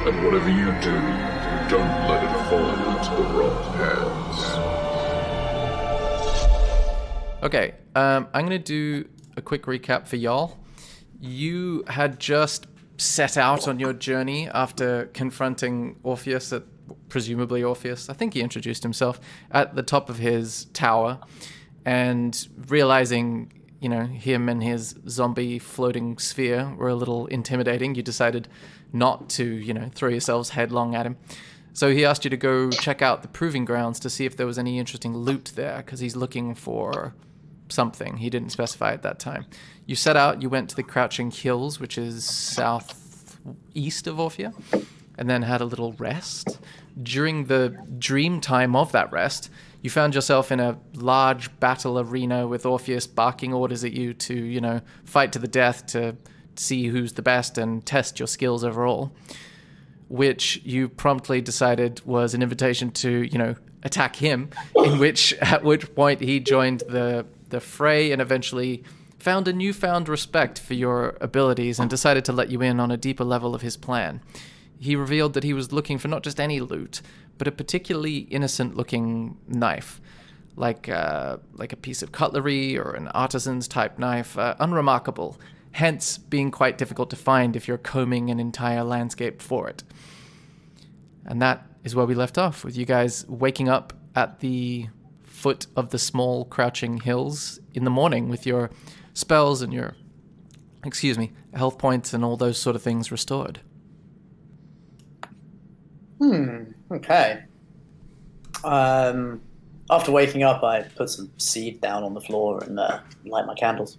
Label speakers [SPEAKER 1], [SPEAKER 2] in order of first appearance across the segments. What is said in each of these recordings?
[SPEAKER 1] And whatever you do, don't let it fall into the wrong hands.
[SPEAKER 2] Okay, I'm going to do a quick recap for y'all. You had just set out on your journey after confronting Orpheus presumably Orpheus, I think he introduced himself, at the top of his tower, and realizing, him and his zombie floating sphere were a little intimidating, you decided not to, throw yourselves headlong at him. So he asked you to go check out the proving grounds to see if there was any interesting loot there, because he's looking for something. He didn't specify at that time. You set out, you went to the Crouching Hills, which is southeast of Orphea, and then had a little rest. During the dream time of that rest, you found yourself in a large battle arena with Orpheus barking orders at you to, fight to the death to see who's the best and test your skills overall, which you promptly decided was an invitation to, attack him, at which point he joined the fray and eventually found a newfound respect for your abilities and decided to let you in on a deeper level of his plan. He revealed that he was looking for not just any loot, but a particularly innocent-looking knife, like a piece of cutlery or an artisan's type knife, unremarkable, hence being quite difficult to find if you're combing an entire landscape for it. And that is where we left off, with you guys waking up at the foot of the small crouching hills in the morning with your spells and your, health points and all those sort of things restored.
[SPEAKER 3] Okay. After waking up, I put some seed down on the floor and light my candles.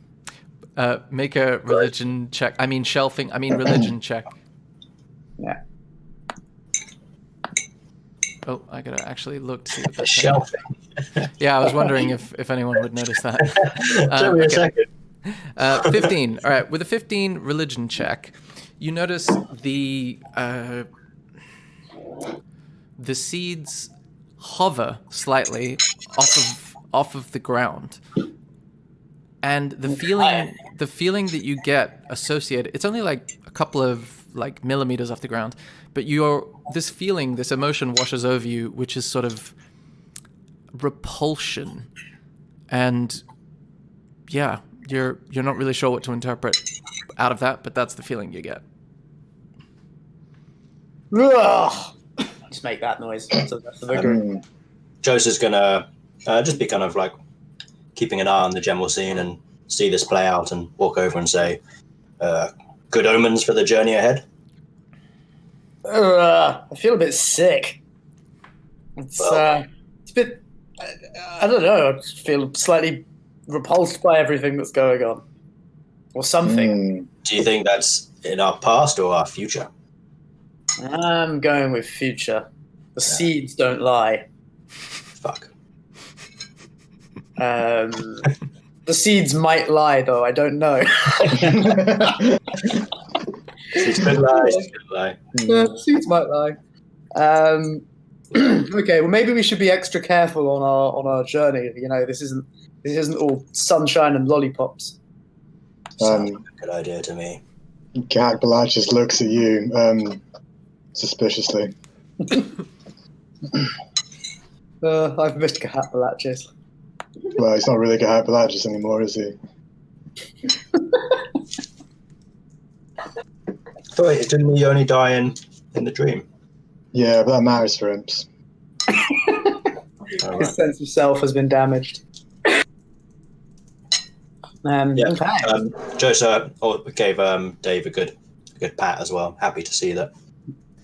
[SPEAKER 2] Make a religion check. Religion check.
[SPEAKER 3] Yeah.
[SPEAKER 2] Oh, I gotta actually look to see what that's
[SPEAKER 4] Shelving.
[SPEAKER 2] Yeah, I was wondering if anyone would notice that.
[SPEAKER 4] Give me a second.
[SPEAKER 2] 15. All right, with a 15 religion check, you notice the seeds hover slightly off of the ground, and the feeling that you get associated, it's only like a couple of millimeters off the ground, but this emotion washes over you, which is sort of repulsion, and yeah, you're not really sure what to interpret out of that, but that's the feeling you get.
[SPEAKER 3] Ugh. Just make that noise. So that's the vigor.
[SPEAKER 4] Joseph's gonna just be kind of like keeping an eye on the general scene and see this play out and walk over and say, good omens for the journey ahead.
[SPEAKER 3] I feel a bit sick. It's a bit, I don't know, I just feel slightly repulsed by everything that's going on. Or something.
[SPEAKER 4] Do you think that's in our past or our future?
[SPEAKER 3] I'm going with future. The seeds don't lie.
[SPEAKER 4] Fuck.
[SPEAKER 3] The seeds might lie, though. I don't know.
[SPEAKER 4] Seeds could lie.
[SPEAKER 3] Yeah, seeds might lie. Okay, well, maybe we should be extra careful on our journey. This isn't all sunshine and lollipops.
[SPEAKER 4] Sounds like a good idea to me.
[SPEAKER 5] Gagbalad just looks at you suspiciously.
[SPEAKER 3] I've missed Gahatbalatches.
[SPEAKER 5] Well, he's not really Gagbalad anymore, is he?
[SPEAKER 4] Wait, didn't he only die in the dream?
[SPEAKER 5] Yeah, but that matters for imps.
[SPEAKER 3] His sense of self has been damaged. Okay.
[SPEAKER 4] Joseph gave Dave a good pat as well. Happy to see that.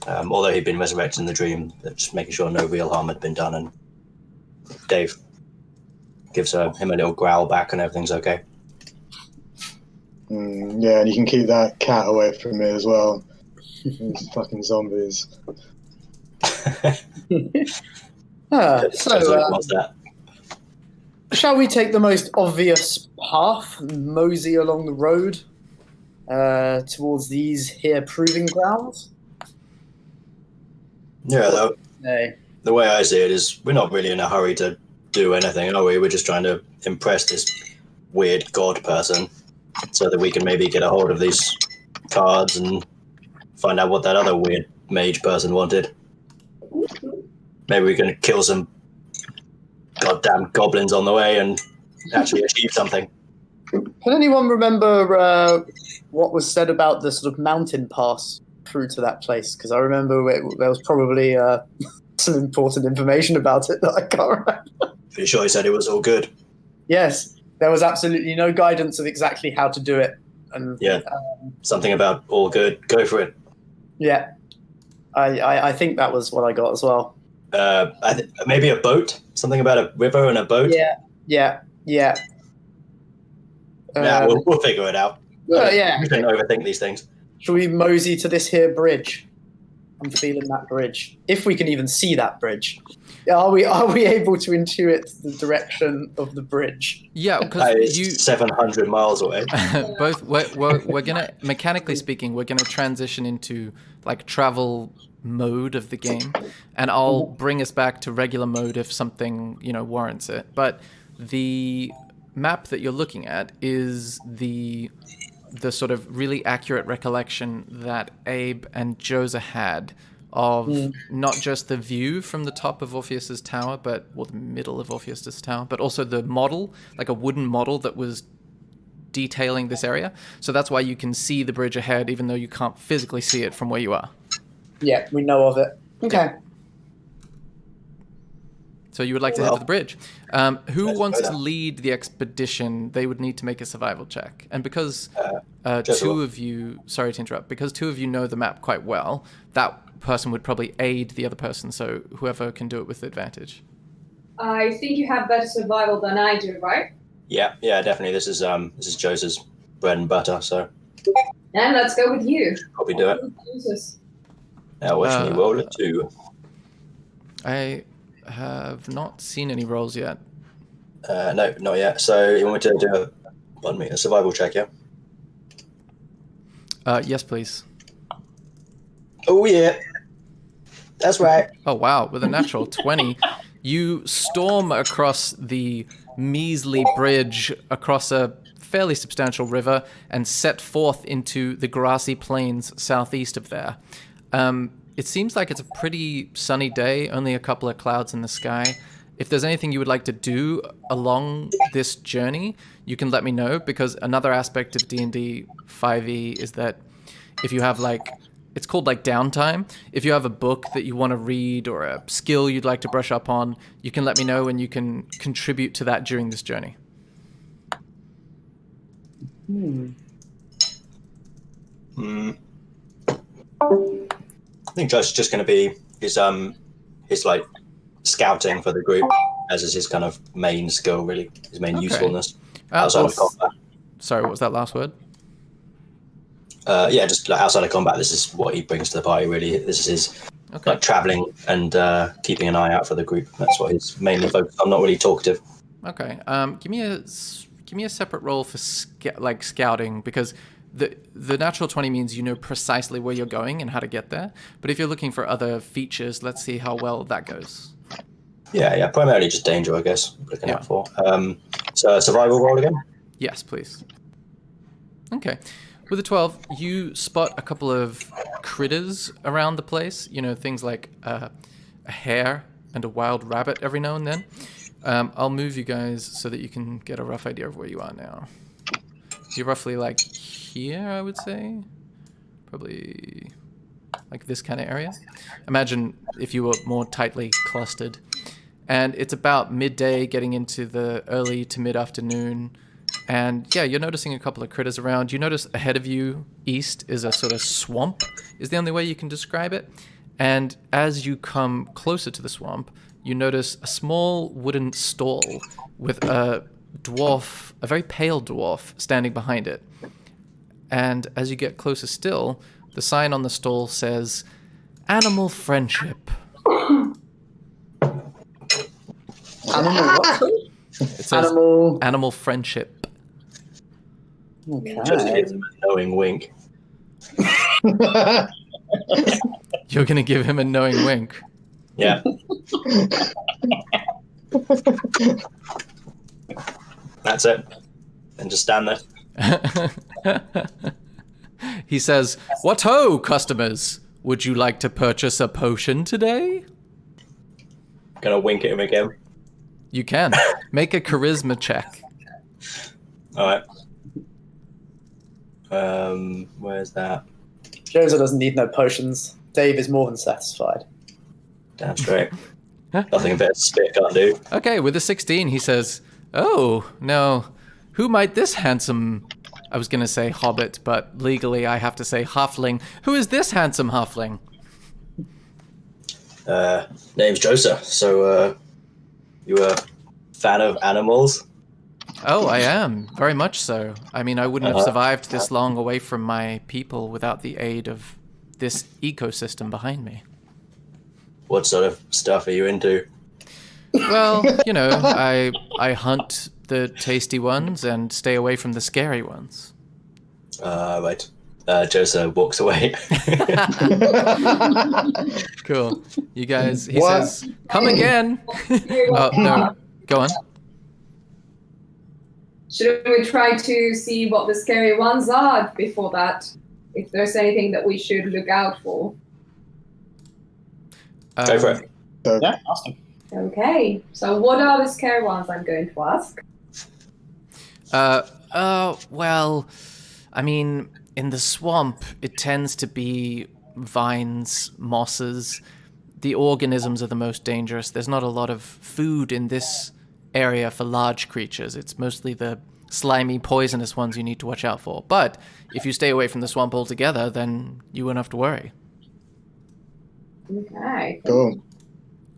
[SPEAKER 4] Although he'd been resurrected in the dream, just making sure no real harm had been done, and Dave gives him a little growl back, and everything's okay.
[SPEAKER 5] Yeah, and you can keep that cat away from me as well. These fucking zombies.
[SPEAKER 3] Shall we take the most obvious path and mosey along the road towards these here proving grounds?
[SPEAKER 4] Yeah, the way I see it is we're not really in a hurry to do anything, are we? We're just trying to impress this weird god person so that we can maybe get a hold of these cards and find out what that other weird mage person wanted. Maybe we can kill some goddamn goblins on the way and actually achieve something.
[SPEAKER 3] Can anyone remember what was said about the sort of mountain pass through to that place? Because I remember there was probably some important information about it that I can't remember.
[SPEAKER 4] Pretty sure he said it was all good.
[SPEAKER 3] Yes, there was absolutely no guidance of exactly how to do it. And
[SPEAKER 4] Something about all good. Go for it.
[SPEAKER 3] yeah, I think that was what I got as well.
[SPEAKER 4] Maybe a boat. Something about a river and a boat.
[SPEAKER 3] Yeah.
[SPEAKER 4] We'll figure it out.
[SPEAKER 3] Yeah.
[SPEAKER 4] We can overthink these things.
[SPEAKER 3] Shall we mosey to this here bridge? I'm feeling that bridge. If we can even see that bridge. Are we able to intuit the direction of the bridge?
[SPEAKER 2] Yeah, because you
[SPEAKER 4] 700 miles away.
[SPEAKER 2] both we're gonna, mechanically speaking, we're gonna transition into like travel mode of the game, and I'll bring us back to regular mode if something warrants it. But the map that you're looking at is the sort of really accurate recollection that Abe and Josa had of not just the view from the top of Orpheus's tower, the middle of Orpheus's tower, but also the model, like a wooden model that was detailing this area. So that's why you can see the bridge ahead, even though you can't physically see it from where you are.
[SPEAKER 3] Yeah, we know of it. Okay.
[SPEAKER 2] So you would like to head for the bridge. Who wants to lead the expedition? They would need to make a survival check. And because two of you, sorry to interrupt, because two of you know the map quite well, that person would probably aid the other person. So whoever can do it with advantage.
[SPEAKER 6] I think you have better survival than I do, right?
[SPEAKER 4] Yeah, definitely. This is Josa's bread and butter. So.
[SPEAKER 6] And let's go with you.
[SPEAKER 4] Probably do it. Now watch me roll a 2.
[SPEAKER 2] I have not seen any rolls yet.
[SPEAKER 4] No, not yet. So you want me to do a survival check, yeah?
[SPEAKER 2] Yes, please.
[SPEAKER 4] Oh yeah, that's right.
[SPEAKER 2] Oh wow, with a natural 20, you storm across the measly bridge across a fairly substantial river and set forth into the grassy plains southeast of there. It seems like it's a pretty sunny day, only a couple of clouds in the sky. If there's anything you would like to do along this journey, you can let me know, because another aspect of D&D 5e is that if you have it's called downtime. If you have a book that you want to read or a skill you'd like to brush up on, you can let me know and you can contribute to that during this journey.
[SPEAKER 4] I think Joe's just going to be his scouting for the group, as is his kind of main skill, really, his main usefulness outside of combat.
[SPEAKER 2] Sorry, what was that last word?
[SPEAKER 4] Just outside of combat, this is what he brings to the party. Really, this is his traveling and keeping an eye out for the group. That's what he's mainly focused on. Not really talkative.
[SPEAKER 2] Okay. Give me a separate role for scouting, because the natural 20 means you know precisely where you're going and how to get there. But if you're looking for other features, let's see how well that goes.
[SPEAKER 4] Yeah, primarily just danger, I guess. Looking out for. So survival roll again.
[SPEAKER 2] Yes, please. Okay. With a 12, you spot a couple of critters around the place. Things like a hare and a wild rabbit every now and then. I'll move you guys so that you can get a rough idea of where you are now. You're roughly here, I would say. Probably this kind of area. Imagine if you were more tightly clustered. And it's about midday, getting into the early to mid-afternoon. And yeah, you're noticing a couple of critters around. You notice ahead of you, east, is a sort of swamp, is the only way you can describe it. And as you come closer to the swamp, you notice a small wooden stall with a dwarf, a very pale dwarf, standing behind it. And as you get closer still, the sign on the stall says, "Animal Friendship."
[SPEAKER 3] Animal what?
[SPEAKER 2] It says animal friendship.
[SPEAKER 3] Okay.
[SPEAKER 4] Just gives him a knowing wink.
[SPEAKER 2] You're going to give him a knowing wink.
[SPEAKER 4] Yeah. That's it. And just stand there.
[SPEAKER 2] He says, "What ho, customers? would you like to purchase a potion today?
[SPEAKER 4] Gonna wink at him again.
[SPEAKER 2] You can. Make a charisma check.
[SPEAKER 4] Alright. Where's that?
[SPEAKER 3] Joseph doesn't need no potions. Dave is more than satisfied.
[SPEAKER 4] Damn straight. Nothing a bit of spit can't do.
[SPEAKER 2] Okay, with a 16, he says, "Oh, no. Who might this handsome..." I was going to say hobbit, but legally I have to say halfling. Who is this handsome halfling?
[SPEAKER 4] Name's Joseph. So, you a fan of animals?
[SPEAKER 2] Oh, I am. Very much so. I mean, I wouldn't have survived this long away from my people without the aid of this ecosystem behind me.
[SPEAKER 4] What sort of stuff are you into?
[SPEAKER 2] Well, you know, I hunt the tasty ones and stay away from the scary ones.
[SPEAKER 4] Right. Joseph walks away.
[SPEAKER 2] Cool. You guys, he says, "Come again." Oh, no. Go on.
[SPEAKER 6] Shouldn't we try to see what the scary ones are before that? If there's anything that we should look out for.
[SPEAKER 4] Go for it.
[SPEAKER 3] Yeah, ask him.
[SPEAKER 6] Okay, so what are the scary ones I'm going to ask?
[SPEAKER 2] Well, I mean, in the swamp, it tends to be vines, mosses. The organisms are the most dangerous. There's not a lot of food in this area for large creatures. It's mostly the slimy, poisonous ones you need to watch out for. But if you stay away from the swamp altogether, then you won't have to worry.
[SPEAKER 6] Okay.
[SPEAKER 5] Cool.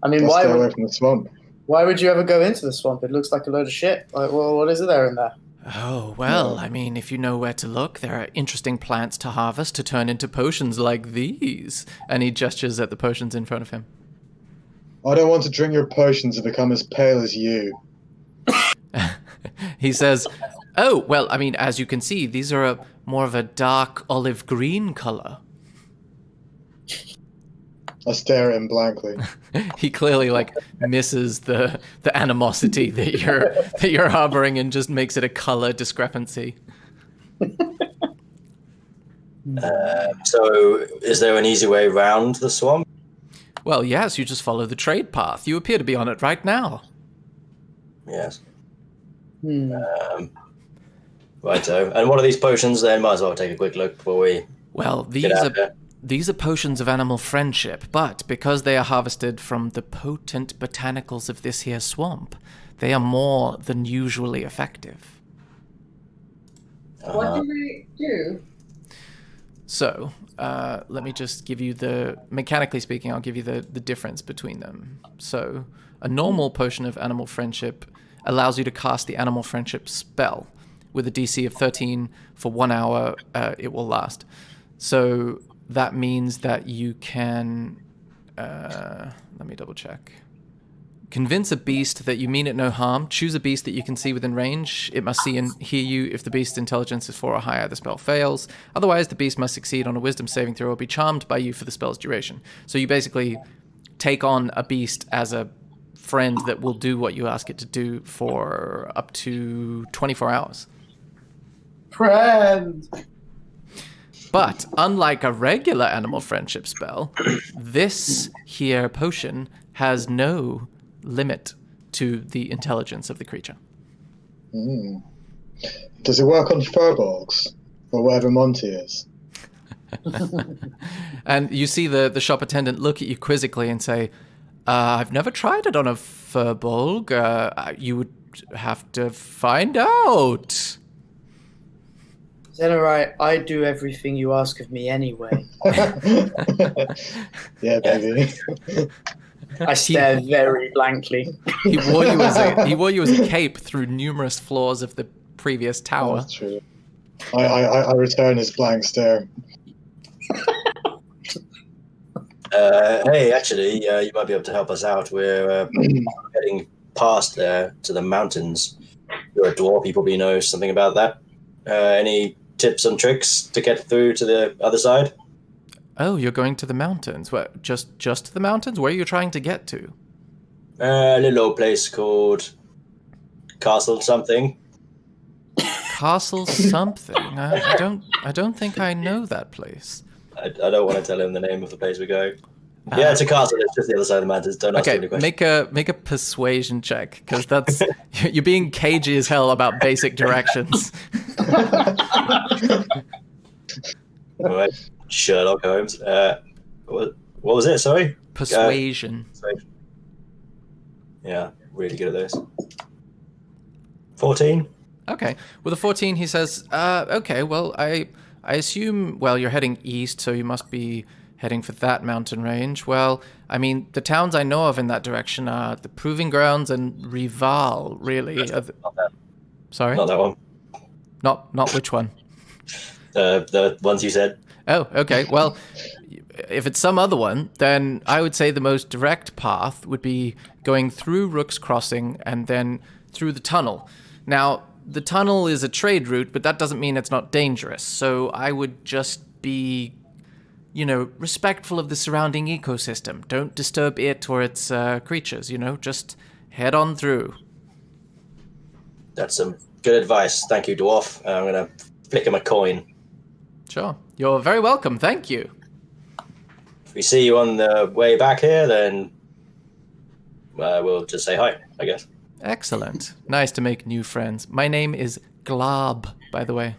[SPEAKER 3] I mean,
[SPEAKER 5] Let's
[SPEAKER 3] why
[SPEAKER 5] stay away
[SPEAKER 3] would,
[SPEAKER 5] from the swamp.
[SPEAKER 3] why would you ever go into the swamp? It looks like a load of shit. Like, well, what is there in there?
[SPEAKER 2] Oh, well, I mean, if you know where to look, there are interesting plants to harvest to turn into potions like these. And he gestures at the potions in front of him.
[SPEAKER 5] I don't want to drink your potions and become as pale as you.
[SPEAKER 2] He says, "Oh, well, I mean, as you can see, these are more of a dark olive green color."
[SPEAKER 5] I stare at him blankly.
[SPEAKER 2] He clearly misses the animosity that you're harboring and just makes it a color discrepancy.
[SPEAKER 4] So, is there an easy way around the swamp?
[SPEAKER 2] Well, yes, you just follow the trade path. You appear to be on it right now.
[SPEAKER 4] Yes.
[SPEAKER 3] Hmm.
[SPEAKER 4] Righto. And what are these potions then? Might as well take a quick look before we
[SPEAKER 2] Well,
[SPEAKER 4] get out there.
[SPEAKER 2] these are potions of animal friendship, but because they are harvested from the potent botanicals of this here swamp, they are more than usually effective.
[SPEAKER 6] What do we do?
[SPEAKER 2] So, let me just give you mechanically speaking, I'll give you the difference between them. So, a normal potion of animal friendship allows you to cast the animal friendship spell with a DC of 13 for 1 hour. It will last. So that means that you can, let me double check. Convince a beast that you mean it no harm. Choose a beast that you can see within range. It must see and hear you. If the beast's intelligence is 4 or higher, the spell fails. Otherwise, the beast must succeed on a wisdom saving throw or be charmed by you for the spell's duration. So you basically take on a beast as a friend that will do what you ask it to do for up to 24 hours.
[SPEAKER 3] Friend!
[SPEAKER 2] But unlike a regular animal friendship spell, this here potion has no limit to the intelligence of the creature.
[SPEAKER 5] Does it work on furbolgs? Or whatever Monty is?
[SPEAKER 2] And you see the shop attendant look at you quizzically and say, I've never tried it on a furbolg. You would have to find out.
[SPEAKER 3] Is that alright? I do everything you ask of me anyway.
[SPEAKER 5] Yeah, baby.
[SPEAKER 3] I stare very blankly.
[SPEAKER 2] He wore you as a cape through numerous floors of the previous tower.
[SPEAKER 5] That's true. I return his blank stare.
[SPEAKER 4] Hey, actually, you might be able to help us out. We're heading past there to the mountains. You're a dwarf, you probably know something about that. Any tips and tricks to get through to the other side?
[SPEAKER 2] Oh, you're going to the mountains. What, just to the mountains? Where are you trying to get to?
[SPEAKER 4] A little old place called Castle something.
[SPEAKER 2] Castle something. I don't think I know that place.
[SPEAKER 4] I don't want to tell him the name of the place we're going. Yeah, it's a castle. It's just the other side of the mountains. Don't ask
[SPEAKER 2] Okay,
[SPEAKER 4] any questions.
[SPEAKER 2] make a persuasion check, because that's you're being cagey as hell about basic directions.
[SPEAKER 4] All right, Sherlock Holmes. What was it? Sorry.
[SPEAKER 2] Persuasion.
[SPEAKER 4] Yeah, really good at this. 14.
[SPEAKER 2] Okay. With a 14, he says, okay, well, I assume, well, you're heading east, so you must be heading for that mountain range. Well, I mean, the towns I know of in that direction are the Proving Grounds and Rival, really.
[SPEAKER 4] Not that.
[SPEAKER 2] Sorry?
[SPEAKER 4] Not that one.
[SPEAKER 2] Not which one?
[SPEAKER 4] The ones you said.
[SPEAKER 2] Oh, okay. Well, if it's some other one, then I would say the most direct path would be going through Rook's Crossing and then through the tunnel. Now, the tunnel is a trade route, but that doesn't mean it's not dangerous. So I would just be, respectful of the surrounding ecosystem. Don't disturb it or its creatures, just head on through.
[SPEAKER 4] That's some good advice. Thank you, Dwarf. I'm going to flick him a coin.
[SPEAKER 2] Sure. You're very welcome. Thank you.
[SPEAKER 4] If we see you on the way back here, then we'll just say hi, I guess.
[SPEAKER 2] Excellent. Nice to make new friends. My name is Glob, by the way.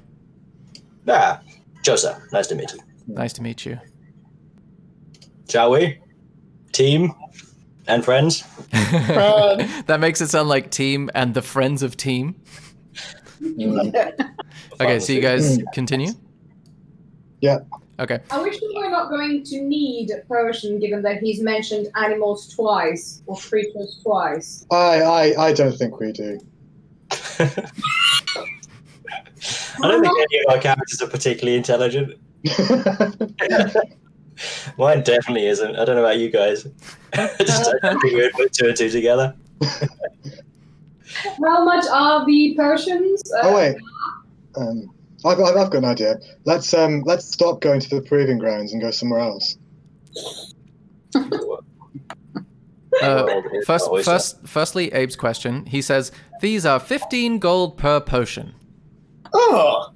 [SPEAKER 4] Ah, Joseph. Nice to meet you.
[SPEAKER 2] Nice to meet you.
[SPEAKER 4] Shall we? Team and friends?
[SPEAKER 2] That makes it sound like team and the friends of team. Okay, so you guys continue?
[SPEAKER 5] Yeah.
[SPEAKER 2] Okay.
[SPEAKER 6] I wish we were not going to need a potion, given that he's mentioned animals twice or creatures twice.
[SPEAKER 5] I don't think we do.
[SPEAKER 4] I don't think any of our characters are particularly intelligent. Mine definitely isn't. I don't know about you guys. I don't think we would put two and two together.
[SPEAKER 6] How much are the potions?
[SPEAKER 5] Oh wait. I've got an idea. Let's stop going to the Proving Grounds and go somewhere else.
[SPEAKER 2] Firstly, Abe's question. He says, these are 15 gold per potion.
[SPEAKER 3] Oh,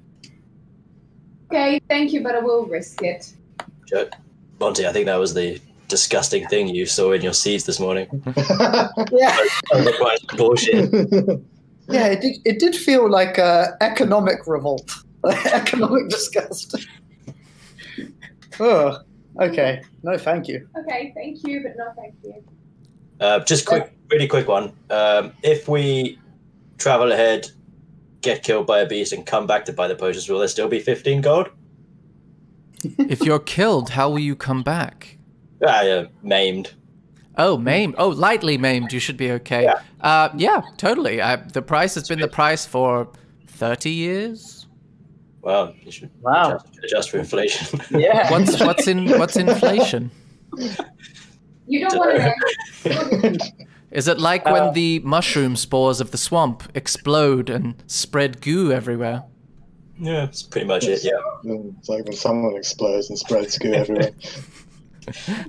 [SPEAKER 6] Okay, thank you, but I will risk it.
[SPEAKER 4] Monty, I think that was the disgusting thing you saw in your seeds this morning.
[SPEAKER 3] yeah.
[SPEAKER 4] Bullshit.
[SPEAKER 3] Yeah, it did feel like economic revolt, economic disgust. Oh, okay. No, thank you.
[SPEAKER 6] Okay, thank you, but no thank you.
[SPEAKER 4] Just really quick one. If we travel ahead, get killed by a beast, and come back to buy the potions, will there still be 15 gold?
[SPEAKER 2] If you're killed, how will you come back?
[SPEAKER 4] Maimed.
[SPEAKER 2] Oh, maimed. Oh, lightly maimed. You should be okay. Yeah, totally. The price has been the price for 30 years.
[SPEAKER 4] Well, you should adjust for inflation.
[SPEAKER 3] Yeah.
[SPEAKER 2] What's inflation?
[SPEAKER 6] You don't want to know.
[SPEAKER 2] Is it like when the mushroom spores of the swamp explode and spread goo everywhere?
[SPEAKER 4] Yeah, that's pretty much it, yeah.
[SPEAKER 5] It's like when someone explodes and spreads goo everywhere.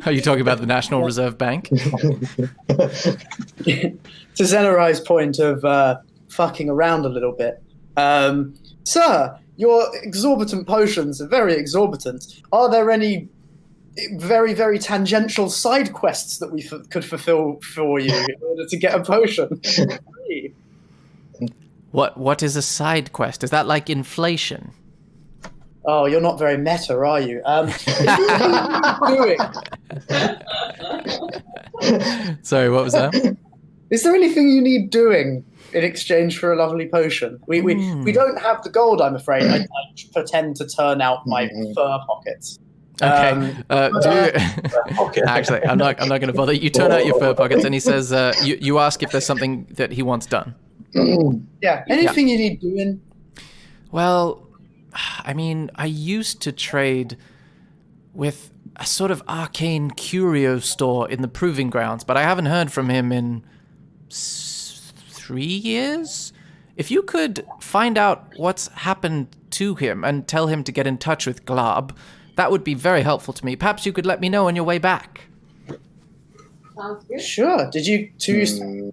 [SPEAKER 2] Are you talking about the National Reserve Bank?
[SPEAKER 3] To Zenarai's point of fucking around a little bit. Sir, your exorbitant potions are very exorbitant. Are there any very, very tangential side quests that we could fulfill for you in order to get a potion?
[SPEAKER 2] What is a side quest? Is that like inflation?
[SPEAKER 3] Oh, you're not very meta, are you? Doing?
[SPEAKER 2] Sorry, what was that?
[SPEAKER 3] Is there anything you need doing in exchange for a lovely potion? We don't have the gold, I'm afraid. I pretend to turn out my fur pockets.
[SPEAKER 2] Okay. Actually, I'm not going to bother. You turn out your fur pockets, and he says, you ask if there's something that he wants done.
[SPEAKER 3] Yeah. Anything you need doing?
[SPEAKER 2] Well, I mean, I used to trade with a sort of arcane curio store in the Proving Grounds, but I haven't heard from him in 3 years. If you could find out what's happened to him and tell him to get in touch with Glob, that would be very helpful to me. Perhaps you could let me know on your way back.
[SPEAKER 6] Sounds good.
[SPEAKER 3] Sure. Did you two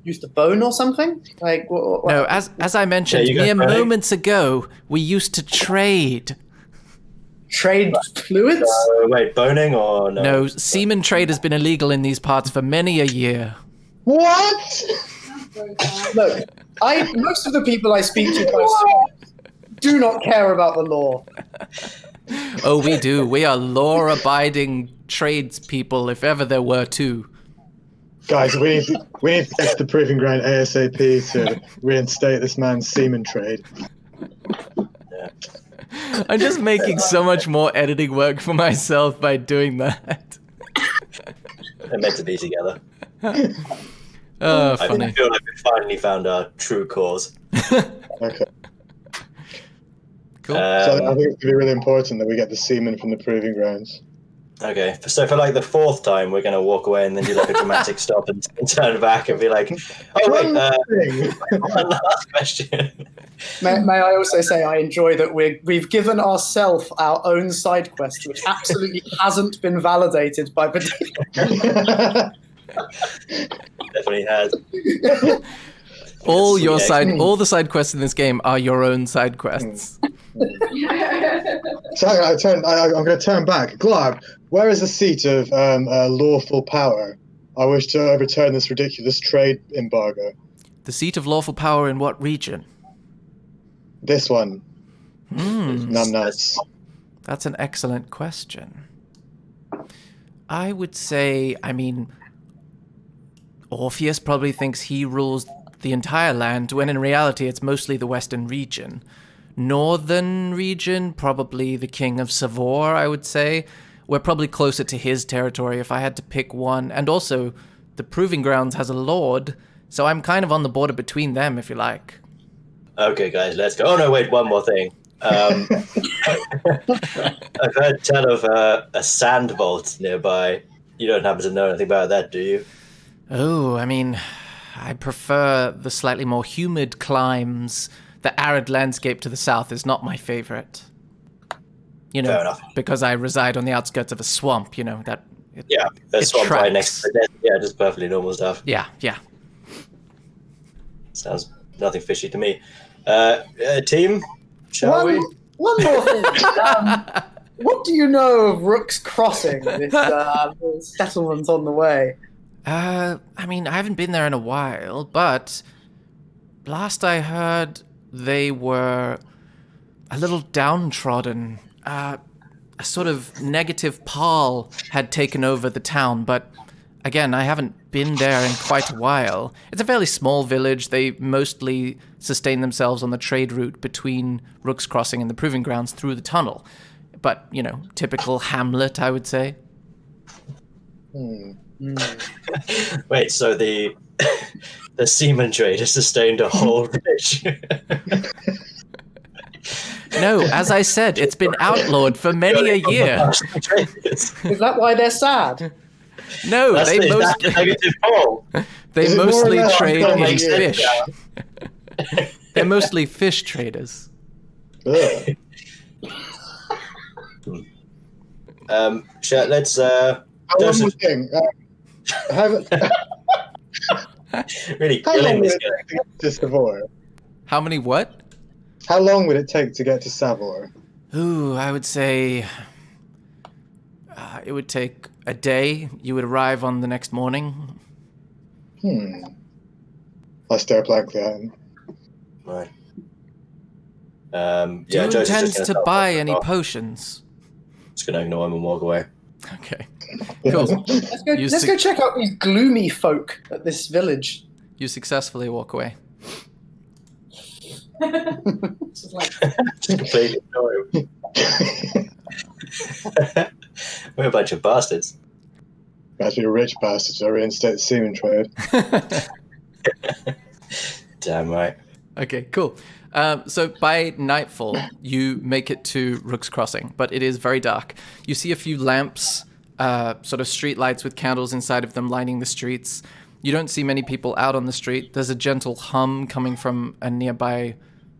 [SPEAKER 3] use the bone or something? Like what?
[SPEAKER 2] No, as I mentioned mere moments ago, we used to trade.
[SPEAKER 3] trade fluids?
[SPEAKER 4] Wait, boning or no?
[SPEAKER 2] No, semen trade has been illegal in these parts for many a year.
[SPEAKER 5] What?
[SPEAKER 3] Look, most of the people I speak to do not care about the law.
[SPEAKER 2] Oh, we do. We are law-abiding tradespeople, if ever there were two.
[SPEAKER 5] Guys, we need to get to the proving ground ASAP to reinstate this man's semen trade.
[SPEAKER 2] I'm just making so much more editing work for myself by doing that.
[SPEAKER 4] They're meant to be together.
[SPEAKER 2] Oh,
[SPEAKER 4] I
[SPEAKER 2] funny.
[SPEAKER 4] feel like we finally found our true cause.
[SPEAKER 5] Okay.
[SPEAKER 2] Cool.
[SPEAKER 5] So I think it's going to be really important that we get the semen from the proving grounds.
[SPEAKER 4] Okay, so for like the fourth time, we're going to walk away and then do like a dramatic stop and turn back and be like, oh wait, one last question.
[SPEAKER 3] May I also say I enjoy that we've given ourselves our own side quest, which absolutely hasn't been validated by particular.
[SPEAKER 4] Definitely has.
[SPEAKER 2] All the side quests in this game are your own side quests.
[SPEAKER 5] So I'm going to turn back. Glarb, where is the seat of lawful power? I wish to overturn this ridiculous trade embargo.
[SPEAKER 2] The seat of lawful power in what region?
[SPEAKER 5] This one. Numbnuts.
[SPEAKER 2] That's an excellent question. I would say, Orpheus probably thinks he rules the entire land, when in reality it's mostly the western region. Northern region, probably the King of Savoor, I would say. We're probably closer to his territory if I had to pick one. And also, the Proving Grounds has a lord, so I'm kind of on the border between them, if you like.
[SPEAKER 4] Okay, guys, let's go. Oh no, wait, one more thing. I've heard tell of a sand vault nearby. You don't happen to know anything about that, do you?
[SPEAKER 2] Oh, I prefer the slightly more humid climes. The arid landscape to the south is not my favorite.
[SPEAKER 4] Fair enough.
[SPEAKER 2] Because I reside on the outskirts of a swamp,
[SPEAKER 4] Yeah, a swamp right next to the desert. Yeah, just perfectly normal stuff.
[SPEAKER 2] Yeah.
[SPEAKER 4] Sounds nothing fishy to me. Team, shall we?
[SPEAKER 3] One more thing. What do you know of Rook's Crossing, this settlement on the way?
[SPEAKER 2] I haven't been there in a while, but last I heard they were a little downtrodden. A sort of negative pall had taken over the town, but again, I haven't been there in quite a while. It's a fairly small village. They mostly sustain themselves on the trade route between Rook's Crossing and the Proving Grounds through the tunnel. But, typical hamlet, I would say.
[SPEAKER 4] Wait, so the semen trade has sustained a whole village?
[SPEAKER 2] No, as I said, it's been outlawed for many a year.
[SPEAKER 3] Is that why they're sad?
[SPEAKER 2] No, they mostly trade in fish. They're mostly fish traders.
[SPEAKER 4] Let's
[SPEAKER 5] one more thing.
[SPEAKER 4] really
[SPEAKER 5] How long
[SPEAKER 4] killing
[SPEAKER 5] would
[SPEAKER 4] this
[SPEAKER 5] it
[SPEAKER 4] guy.
[SPEAKER 5] take to get to Savoy?
[SPEAKER 2] How many what?
[SPEAKER 5] How long would it take to get to Savoy?
[SPEAKER 2] Ooh, I would say it would take a day. You would arrive on the next morning.
[SPEAKER 5] I stare blankly at him.
[SPEAKER 4] Right.
[SPEAKER 2] Do you intend to buy any potions?
[SPEAKER 4] Just gonna ignore him and walk away.
[SPEAKER 2] Okay. Cool.
[SPEAKER 3] Let's go check out these gloomy folk at this village.
[SPEAKER 2] You successfully walk away.
[SPEAKER 4] Just completely ignore him. We're a bunch of bastards.
[SPEAKER 5] Actually, rich bastards are reinstate the semen trade.
[SPEAKER 4] Damn right.
[SPEAKER 2] Okay, cool. So by nightfall, you make it to Rook's Crossing, but it is very dark. You see a few lamps, sort of street lights with candles inside of them lining the streets. You don't see many people out on the street. There's a gentle hum coming from a nearby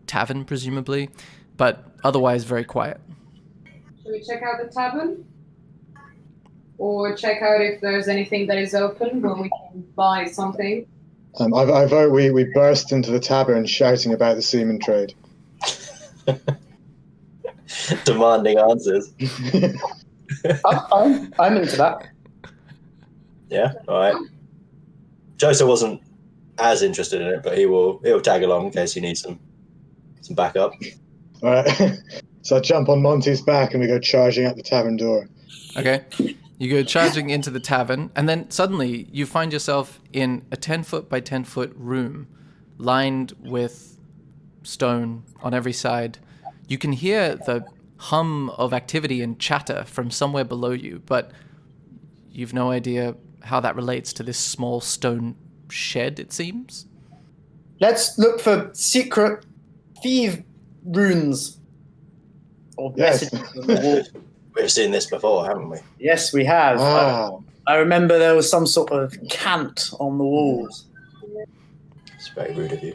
[SPEAKER 2] tavern, presumably, but otherwise very quiet.
[SPEAKER 6] Should we check out the tavern? Or check out if there's anything that is open where we can buy something?
[SPEAKER 5] I vote we burst into the tavern shouting about the semen trade.
[SPEAKER 4] Demanding answers.
[SPEAKER 3] I'm into that.
[SPEAKER 4] Yeah, all right. Joseph wasn't as interested in it, but he'll tag along in case he needs some backup.
[SPEAKER 5] All right. So I jump on Monty's back and we go charging at the tavern door.
[SPEAKER 2] Okay. You go charging into the tavern, and then suddenly you find yourself in a 10-foot by 10-foot room lined with stone on every side. You can hear the hum of activity and chatter from somewhere below you, but you've no idea how that relates to this small stone shed, it seems.
[SPEAKER 3] Let's look for secret thief runes. Or
[SPEAKER 5] Yes.
[SPEAKER 3] messages on the wall.
[SPEAKER 4] We've seen this before, haven't we?
[SPEAKER 3] Yes, we have.
[SPEAKER 5] Ah.
[SPEAKER 3] I remember there was some sort of cant on the walls.
[SPEAKER 4] It's very rude of you.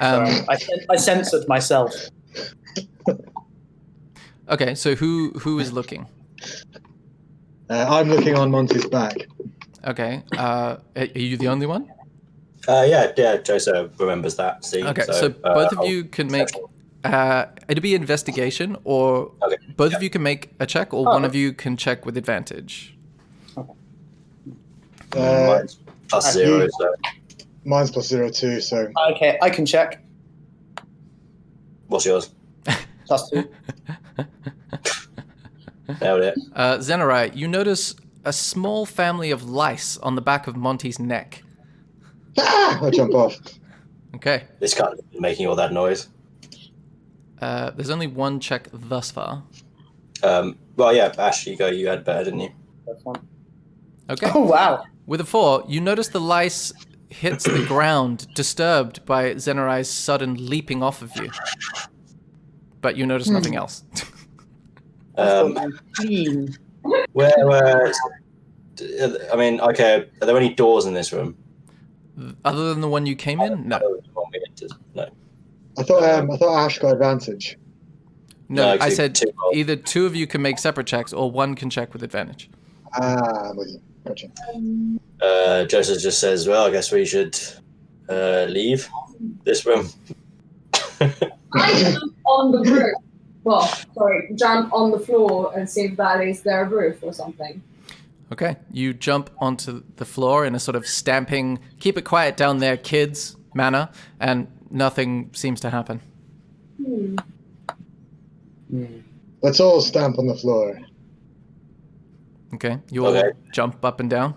[SPEAKER 3] Sorry, I censored myself.
[SPEAKER 2] Okay, so who is looking?
[SPEAKER 5] I'm looking on Monty's back.
[SPEAKER 2] Okay, are you the only one?
[SPEAKER 4] Yeah, Joseph remembers that scene.
[SPEAKER 2] Okay, so both of
[SPEAKER 4] I'll-
[SPEAKER 2] you can make... it'll be investigation, or
[SPEAKER 4] Okay,
[SPEAKER 2] both
[SPEAKER 4] yeah.
[SPEAKER 2] of you can make a check, or one of you can check with advantage.
[SPEAKER 4] Mine's plus 0, so
[SPEAKER 5] Mine's plus 0 too, so
[SPEAKER 3] Okay, I can check.
[SPEAKER 4] what's yours?
[SPEAKER 3] +2.
[SPEAKER 4] Nailed it.
[SPEAKER 2] Zenarai, you notice a small family of lice on the back of Monty's neck.
[SPEAKER 5] I jump off.
[SPEAKER 2] Okay,
[SPEAKER 4] This can't have been making all that noise.
[SPEAKER 2] there's only one check thus far.
[SPEAKER 4] Well, yeah, Ash, you had better, didn't you?
[SPEAKER 3] That's one.
[SPEAKER 2] Okay,
[SPEAKER 3] Oh, wow.
[SPEAKER 2] with a 4, you notice the lice hits the ground, disturbed by Zenarai's sudden leaping off of you. But you notice nothing else.
[SPEAKER 3] Clean.
[SPEAKER 4] Where, I mean, okay, are there any doors in this room?
[SPEAKER 2] Other than the one you came in? No.
[SPEAKER 4] No.
[SPEAKER 5] I thought Ash got advantage.
[SPEAKER 2] No,
[SPEAKER 4] No,
[SPEAKER 2] I
[SPEAKER 4] two-
[SPEAKER 2] said
[SPEAKER 4] two rolls.
[SPEAKER 2] either two of you can make separate checks, or one can check with advantage.
[SPEAKER 5] Ah, I'm with you. Gotcha.
[SPEAKER 4] Joseph just says, well, I guess we should leave this room.
[SPEAKER 6] I jump on the roof. Well, sorry, jump on the floor and see if that is their roof or something.
[SPEAKER 2] Okay, you jump onto the floor in a sort of stamping, keep it quiet down there, kids manner, and nothing seems to happen.
[SPEAKER 5] Let's all stamp on the floor.
[SPEAKER 2] Okay, you all
[SPEAKER 4] Okay.
[SPEAKER 2] jump up and down.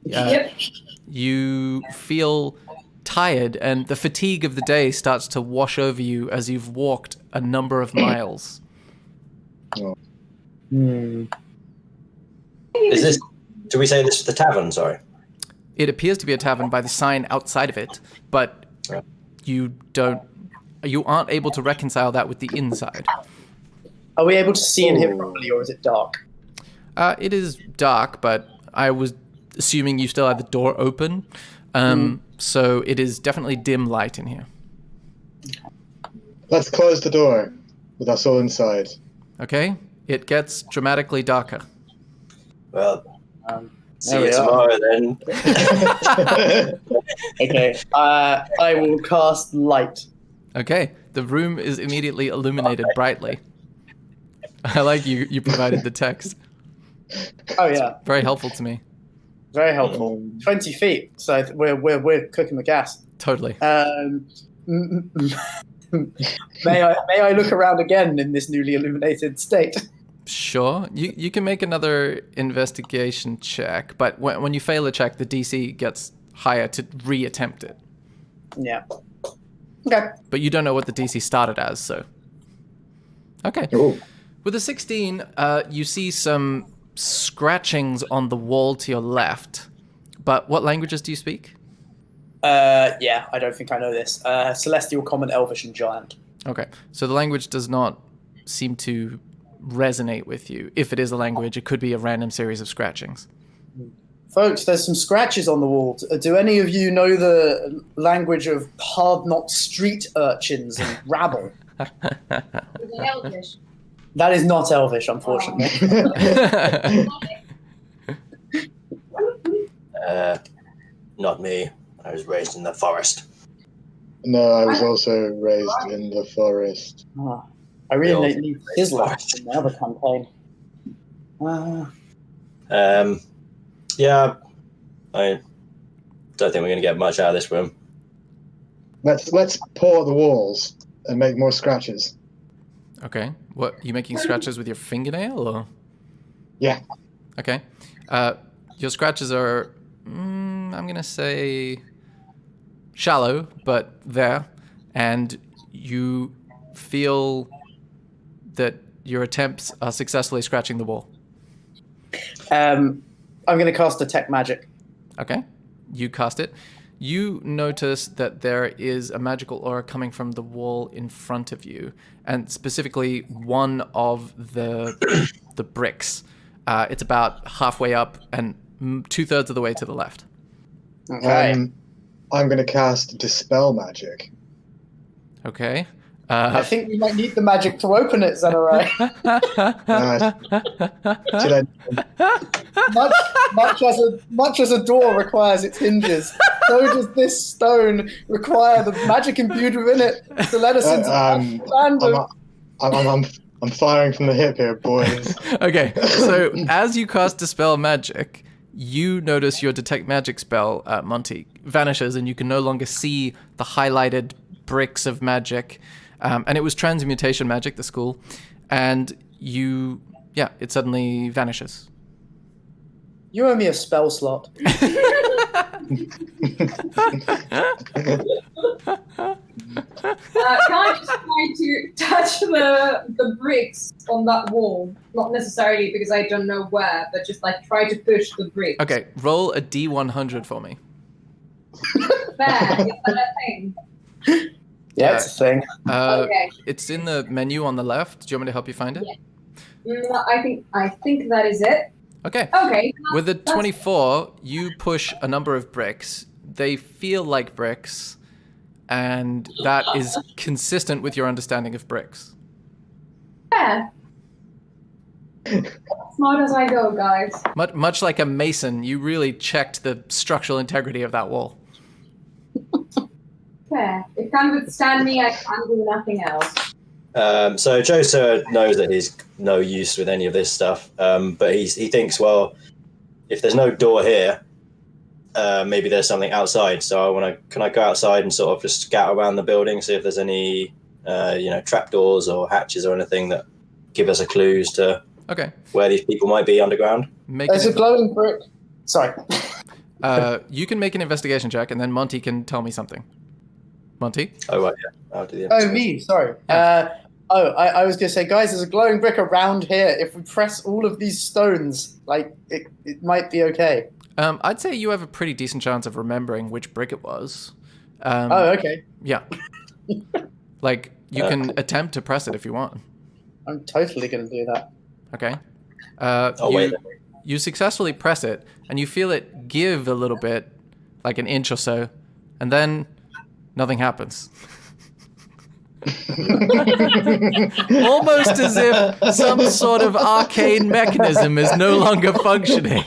[SPEAKER 6] Yep.
[SPEAKER 2] You feel tired, and the fatigue of the day starts to wash over you as you've walked a number of miles.
[SPEAKER 4] Is this? Do we say this is the tavern? Sorry.
[SPEAKER 2] It appears to be a tavern by the sign outside of it, but
[SPEAKER 4] Right.
[SPEAKER 2] you aren't able to reconcile that with the inside.
[SPEAKER 3] Are we able to see and hear properly, or is it dark?
[SPEAKER 2] It is dark, but I was assuming you still had the door open, so it is definitely dim light in here.
[SPEAKER 5] Let's close the door with us all inside.
[SPEAKER 2] Okay? It gets dramatically darker.
[SPEAKER 4] Well, see
[SPEAKER 3] there
[SPEAKER 4] you
[SPEAKER 3] we are.
[SPEAKER 4] tomorrow then.
[SPEAKER 3] Okay, I will cast light.
[SPEAKER 2] Okay, the room is immediately illuminated brightly. I like you provided the text.
[SPEAKER 3] Oh yeah,
[SPEAKER 2] Very helpful to me.
[SPEAKER 3] very helpful. 20 feet, so we're cooking the gas.
[SPEAKER 2] Totally.
[SPEAKER 3] May I look around again in this newly illuminated state?
[SPEAKER 2] Sure. You can make another investigation check, but when you fail a check, the DC gets higher to reattempt it.
[SPEAKER 3] Yeah. Okay.
[SPEAKER 2] But you don't know what the DC started as, so. Okay.
[SPEAKER 5] Ooh.
[SPEAKER 2] With a 16, you see some scratchings on the wall to your left. But what languages do you speak?
[SPEAKER 3] Yeah, I don't think I know this. Celestial, Common, Elvish, and Giant.
[SPEAKER 2] Okay. So the language does not seem to resonate with you. If it is a language, it could be a random series of scratchings.
[SPEAKER 3] Folks, there's some scratches on the wall. Do any of you know the language of hard-knocked street urchins and rabble?
[SPEAKER 6] Is it Elvish?
[SPEAKER 3] That is not Elvish, unfortunately.
[SPEAKER 4] Not me. I was raised in the forest.
[SPEAKER 5] No, I was also raised in the forest.
[SPEAKER 3] Ah. I really need Sizzler in the other campaign.
[SPEAKER 4] Yeah, I don't think we're going to get much out of this room.
[SPEAKER 5] Let's paw at the walls and make more scratches.
[SPEAKER 2] Okay. What, you making scratches with your fingernail or?
[SPEAKER 5] Yeah.
[SPEAKER 2] Okay. Your scratches are, I'm going to say, shallow, but there. And you feel that your attempts are successfully scratching the wall.
[SPEAKER 3] I'm going to cast Detect Magic.
[SPEAKER 2] Okay. You cast it. You notice that there is a magical aura coming from the wall in front of you, and specifically one of the bricks. It's about halfway up and 2/3 of the way to the left.
[SPEAKER 3] Okay.
[SPEAKER 5] I'm going to cast Dispel Magic.
[SPEAKER 2] Okay.
[SPEAKER 3] I think we might need the magic to open it, Zenarai. Much as a door requires its hinges, so does this stone require the magic imbued within it to let us into random.
[SPEAKER 5] I'm firing from the hip here, boys.
[SPEAKER 2] Okay, so as you cast Dispel Magic, you notice your Detect Magic spell, Monty, vanishes, and you can no longer see the highlighted bricks of magic. And it was transmutation magic, the school. And it suddenly vanishes.
[SPEAKER 3] You owe me a spell slot.
[SPEAKER 6] Can I just try to touch the bricks on that wall? Not necessarily because I don't know where, but just like try to push the bricks.
[SPEAKER 2] Okay, roll a D100 for me.
[SPEAKER 6] Fair, is that a thing?
[SPEAKER 3] Yeah, it's a thing.
[SPEAKER 6] Okay.
[SPEAKER 2] It's in the menu on the left. Do you want me to help you find it?
[SPEAKER 6] Yeah. I think that is it.
[SPEAKER 2] Okay.
[SPEAKER 6] Okay.
[SPEAKER 2] With a 24, you push a number of bricks. They feel like bricks, and that is consistent with your understanding of bricks.
[SPEAKER 6] Yeah. Smart as I go, guys.
[SPEAKER 2] Much like a mason, you really checked the structural integrity of that wall.
[SPEAKER 6] Fair. It can withstand me, I can do nothing else.
[SPEAKER 4] So Josa knows that he's no use with any of this stuff, but he thinks, well, if there's no door here, maybe there's something outside. So can I go outside and sort of just scout around the building, see if there's any, trapdoors or hatches or anything that give us a clue as to where these people might be underground?
[SPEAKER 3] There's a glowing brick. Sorry.
[SPEAKER 2] You can make an investigation check, and then Monty can tell me something. Monty?
[SPEAKER 4] Oh, right, yeah. I'll do the
[SPEAKER 3] Me, sorry. I was going to say, guys, there's a glowing brick around here. If we press all of these stones, it might be okay.
[SPEAKER 2] I'd say you have a pretty decent chance of remembering which brick it was.
[SPEAKER 3] Okay.
[SPEAKER 2] Yeah. You can attempt to press it if you want.
[SPEAKER 3] I'm totally going to do that.
[SPEAKER 2] Okay.
[SPEAKER 4] Wait.
[SPEAKER 2] You successfully press it, and you feel it give a little bit, like an inch or so, and then nothing happens. Almost as if some sort of arcane mechanism is no longer functioning.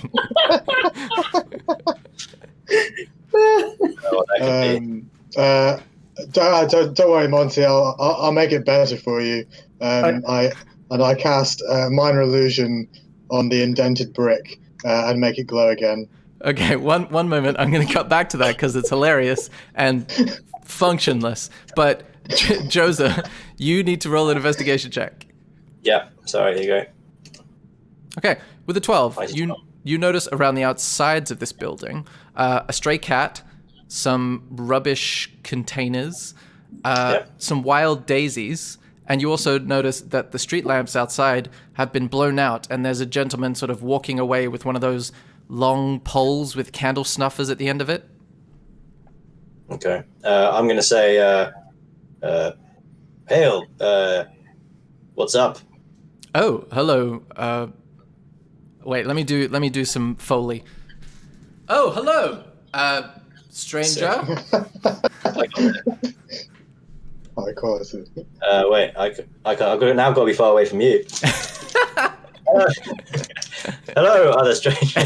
[SPEAKER 5] Don't worry, Monty. I'll make it better for you. I cast minor illusion on the indented brick and make it glow again.
[SPEAKER 2] Okay, one moment. I'm going to cut back to that because it's hilarious and functionless. But Josa, you need to roll an investigation check.
[SPEAKER 4] Yeah, sorry, here you go.
[SPEAKER 2] Okay, with a 12, you notice around the outsides of this building a stray cat, some rubbish containers, some wild daisies, and you also notice that the street lamps outside have been blown out, and there's a gentleman sort of walking away with one of those long poles with candle snuffers at the end of it.
[SPEAKER 4] Okay. I'm going to say, Hail, what's up?
[SPEAKER 2] Oh, hello. Wait, let me do some Foley. Oh, hello, stranger.
[SPEAKER 5] Of course.
[SPEAKER 4] Wait, I've now got to be far away from you. Hello, other stranger.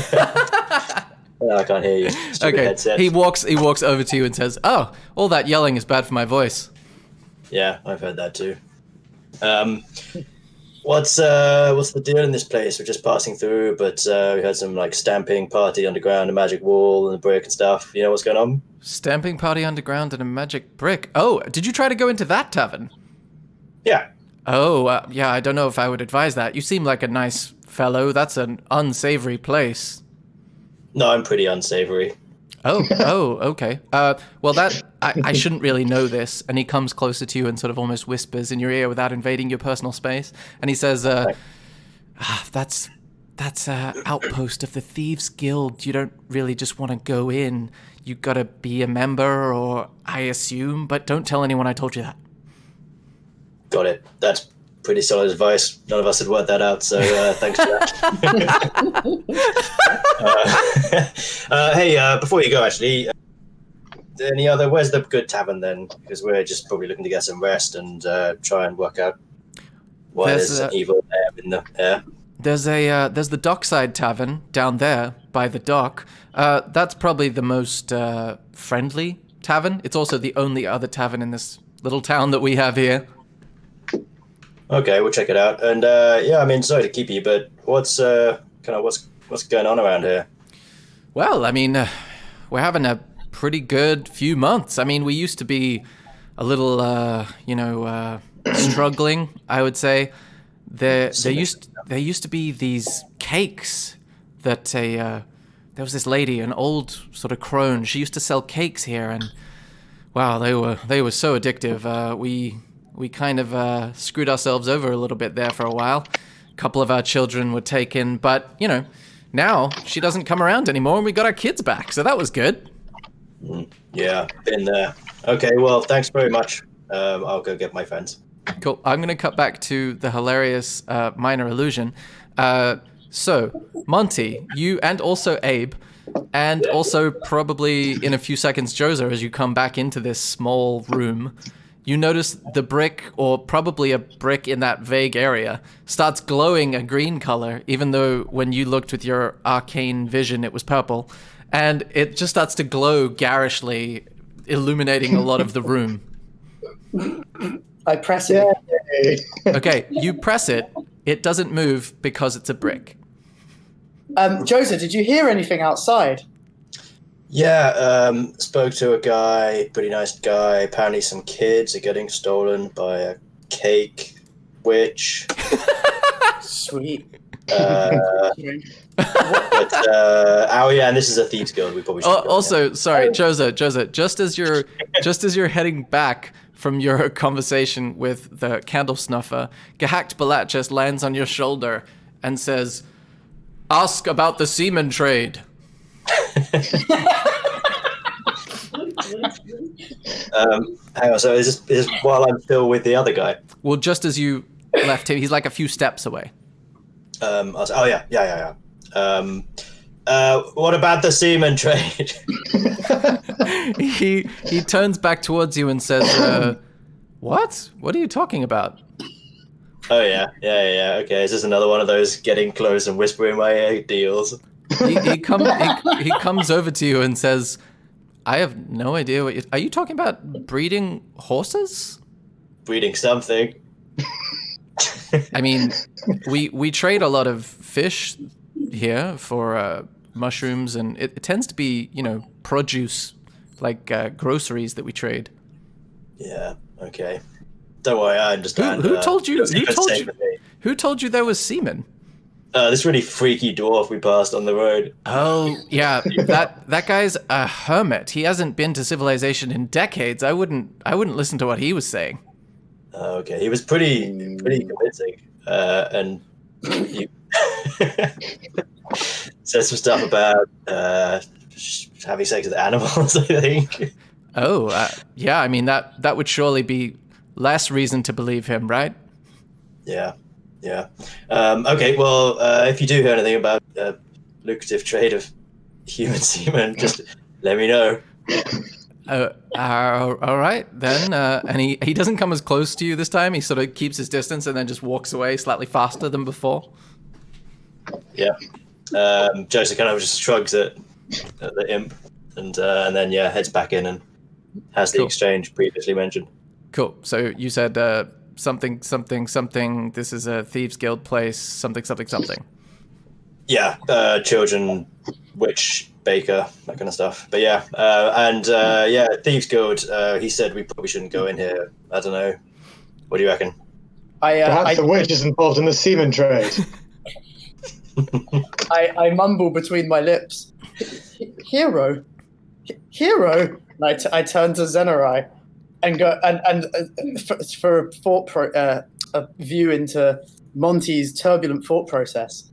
[SPEAKER 4] I can't hear you. Stupid headset.
[SPEAKER 2] He walks over to you and says, "Oh, all that yelling is bad for my voice."
[SPEAKER 4] Yeah, I've heard that too. What's the deal in this place? We're just passing through, but we had some like stamping party underground, a magic wall and a brick and stuff. You know what's going on?
[SPEAKER 2] Stamping party underground and a magic brick. Oh, did you try to go into that tavern?
[SPEAKER 4] Yeah.
[SPEAKER 2] Oh, yeah, I don't know if I would advise that. You seem like a nice fellow. That's an unsavory place.
[SPEAKER 4] No, I'm pretty unsavory.
[SPEAKER 2] Oh, okay. Well, I shouldn't really know this. And he comes closer to you and sort of almost whispers in your ear without invading your personal space. And he says, that's outpost of the Thieves Guild. You don't really just want to go in. You gotta be a member, or I assume, but don't tell anyone I told you that.
[SPEAKER 4] Got it. That's pretty solid advice. None of us had worked that out, so thanks for that. Hey, before you go, actually, where's the good tavern then? Because we're just probably looking to get some rest and try and work out why there's an evil air in the air.
[SPEAKER 2] There's the Dockside Tavern down there by the dock. That's probably the most friendly tavern. It's also the only other tavern in this little town that we have here.
[SPEAKER 4] Okay, we'll check it out. And yeah, I mean, sorry to keep you, but what's going on around here?
[SPEAKER 2] Well, I mean, we're having a pretty good few months. I mean, we used to be a little, struggling, I would say. There used to be these cakes that there was this lady, an old sort of crone. She used to sell cakes here, and wow, they were so addictive. We kind of screwed ourselves over a little bit there for a while. A couple of our children were taken, but, now she doesn't come around anymore, and we got our kids back, so that was good.
[SPEAKER 4] Yeah, been there. Okay, well, thanks very much. I'll go get my friends.
[SPEAKER 2] Cool. I'm going to cut back to the hilarious minor illusion. So, Monty, you and also Abe, and also probably in a few seconds Joser, as you come back into this small room, you notice the brick, or probably a brick in that vague area, starts glowing a green color, even though when you looked with your arcane vision, it was purple. And it just starts to glow garishly, illuminating a lot of the room.
[SPEAKER 3] I press it.
[SPEAKER 2] Okay, you press it. It doesn't move because it's a brick.
[SPEAKER 3] Joseph, did you hear anything outside?
[SPEAKER 4] Yeah, spoke to a guy, pretty nice guy. Apparently some kids are getting stolen by a cake witch.
[SPEAKER 3] Sweet.
[SPEAKER 4] Oh yeah, and this is a Thieves Guild. We probably should
[SPEAKER 2] also, sorry, Josa, just as you're heading back from your conversation with the candle snuffer, Gahakt Balat just lands on your shoulder and says, "Ask about the semen trade."
[SPEAKER 4] Hang on, so is this while I'm still with the other guy?
[SPEAKER 2] Well, just as you left him, he's like a few steps away.
[SPEAKER 4] I was, oh yeah. What about the semen trade?
[SPEAKER 2] He turns back towards you and says, "What? What are you talking about?"
[SPEAKER 4] Oh yeah. Okay, is this another one of those getting close and whispering my ear deals?
[SPEAKER 2] He comes over to you and says, "I have no idea what are you talking about? Breeding horses?
[SPEAKER 4] Breeding something."
[SPEAKER 2] I mean, we trade a lot of fish here for mushrooms, and it tends to be, produce, like groceries that we trade.
[SPEAKER 4] Yeah. Okay. Don't worry, I understand.
[SPEAKER 2] Who told you? Who told you there was semen?
[SPEAKER 4] This really freaky dwarf we passed on the road.
[SPEAKER 2] Oh, yeah, that guy's a hermit. He hasn't been to civilization in decades. I wouldn't listen to what he was saying.
[SPEAKER 4] Okay, he was pretty convincing, and he said some stuff about having sex with animals, I think.
[SPEAKER 2] Oh, yeah. I mean that would surely be less reason to believe him, right?
[SPEAKER 4] Yeah. Okay, well, if you do hear anything about lucrative trade of human semen, just let me know.
[SPEAKER 2] All right, then. And he doesn't come as close to you this time. He sort of keeps his distance and then just walks away slightly faster than before.
[SPEAKER 4] Yeah. Joseph kind of just shrugs at the imp and then, heads back in and has the exchange previously mentioned.
[SPEAKER 2] Cool. So you said something, something, something. This is a thieves guild place. Something, something, something.
[SPEAKER 4] Yeah, children, witch, baker, that kind of stuff. But yeah, Thieves Guild. He said we probably shouldn't go in here. I don't know. What do you reckon?
[SPEAKER 5] Perhaps the witch is involved in the semen trade.
[SPEAKER 3] I mumble between my lips. Hero. And I turn to Zenarai and go for a view into Monty's turbulent thought process.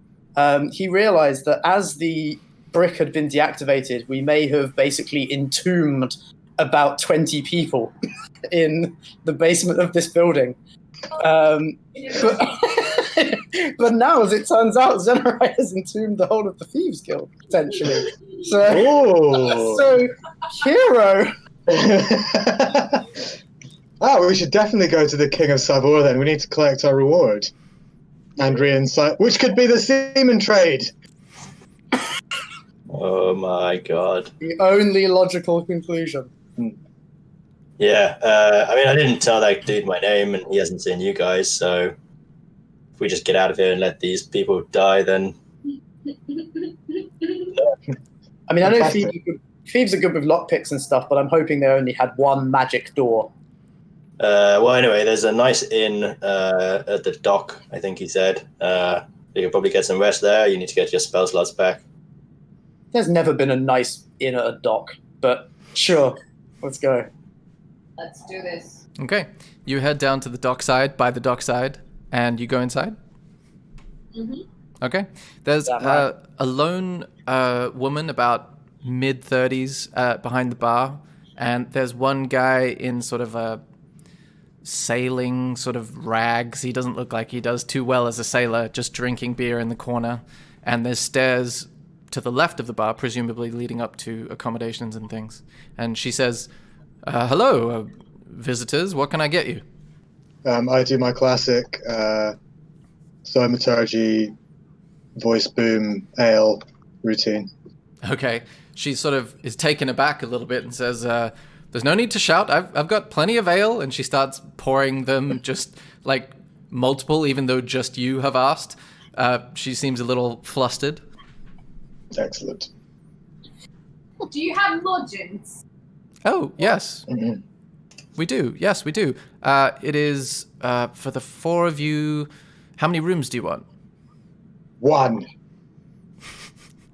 [SPEAKER 3] He realized that as the brick had been deactivated, we may have basically entombed about 20 people in the basement of this building. But now, as it turns out, Zenarai has entombed the whole of the Thieves Guild, potentially. So Hero.
[SPEAKER 5] We should definitely go to the King of Sabor then. We need to collect our reward. And re-insight, which could be the semen trade.
[SPEAKER 4] Oh my god.
[SPEAKER 3] The only logical conclusion.
[SPEAKER 4] Yeah, I mean, I didn't tell that dude my name, and he hasn't seen you guys, so if we just get out of here and let these people die, then...
[SPEAKER 3] I mean, I know thieves are good with lockpicks and stuff, but I'm hoping they only had one magic door.
[SPEAKER 4] Well, anyway, there's a nice inn at the dock, I think he said. You can probably get some rest there. You need to get your spell slots back.
[SPEAKER 3] There's never been a nice inn at a dock, but sure, let's go.
[SPEAKER 6] Let's do this.
[SPEAKER 2] Okay. You head down to the dockside, by the dockside, and you go inside?
[SPEAKER 6] Mm-hmm.
[SPEAKER 2] Okay. There's
[SPEAKER 3] right?
[SPEAKER 2] a lone woman about mid-30s behind the bar, and there's one guy in sort of a sailing sort of rags. He doesn't look like he does too well as a sailor, just drinking beer in the corner. And there's stairs to the left of the bar, presumably leading up to accommodations and things. And she says, hello, visitors, what can I get you?
[SPEAKER 5] I do my classic thaumaturgy, voice boom, ale routine.
[SPEAKER 2] Okay. She sort of is taken aback a little bit and says, there's no need to shout. I've got plenty of ale. And she starts pouring them just like multiple, even though just you have asked. She seems a little flustered.
[SPEAKER 5] Excellent.
[SPEAKER 6] Do you have lodgings?
[SPEAKER 2] Oh, yes.
[SPEAKER 5] Mm-hmm.
[SPEAKER 2] We do. Yes, we do. It is for the four of you. How many rooms do you want?
[SPEAKER 5] One.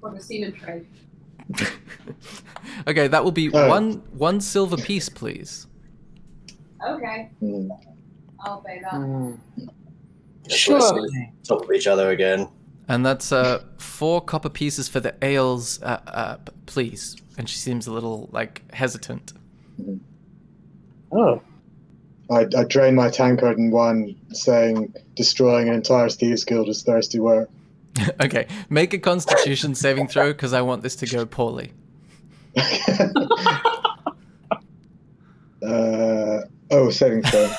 [SPEAKER 6] For the semen trade.
[SPEAKER 2] Okay, that will be one silver piece, please.
[SPEAKER 6] Okay. I'll pay that.
[SPEAKER 3] Sure.
[SPEAKER 4] Top of each other again.
[SPEAKER 2] And that's 4 copper pieces for the ales, please. And she seems a little hesitant.
[SPEAKER 3] Oh.
[SPEAKER 5] I drain my tankard in one, saying destroying an entire Thieves Guild is thirsty work.
[SPEAKER 2] Okay, make a Constitution saving throw because I want this to go poorly.
[SPEAKER 5] Saving throw.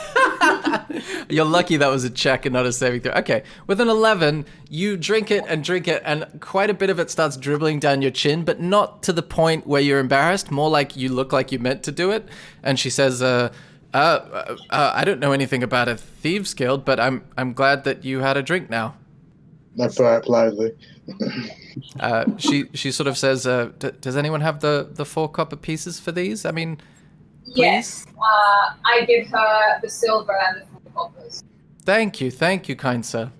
[SPEAKER 2] You're lucky that was a check and not a saving throw. Okay, with an 11, you drink it, and quite a bit of it starts dribbling down your chin, but not to the point where you're embarrassed, more like you look like you meant to do it. And she says, I don't know anything about a thieves guild, but I'm glad that you had a drink now.
[SPEAKER 5] I burp loudly.
[SPEAKER 2] She sort of says, does anyone have the 4 copper pieces for these? I mean, please?
[SPEAKER 6] Yes. I give her the silver and the 4 coppers.
[SPEAKER 2] Thank you, kind sir.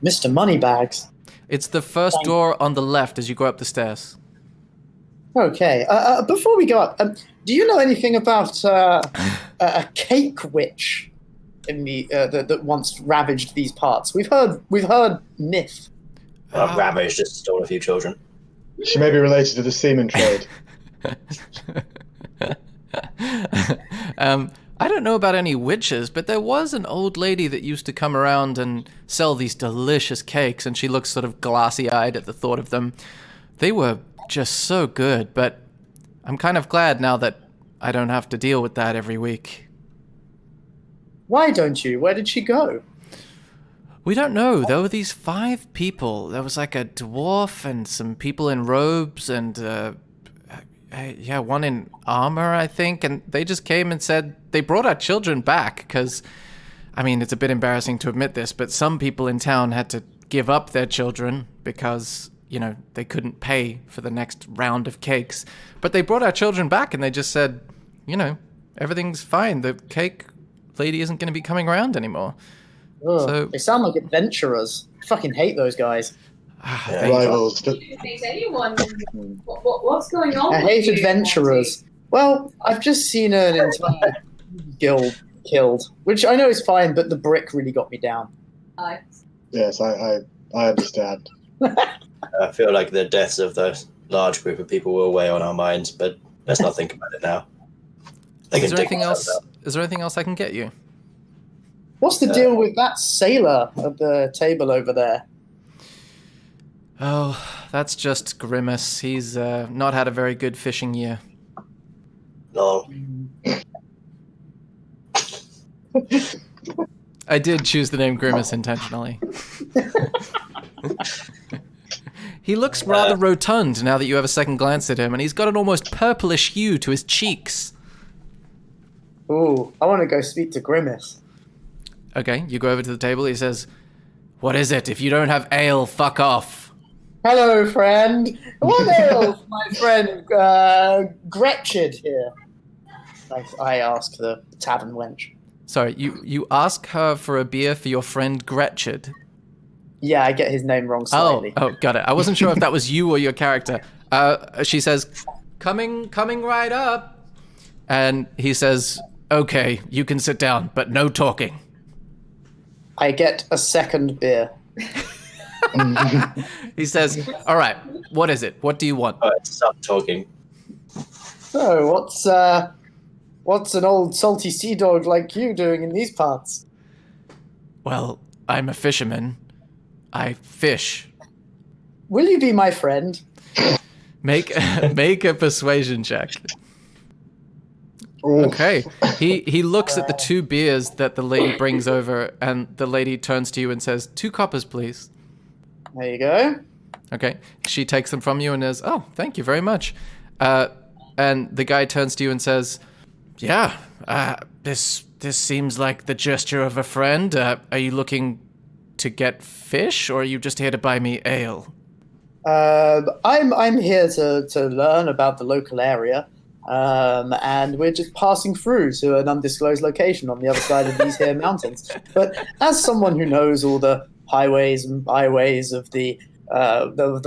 [SPEAKER 3] Mr. Moneybags.
[SPEAKER 2] It's the first door on the left as you go up the stairs.
[SPEAKER 3] Okay. Before we go up, do you know anything about a cake witch in the that once ravaged these parts? We've heard myth.
[SPEAKER 4] Ravaged, just stole a few children.
[SPEAKER 5] She may be related to the semen trade.
[SPEAKER 2] I don't know about any witches, but there was an old lady that used to come around and sell these delicious cakes, and she looks sort of glassy-eyed at the thought of them. They were just so good, but I'm kind of glad now that I don't have to deal with that every week.
[SPEAKER 3] Why don't you? Where did she go?
[SPEAKER 2] We don't know. There were these 5 people. There was like a dwarf and some people in robes and, one in armor, I think. And they just came and said they brought our children back because I mean, it's a bit embarrassing to admit this, but some people in town had to give up their children because, they couldn't pay for the next round of cakes. But they brought our children back and they just said, everything's fine. The cake lady isn't going to be coming around anymore.
[SPEAKER 3] Ugh,
[SPEAKER 2] So-
[SPEAKER 3] they sound like adventurers. I fucking hate those guys.
[SPEAKER 5] Rivals.
[SPEAKER 6] Who thinks anyone? What's going on?
[SPEAKER 3] I
[SPEAKER 6] with
[SPEAKER 3] hate
[SPEAKER 6] you,
[SPEAKER 3] adventurers. Well, I've just seen an entire guild killed, which I know is fine, but the brick really got me down.
[SPEAKER 6] Monty?
[SPEAKER 5] Yes, I understand.
[SPEAKER 4] I feel like the deaths of the large group of people will weigh on our minds, but let's not think about it now. They
[SPEAKER 2] Is
[SPEAKER 4] can
[SPEAKER 2] there
[SPEAKER 4] dig
[SPEAKER 2] anything
[SPEAKER 4] themselves
[SPEAKER 2] else?
[SPEAKER 4] out.
[SPEAKER 2] Is there anything else I can get you?
[SPEAKER 3] What's the deal with that sailor at the table over there?
[SPEAKER 2] Oh, that's just Grimace. He's not had a very good fishing year.
[SPEAKER 4] No.
[SPEAKER 2] I did choose the name Grimace intentionally. He looks rather rotund now that you have a second glance at him, and he's got an almost purplish hue to his cheeks.
[SPEAKER 3] Ooh, I want to go speak to Grimace.
[SPEAKER 2] Okay, you go over to the table. He says, "What is it? If you don't have ale, fuck off."
[SPEAKER 3] Hello, friend. What ails my friend Gretchen here? I ask the tavern wench.
[SPEAKER 2] Sorry, you ask her for a beer for your friend Gretchen.
[SPEAKER 3] Yeah, I get his name wrong slightly.
[SPEAKER 2] Oh, got it. I wasn't sure if that was you or your character. She says, coming right up. And he says, okay, you can sit down, but no talking.
[SPEAKER 3] I get a second beer.
[SPEAKER 2] He says, all right, what is it? What do you want?
[SPEAKER 4] All right, stop talking.
[SPEAKER 3] So, what's an old salty sea dog like you doing in these parts?
[SPEAKER 2] Well, I'm a fisherman. I fish.
[SPEAKER 3] Will you be my friend?
[SPEAKER 2] Make a persuasion check. Okay. He looks at the two beers that the lady brings over, and the lady turns to you and says, 2 coppers, please.
[SPEAKER 3] There you go.
[SPEAKER 2] Okay. She takes them from you and says, oh, thank you very much. And the guy turns to you and says, yeah, this seems like the gesture of a friend. Are you looking to get fish, or are you just here to buy me ale?
[SPEAKER 3] I'm here to learn about the local area, and we're just passing through to an undisclosed location on the other side of these here mountains. But as someone who knows all the highways and byways of the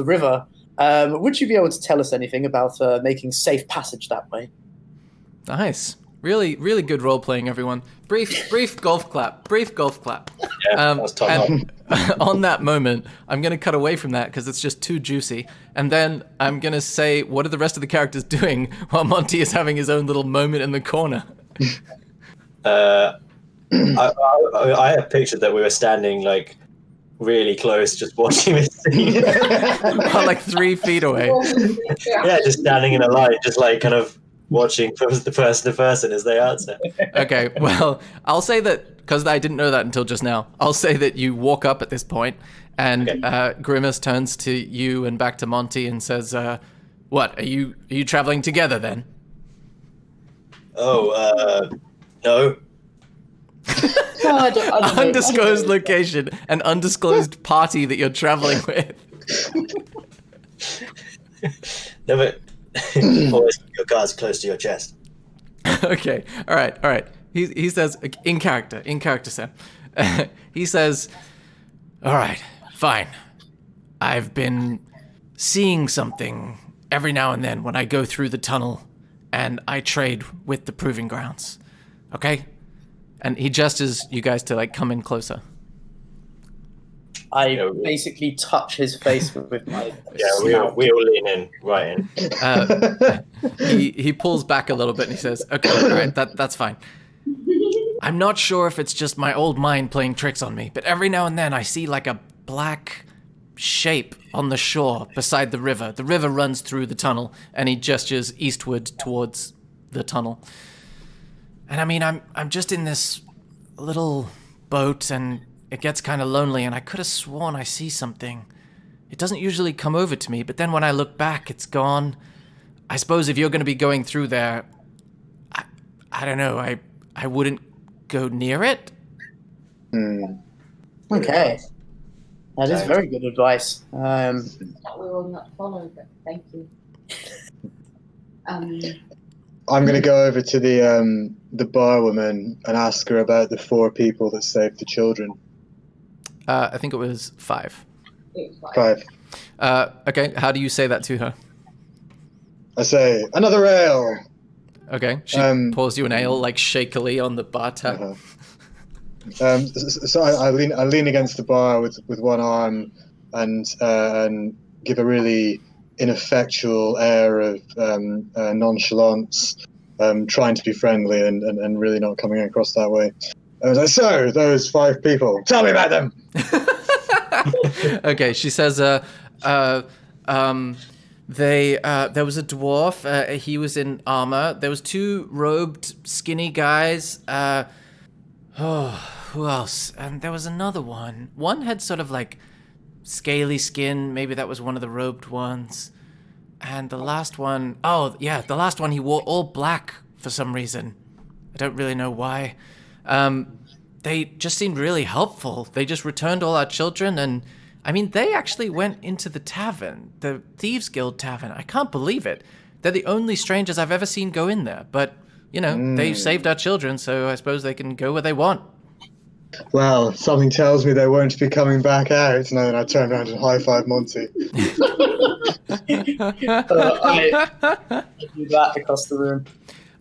[SPEAKER 3] river, would you be able to tell us anything about making safe passage that way?
[SPEAKER 2] Nice. Really, really good role playing, everyone. Brief golf clap. Brief golf clap.
[SPEAKER 4] Yeah, that was top
[SPEAKER 2] and on that moment, I'm going to cut away from that because it's just too juicy. And then I'm going to say, what are the rest of the characters doing while Monty is having his own little moment in the corner?
[SPEAKER 4] I have pictured that we were standing like really close, just watching this scene.
[SPEAKER 2] Well, like 3 feet away.
[SPEAKER 4] Yeah, just standing in a line, just like kind of watching from the person to person as they answer.
[SPEAKER 2] Okay, well, I'll say that, because I didn't know that until just now, I'll say that you walk up at this point, and Grimace turns to you and back to Monty and says, what, are you traveling together then?
[SPEAKER 4] Oh, no.
[SPEAKER 3] No, I don't
[SPEAKER 2] Undisclosed location, an undisclosed party that you're traveling with.
[SPEAKER 4] No, but always keep your cards close to your chest.
[SPEAKER 2] Okay, all right. He says, in character, Sam. He says, all right, fine. I've been seeing something every now and then when I go through the tunnel and I trade with the proving grounds. Okay? And he gestures you guys to like come in closer.
[SPEAKER 3] I basically touch his face with my
[SPEAKER 4] Yeah, we all lean in, right in.
[SPEAKER 2] He pulls back a little bit and he says, okay, all right, that's fine. I'm not sure if it's just my old mind playing tricks on me, but every now and then I see like a black shape on the shore beside the river. The river runs through the tunnel, and he gestures eastward towards the tunnel. And I mean, I'm just in this little boat, and it gets kind of lonely, and I could have sworn I see something. It doesn't usually come over to me, but then when I look back, it's gone. I suppose if you're going to be going through there, I don't know, I wouldn't go near it.
[SPEAKER 3] Okay. That is very good advice.
[SPEAKER 6] That we will not follow, but thank you.
[SPEAKER 5] I'm going to go over to the bar woman and ask her about the 4 people that saved the children.
[SPEAKER 2] I think it was 5.
[SPEAKER 6] It was fine.
[SPEAKER 5] 5.
[SPEAKER 2] Okay, how do you say that to her?
[SPEAKER 5] I say, another ale!
[SPEAKER 2] Okay, she pours you an ale, like, shakily on the bar tap.
[SPEAKER 5] So I lean against the bar with one arm and give a really ineffectual air of nonchalance, trying to be friendly and really not coming across that way. I was like, so, those 5 people, tell me about them!
[SPEAKER 2] Okay, she says, there was a dwarf, he was in armor, there was 2 robed, skinny guys, who else? And there was another one. One had sort of like scaly skin. Maybe that was one of the robed ones. And the last one, the last one he wore all black for some reason. I don't really know why. They just seemed really helpful. They just returned all our children and, I mean, they actually went into the tavern, the Thieves Guild tavern. I can't believe it. They're the only strangers I've ever seen go in there. But, you know, they saved our children, so I suppose they can go where they want.
[SPEAKER 5] Well, something tells me they won't be coming back out. Now that I turn around and high-five Monty.
[SPEAKER 3] I do that across the room.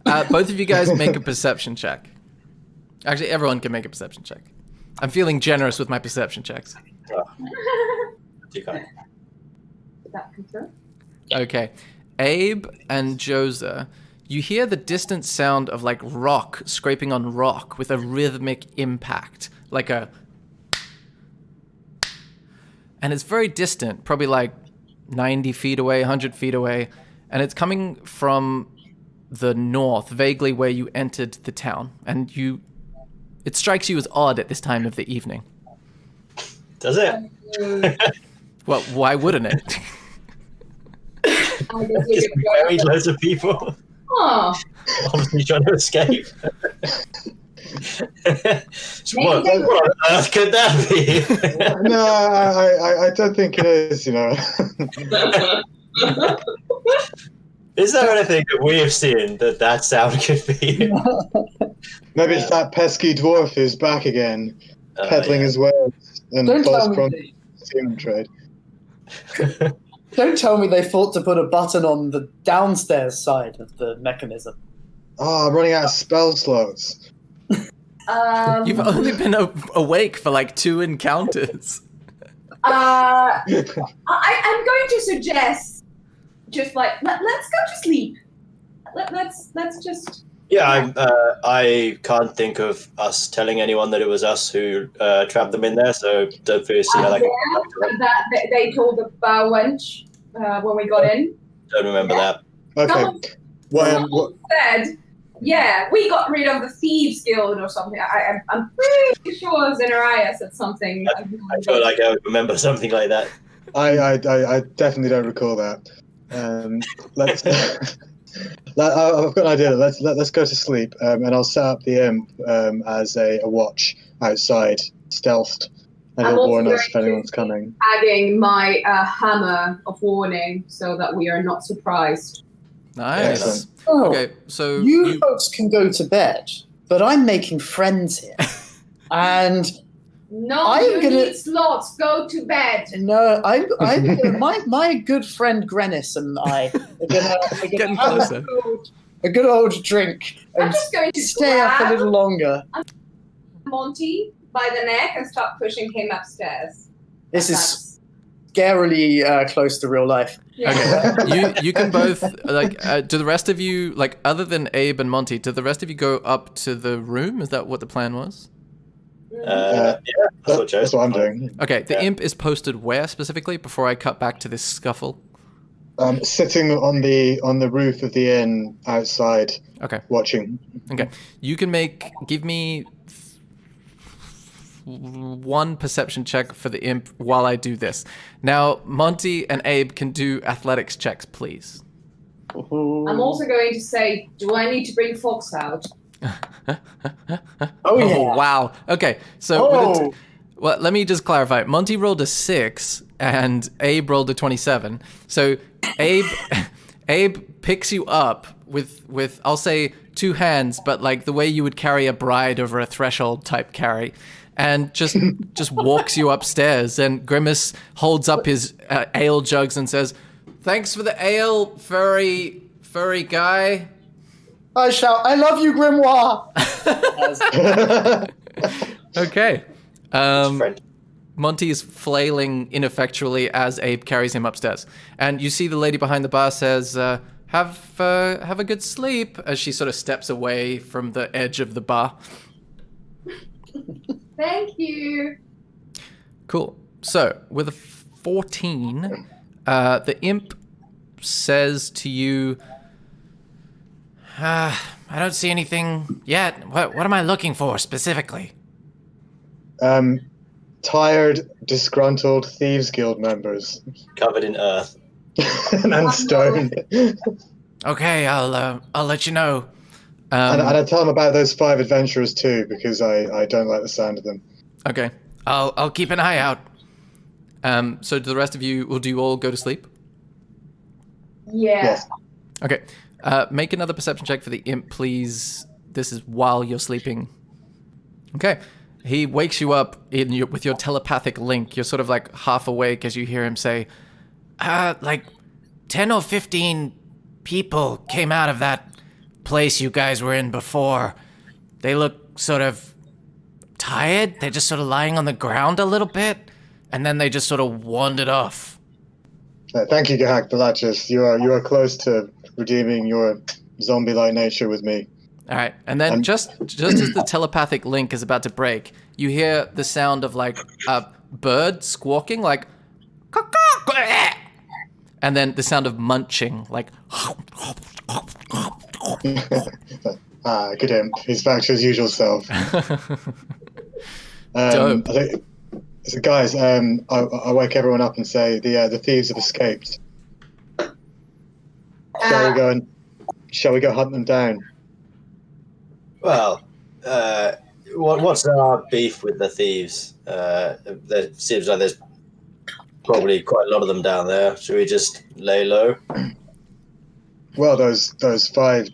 [SPEAKER 2] Both of you guys make a perception check. Actually, everyone can make a perception check. I'm feeling generous with my perception checks.
[SPEAKER 4] You can't.
[SPEAKER 6] Did that confirm?
[SPEAKER 2] Okay. Abe and Josa, you hear the distant sound of like rock scraping on rock with a rhythmic impact. Like a... And it's very distant, probably like 90 feet away, 100 feet away. And it's coming from the north, vaguely where you entered the town. And it strikes you as odd at this time of the evening.
[SPEAKER 4] Does it?
[SPEAKER 2] Well, why wouldn't it?
[SPEAKER 4] Just buried loads of people.
[SPEAKER 6] Oh,
[SPEAKER 4] Obviously trying to escape. So what on earth could that be?
[SPEAKER 5] No, I don't think it is, you know.
[SPEAKER 4] Is there anything that we have seen that sound could be?
[SPEAKER 5] Maybe it's that pesky dwarf who's back again, peddling his wares and
[SPEAKER 3] Don't
[SPEAKER 5] false
[SPEAKER 3] tell me
[SPEAKER 5] promises human trade.
[SPEAKER 3] Don't tell me they thought to put a button on the downstairs side of the mechanism.
[SPEAKER 5] Oh, I'm running out of spell slots.
[SPEAKER 2] You've only been awake for like 2 encounters.
[SPEAKER 6] I'm going to suggest, just like let's go to sleep. Let's just.
[SPEAKER 4] Yeah, I can't think of us telling anyone that it was us who trapped them in there, so don't see how that can
[SPEAKER 6] that they told the bar wench when we got in.
[SPEAKER 4] Don't remember that.
[SPEAKER 5] Okay.
[SPEAKER 6] Someone said, yeah, we got rid of the Thieves Guild or something. I'm pretty sure Zenariah said something.
[SPEAKER 4] I feel like I would remember something like that.
[SPEAKER 5] I definitely don't recall that. Let's. I've got an idea. Let's go to sleep, and I'll set up the imp as a watch outside, stealthed, and he'll warn us if anyone's coming.
[SPEAKER 6] Adding my hammer of warning so that we are not surprised.
[SPEAKER 2] Nice.
[SPEAKER 5] Excellent.
[SPEAKER 3] Oh,
[SPEAKER 2] Okay, so
[SPEAKER 3] you folks can go to bed, but I'm making friends here. And
[SPEAKER 6] No,
[SPEAKER 3] I'm
[SPEAKER 6] you
[SPEAKER 3] gonna-
[SPEAKER 6] need slots. Go to bed.
[SPEAKER 3] no, my good friend Grennis and I are gonna
[SPEAKER 2] Getting
[SPEAKER 3] have
[SPEAKER 2] closer.
[SPEAKER 3] a good old drink
[SPEAKER 6] I'm
[SPEAKER 3] and
[SPEAKER 6] just going to
[SPEAKER 3] stay up a
[SPEAKER 6] grab
[SPEAKER 3] little longer.
[SPEAKER 6] Monty by the neck and start pushing him upstairs.
[SPEAKER 3] This is scarily close to real life.
[SPEAKER 2] Okay, you can both do the rest of you, like, other than Abe and Monty, did the rest of you go up to the room? Is that what the plan was?
[SPEAKER 4] Yeah,
[SPEAKER 5] That's what I'm doing.
[SPEAKER 2] Okay, the imp is posted where specifically before I cut back to this scuffle?
[SPEAKER 5] Sitting on the roof of the inn outside,
[SPEAKER 2] Okay.
[SPEAKER 5] watching.
[SPEAKER 2] Okay, you can give me 1 perception check for the imp while I do this. Now, Monty and Abe can do athletics checks, please.
[SPEAKER 6] I'm also going to say, do I need to bring Fox out?
[SPEAKER 3] Oh yeah.
[SPEAKER 2] Wow. Okay, so with
[SPEAKER 3] Oh.
[SPEAKER 2] well, let me just clarify. Monty rolled a 6 and Abe rolled a 27. So Abe Abe picks you up with I'll say 2 hands, but like the way you would carry a bride over a threshold type carry, and just walks you upstairs. And Grimace holds up his ale jugs and says, "Thanks for the ale, furry guy."
[SPEAKER 3] I shout, "I love you, Grimoire!"
[SPEAKER 2] Okay.
[SPEAKER 4] Friend.
[SPEAKER 2] Monty's flailing ineffectually as Abe carries him upstairs, and you see the lady behind the bar says, "Have a good sleep," as she sort of steps away from the edge of the bar.
[SPEAKER 6] Thank you.
[SPEAKER 2] Cool. So with a 14, the imp says to you, "I don't see anything yet. What am I looking for specifically?"
[SPEAKER 5] Tired, disgruntled Thieves Guild members
[SPEAKER 4] Covered in earth.
[SPEAKER 5] and stone.
[SPEAKER 2] Okay, I'll let you know.
[SPEAKER 5] And I tell them about those 5 adventurers too, because I don't like the sound of them.
[SPEAKER 2] Okay, I'll keep an eye out. So do the rest of you, do you all go to sleep?
[SPEAKER 6] Yeah.
[SPEAKER 5] Yes.
[SPEAKER 2] Okay, make another perception check for the imp, please. This is while you're sleeping. Okay, he wakes you up with your telepathic link. You're sort of like half awake as you hear him say, like 10 or 15 people came out of that place you guys were in before. They look sort of tired. They're just sort of lying on the ground a little bit, and then they just sort of wandered off.
[SPEAKER 5] Thank you, Gahak Balachis. You are close to redeeming your zombie-like nature with me.
[SPEAKER 2] All right, and then just as the telepathic link is about to break, you hear the sound of like a bird squawking, like, and then the sound of munching, like.
[SPEAKER 5] Good imp. He's back to his usual self.
[SPEAKER 2] Dope.
[SPEAKER 5] So guys, I wake everyone up and say the thieves have escaped. Shall we go hunt them down?
[SPEAKER 4] Well, what's our beef with the thieves? There seems like there's probably quite a lot of them down there. Should we just lay low?
[SPEAKER 5] Well, those 5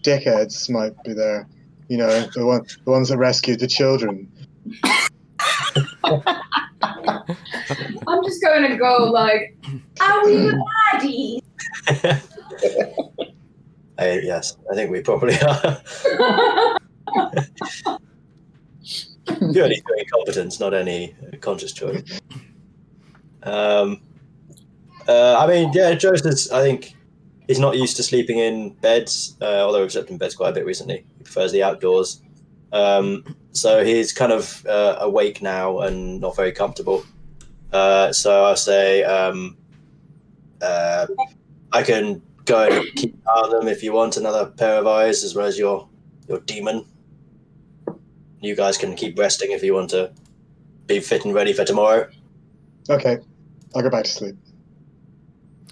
[SPEAKER 5] dickheads might be there. You know, the ones that rescued the children.
[SPEAKER 6] I'm just going to go like, are we the baddies?
[SPEAKER 4] Yes, I think we probably are. Purely through incompetence, not any conscious choice. I mean, yeah, Joseph, I think he's not used to sleeping in beds, although we've slept in beds quite a bit recently. He prefers the outdoors. So he's kind of awake now and not very comfortable. So I say, I can go and keep an eye on them if you want another pair of eyes, as well as your demon. You guys can keep resting if you want to be fit and ready for tomorrow.
[SPEAKER 5] Okay, I'll go back to sleep.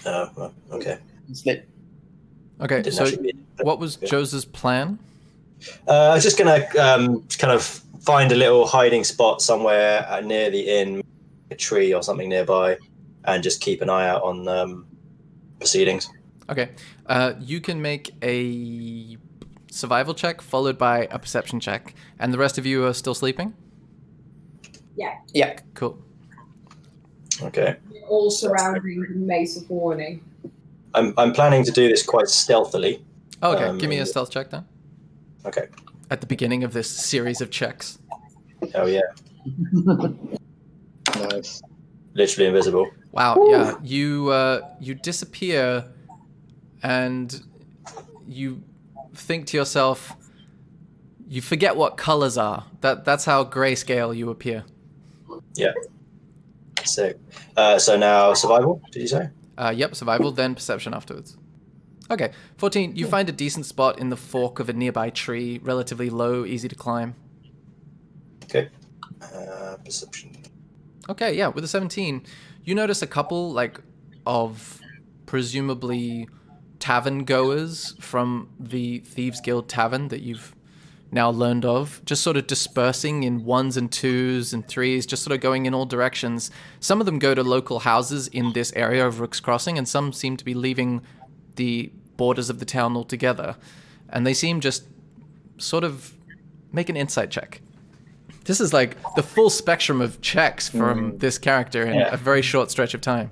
[SPEAKER 4] Well, okay.
[SPEAKER 3] Sleep.
[SPEAKER 2] Okay,
[SPEAKER 4] Didn't
[SPEAKER 2] so
[SPEAKER 4] actually be-
[SPEAKER 2] what was Joseph's plan?
[SPEAKER 4] I was just gonna kind of find a little hiding spot somewhere near the inn, a tree or something nearby, and just keep an eye out on proceedings.
[SPEAKER 2] Okay, you can make a survival check followed by a perception check, and the rest of you are still sleeping?
[SPEAKER 3] Yeah.
[SPEAKER 2] Cool.
[SPEAKER 4] Okay.
[SPEAKER 6] All surrounding the Mace of Warning.
[SPEAKER 4] I'm planning to do this quite stealthily.
[SPEAKER 2] Oh, okay, give me a stealth check then.
[SPEAKER 4] Okay.
[SPEAKER 2] At the beginning of this series of checks.
[SPEAKER 4] Oh yeah.
[SPEAKER 5] Nice.
[SPEAKER 4] Literally invisible.
[SPEAKER 2] Wow,
[SPEAKER 6] Ooh.
[SPEAKER 2] yeah. You disappear and you think to yourself, you forget what colors are. That's how grayscale you appear.
[SPEAKER 4] Yeah. Sick. So now survival, did you say?
[SPEAKER 2] Yep, survival, then perception afterwards. Okay, 14. You find a decent spot in the fork of a nearby tree, relatively low, easy to climb.
[SPEAKER 4] Okay. Perception.
[SPEAKER 2] Okay, yeah, with a 17, you notice a couple, of presumably tavern goers from the Thieves Guild tavern that you've now learned of, just sort of dispersing in 1s and 2s and 3s, just sort of going in all directions. Some of them go to local houses in this area of Rook's Crossing, and some seem to be leaving the borders of the town altogether. And they seem just sort of make an insight check. This is like the full spectrum of checks from this character in a very short stretch of time.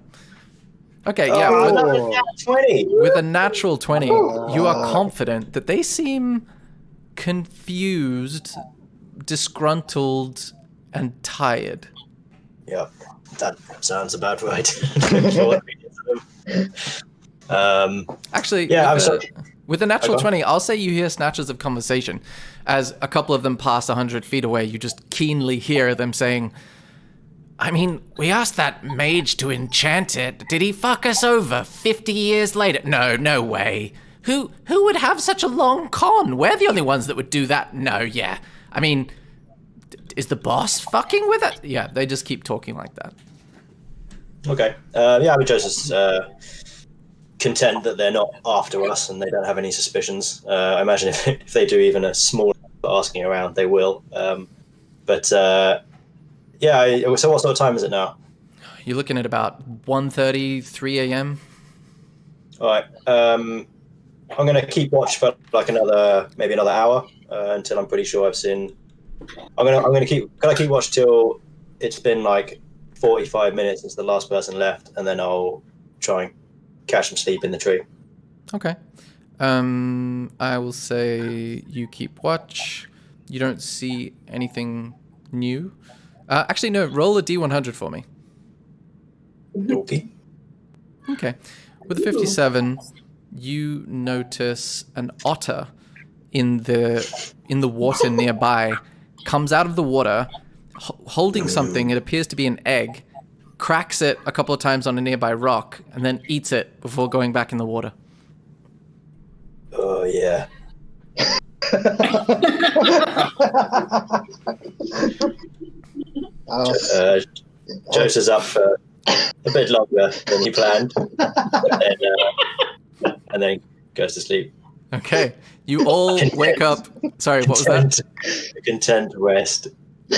[SPEAKER 2] Okay, yeah.
[SPEAKER 4] Oh, 20.
[SPEAKER 2] With a natural 20, you are confident that they seem confused, disgruntled, and tired.
[SPEAKER 4] Yep, that sounds about right.
[SPEAKER 2] Actually,
[SPEAKER 4] yeah,
[SPEAKER 2] with a natural 20, I'll say you hear snatches of conversation. As a couple of them pass 100 feet away, you just keenly hear them saying, I mean, we asked that mage to enchant it. Did he fuck us over 50 years later? No way. Who would have such a long con? We're the only ones that would do that. No, yeah. I mean, is the boss fucking with it? Yeah, they just keep talking like that.
[SPEAKER 4] Okay. Yeah, I mean, Joseph's content that they're not after us and they don't have any suspicions. I imagine if they do even a small asking around, they will. Yeah, so what sort of time is it now?
[SPEAKER 2] You're looking at about 1:30, 3 a.m.
[SPEAKER 4] All right. I'm going to keep watch for like maybe another hour until I'm pretty sure I've seen. I'm going to keep watch till it's been like 45 minutes since the last person left, and then I'll try and catch some sleep in the tree.
[SPEAKER 2] Okay. I will say you keep watch. You don't see anything new. Actually, no. Roll a D100 for me.
[SPEAKER 4] Okay.
[SPEAKER 2] Okay. With a 57, you notice an otter in the water nearby. Comes out of the water, holding something. It appears to be an egg. Cracks it a couple of times on a nearby rock, and then eats it before going back in the water.
[SPEAKER 4] Oh yeah. Joseph's up for a bit longer than he planned, and then goes to sleep.
[SPEAKER 2] Okay, you all wake up. Sorry, what was that?
[SPEAKER 4] Content rest.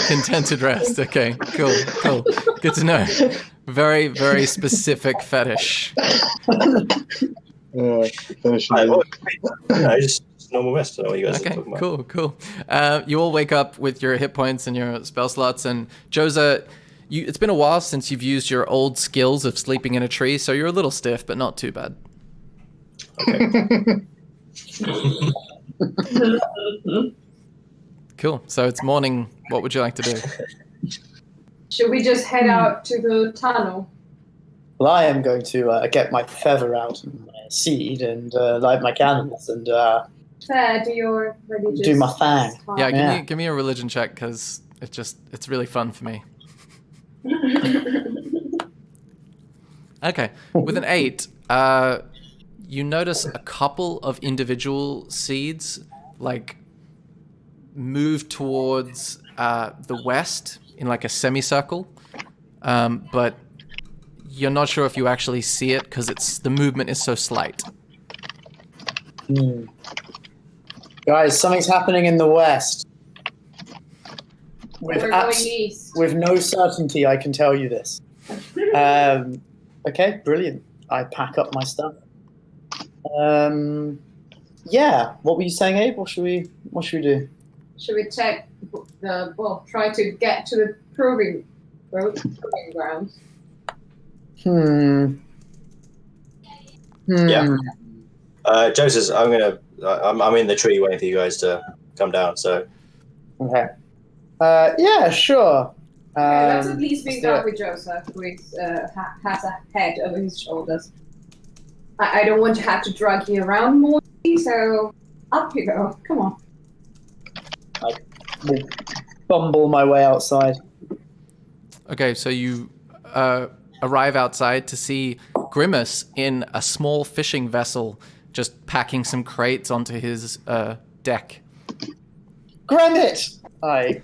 [SPEAKER 2] Contented rest. Okay, cool. Good to know. Very, very specific fetish.
[SPEAKER 4] Just normal rest. All you guys are
[SPEAKER 2] Okay,
[SPEAKER 4] talking about.
[SPEAKER 2] cool. You all wake up with your hit points and your spell slots, and Josa, it's been a while since you've used your old skills of sleeping in a tree, so you're a little stiff, but not too bad.
[SPEAKER 4] Okay.
[SPEAKER 2] Cool. So it's morning. What would you like to do?
[SPEAKER 6] Should we just head out to the tunnel?
[SPEAKER 3] Well, I am going to get my feather out and my seed and light my candles and
[SPEAKER 6] Fair, do your religious...
[SPEAKER 3] do my thing.
[SPEAKER 2] Yeah, give me a religion check, because it's really fun for me. Okay, with an 8, you notice a couple of individual seeds, like, move towards the west in like a semicircle, but you're not sure if you actually see it because the movement is so slight.
[SPEAKER 3] Guys, something's happening in the west.
[SPEAKER 6] We're going east.
[SPEAKER 3] With no certainty, I can tell you this. Okay, brilliant. I pack up my stuff. Yeah, what were you saying, Abe? What should we do?
[SPEAKER 6] Should we check try to get to the proving grounds?
[SPEAKER 4] Yeah. Joseph, I'm in the tree waiting for you guys to come down. So.
[SPEAKER 3] Okay. Yeah, sure.
[SPEAKER 6] Let's at least meet up with Joseph, who has a head over his shoulders. I don't want to have to drag you around more, so up you go. Come on.
[SPEAKER 3] I will bumble my way outside.
[SPEAKER 2] Okay, so you arrive outside to see Grimace in a small fishing vessel, just packing some crates onto his deck.
[SPEAKER 3] Granite! I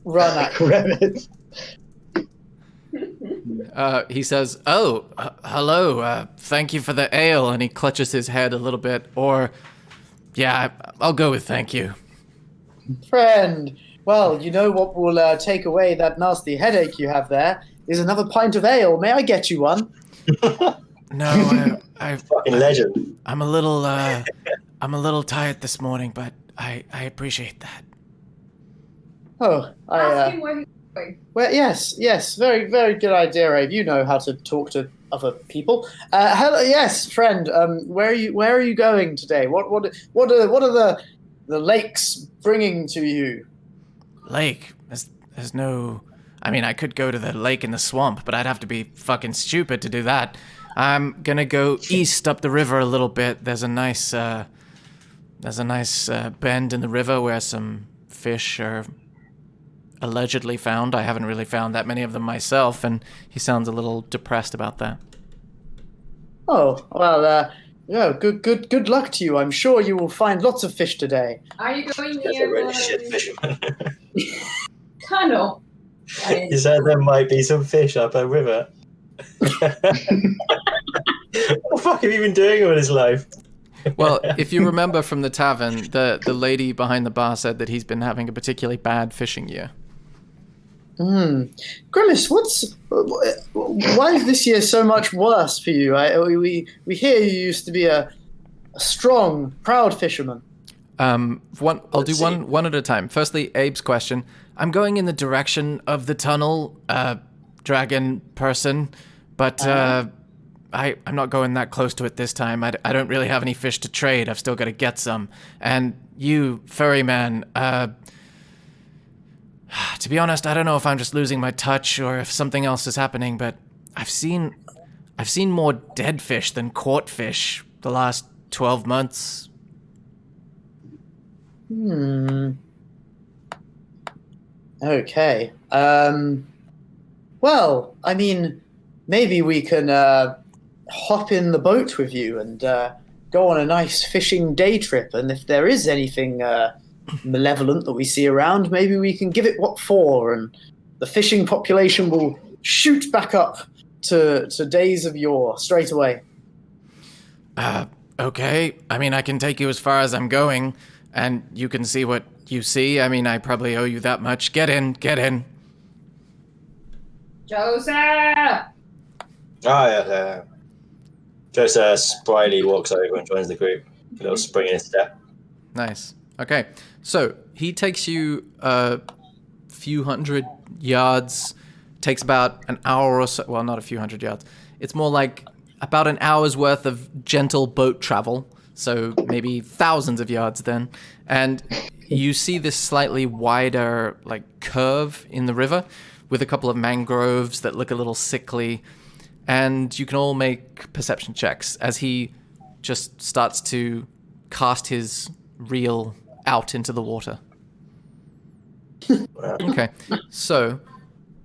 [SPEAKER 3] run at Granite.
[SPEAKER 2] He says, hello, thank you for the ale, and he clutches his head a little bit, or, yeah, I'll go with thank you.
[SPEAKER 3] Friend, well, you know what will take away that nasty headache you have there is another pint of ale. May I get you one?
[SPEAKER 2] No,
[SPEAKER 4] Fucking legend.
[SPEAKER 2] I'm a little tired this morning, but I appreciate that.
[SPEAKER 3] Oh,
[SPEAKER 6] Ask him where he's going.
[SPEAKER 3] well, yes, very, very good idea, Abe. You know how to talk to other people. Hello, yes, friend. Where are you going today? What are the lakes bringing to you?
[SPEAKER 2] Lake. There's no. I mean, I could go to the lake in the swamp, but I'd have to be fucking stupid to do that. I'm gonna go east up the river a little bit. There's a nice bend in the river where some fish are allegedly found. I haven't really found that many of them myself, and he sounds a little depressed about that.
[SPEAKER 3] Oh, well, yeah, good luck to you. I'm sure you will find lots of fish today.
[SPEAKER 6] Are you going
[SPEAKER 4] That's a
[SPEAKER 6] near
[SPEAKER 4] really shit fisherman.
[SPEAKER 6] tunnel?
[SPEAKER 4] You said there might be some fish up a river. What the fuck have you been doing all his life?
[SPEAKER 2] Well, if you remember from the tavern, the lady behind the bar said that he's been having a particularly bad fishing year.
[SPEAKER 3] Grimace, why is this year so much worse for you? We hear you used to be a strong, proud fisherman.
[SPEAKER 2] I'll do one at a time. Firstly, Abe's question. I'm going in the direction of the tunnel, dragon person, but I'm not going that close to it this time. I don't really have any fish to trade. I've still got to get some. And you, furry man, to be honest, I don't know if I'm just losing my touch or if something else is happening, but I've seen more dead fish than caught fish the last 12 months.
[SPEAKER 3] Okay. Well, I mean, maybe we can hop in the boat with you and go on a nice fishing day trip. And if there is anything malevolent that we see around, maybe we can give it what for, and the fishing population will shoot back up to days of yore straight away.
[SPEAKER 2] Okay. I mean, I can take you as far as I'm going, and you can see what you see. I mean, I probably owe you that much. Get in.
[SPEAKER 6] Joseph!
[SPEAKER 4] Yeah. Joseph spryly walks over and joins the group. A little spring in his step.
[SPEAKER 2] Nice. Okay. So he takes you a few hundred yards. Takes about an hour or so. Well, not a few hundred yards. It's more like about an hour's worth of gentle boat travel. So maybe thousands of yards then. And you see this slightly wider like curve in the river with a couple of mangroves that look a little sickly. And you can all make perception checks as he just starts to cast his reel out into the water. Okay, so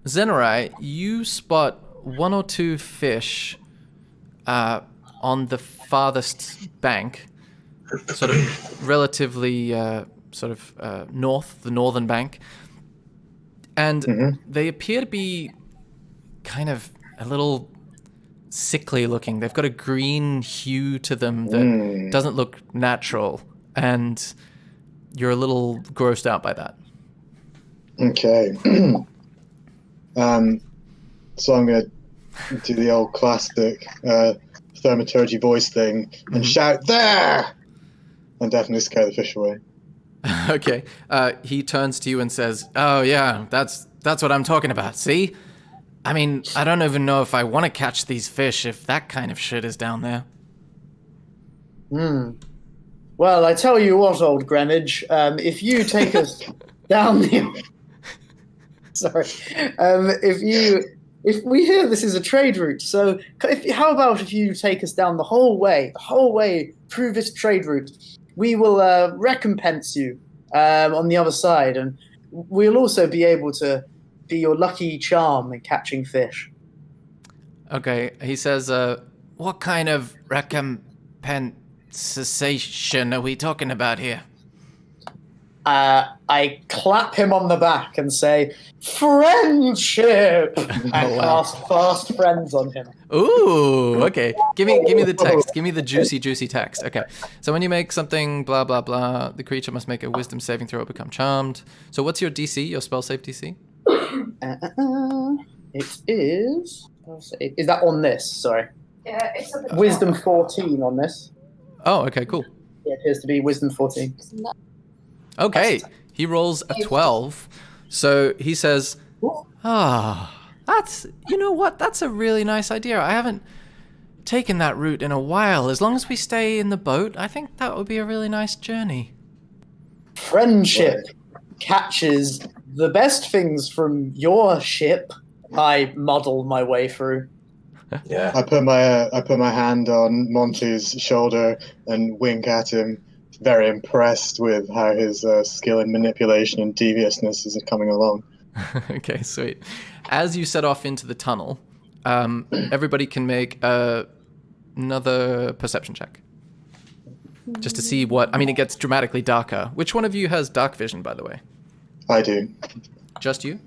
[SPEAKER 2] Zenurai, you spot one or two fish on the farthest bank, sort of relatively north, the northern bank, and they appear to be kind of a little sickly looking. They've got a green hue to them that doesn't look natural, and you're a little grossed out by that.
[SPEAKER 5] Okay. So I'm going to do the old classic thaumaturgy voice thing and shout, "There!" and definitely scare the fish away.
[SPEAKER 2] Okay. He turns to you and says, "Oh yeah, that's what I'm talking about. See? I mean, I don't even know if I want to catch these fish if that kind of shit is down there."
[SPEAKER 3] Well, I tell you what, old Greenwich, if you take us down the... Sorry. If we hear this is a trade route, so how about if you take us down the whole way through this trade route? We will recompense you on the other side, and we'll also be able to be your lucky charm in catching fish.
[SPEAKER 2] Okay. He says, what kind of recompensation are we talking about here?
[SPEAKER 3] I clap him on the back and say, "Friendship!" and cast Fast Friends on him.
[SPEAKER 2] Ooh, okay. Give me the text. Give me the juicy text. Okay. So when you make something blah blah blah, the creature must make a wisdom saving throw or become charmed. So what's your DC, your spell save DC?
[SPEAKER 3] It is. Is that on this? Sorry.
[SPEAKER 6] Yeah, it's a bit
[SPEAKER 3] Wisdom 14 on this.
[SPEAKER 2] Oh, okay, cool.
[SPEAKER 3] It appears to be Wisdom 14.
[SPEAKER 2] Okay. He rolls a 12. So he says, that's, you know what? That's a really nice idea. I haven't taken that route in a while. As long as we stay in the boat, I think that would be a really nice journey.
[SPEAKER 3] Friendship catches the best things from your ship. I muddle my way through.
[SPEAKER 4] Yeah.
[SPEAKER 5] I put my hand on Monty's shoulder and wink at him, very impressed with how his skill in manipulation and deviousness is coming along.
[SPEAKER 2] Okay, sweet. As you set off into the tunnel, everybody can make another perception check. Just to see what... I mean, it gets dramatically darker. Which one of you has dark vision, by the way?
[SPEAKER 5] I do.
[SPEAKER 2] Just you?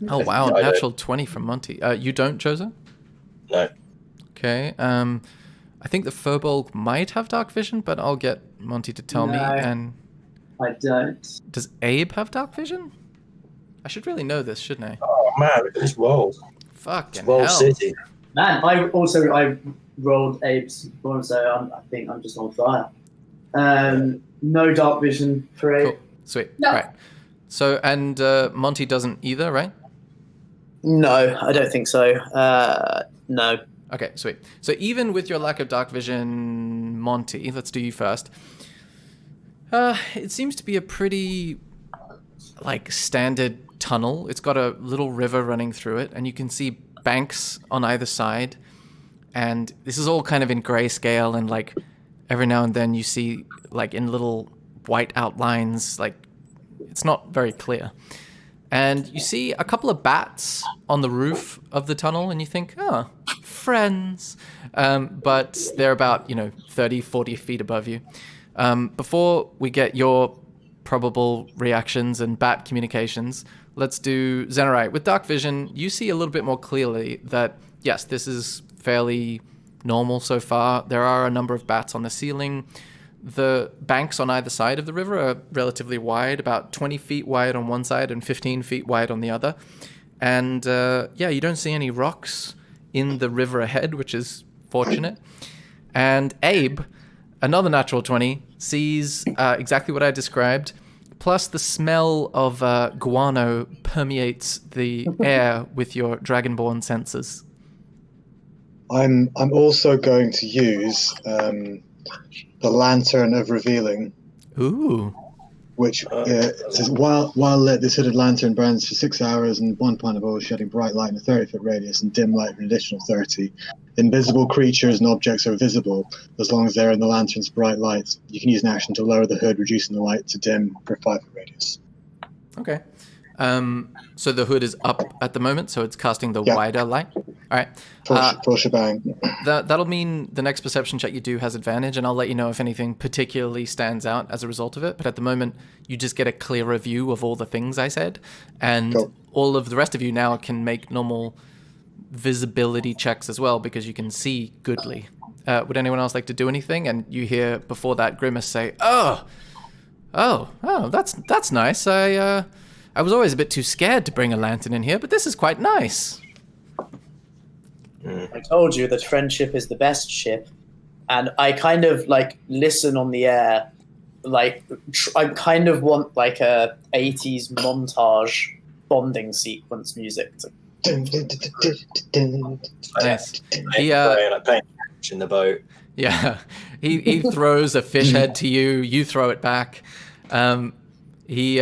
[SPEAKER 2] Oh, wow.
[SPEAKER 4] No, I
[SPEAKER 2] Natural 20 from Monty. You don't, Jose?
[SPEAKER 4] No.
[SPEAKER 2] Okay. I think the Furbolg might have dark vision, but I'll get Monty to tell me.
[SPEAKER 3] No.
[SPEAKER 2] And
[SPEAKER 3] I don't.
[SPEAKER 2] does Abe have dark vision? I should really know this, shouldn't I?
[SPEAKER 4] Oh man, look at this roll.
[SPEAKER 2] Fucking
[SPEAKER 4] Wall
[SPEAKER 2] hell.
[SPEAKER 4] City.
[SPEAKER 3] Man, I rolled Abe's bonus, so I think I'm just on fire. No dark vision for Abe.
[SPEAKER 2] Cool. Sweet.
[SPEAKER 6] No.
[SPEAKER 2] Right. So, and Monty doesn't either, right?
[SPEAKER 3] No, I don't think so. No.
[SPEAKER 2] Okay, sweet. So even with your lack of dark vision, Monty, let's do you first. It seems to be a pretty, standard tunnel. It's got a little river running through it, and you can see banks on either side. And this is all kind of in grayscale, and, every now and then you see, in little white outlines, it's not very clear. And you see a couple of bats on the roof of the tunnel, and you think, oh, friends. But they're about, 30, 40 feet above you. Before we get your probable reactions and bat communications, let's do Zenorite. With dark vision, you see a little bit more clearly that, yes, this is fairly normal so far. There are a number of bats on the ceiling. The banks on either side of the river are relatively wide, about 20 feet wide on one side and 15 feet wide on the other. And you don't see any rocks in the river ahead, which is fortunate. And Abe, another natural 20, sees exactly what I described, plus the smell of guano permeates the air with your dragonborn senses.
[SPEAKER 5] I'm also going to use the Lantern of Revealing,
[SPEAKER 2] Ooh.
[SPEAKER 5] which says, while lit, this hooded lantern burns for 6 hours and 1 point of oil, shedding bright light in a 30-foot radius and dim light for an additional 30. Invisible creatures and objects are visible as long as they're in the lantern's bright light. You can use an action to lower the hood, reducing the light to dim for a 5-foot radius.
[SPEAKER 2] Okay. So the hood is up at the moment, so it's casting the wider light. All right.
[SPEAKER 5] Full shebang.
[SPEAKER 2] That'll mean the next perception check you do has advantage, and I'll let you know if anything particularly stands out as a result of it. But at the moment, you just get a clearer view of all the things I said, and all of the rest of you now can make normal visibility checks as well because you can see goodly. Would anyone else like to do anything? And you hear before that Grimace say, "Oh, that's nice. I was always a bit too scared to bring a lantern in here, but this is quite nice."
[SPEAKER 3] I told you that friendship is the best ship, and I kind of listen on the air, I kind of want a 80s montage bonding sequence music.
[SPEAKER 2] Nice.
[SPEAKER 4] Playing in the boat.
[SPEAKER 2] Yeah, he throws a fish head to you. You throw it back. He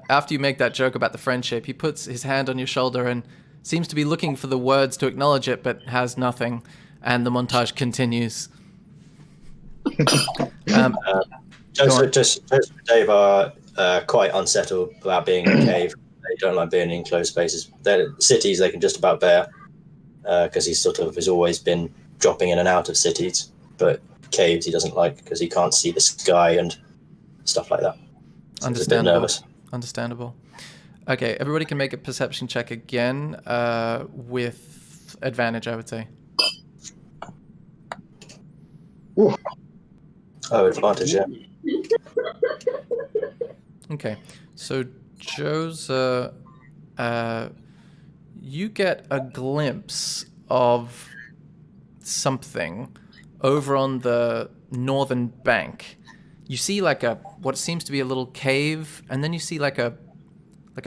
[SPEAKER 2] after you make that joke about the friendship, he puts his hand on your shoulder and seems to be looking for the words to acknowledge it, but has nothing. And the montage continues.
[SPEAKER 4] Joseph and Dave are quite unsettled about being in a cave. They don't like being in enclosed spaces. Cities they can just about bear, because he's has always been dropping in and out of cities. But caves he doesn't like because he can't see the sky and stuff like that.
[SPEAKER 2] Understandable.
[SPEAKER 4] nervous.
[SPEAKER 2] Understandable. Okay, everybody can make a perception check again with advantage, I would say.
[SPEAKER 5] Ooh.
[SPEAKER 4] Oh, advantage, yeah.
[SPEAKER 2] Okay, so Josa, you get a glimpse of something over on the northern bank. You see like what seems to be a little cave, and then you see like a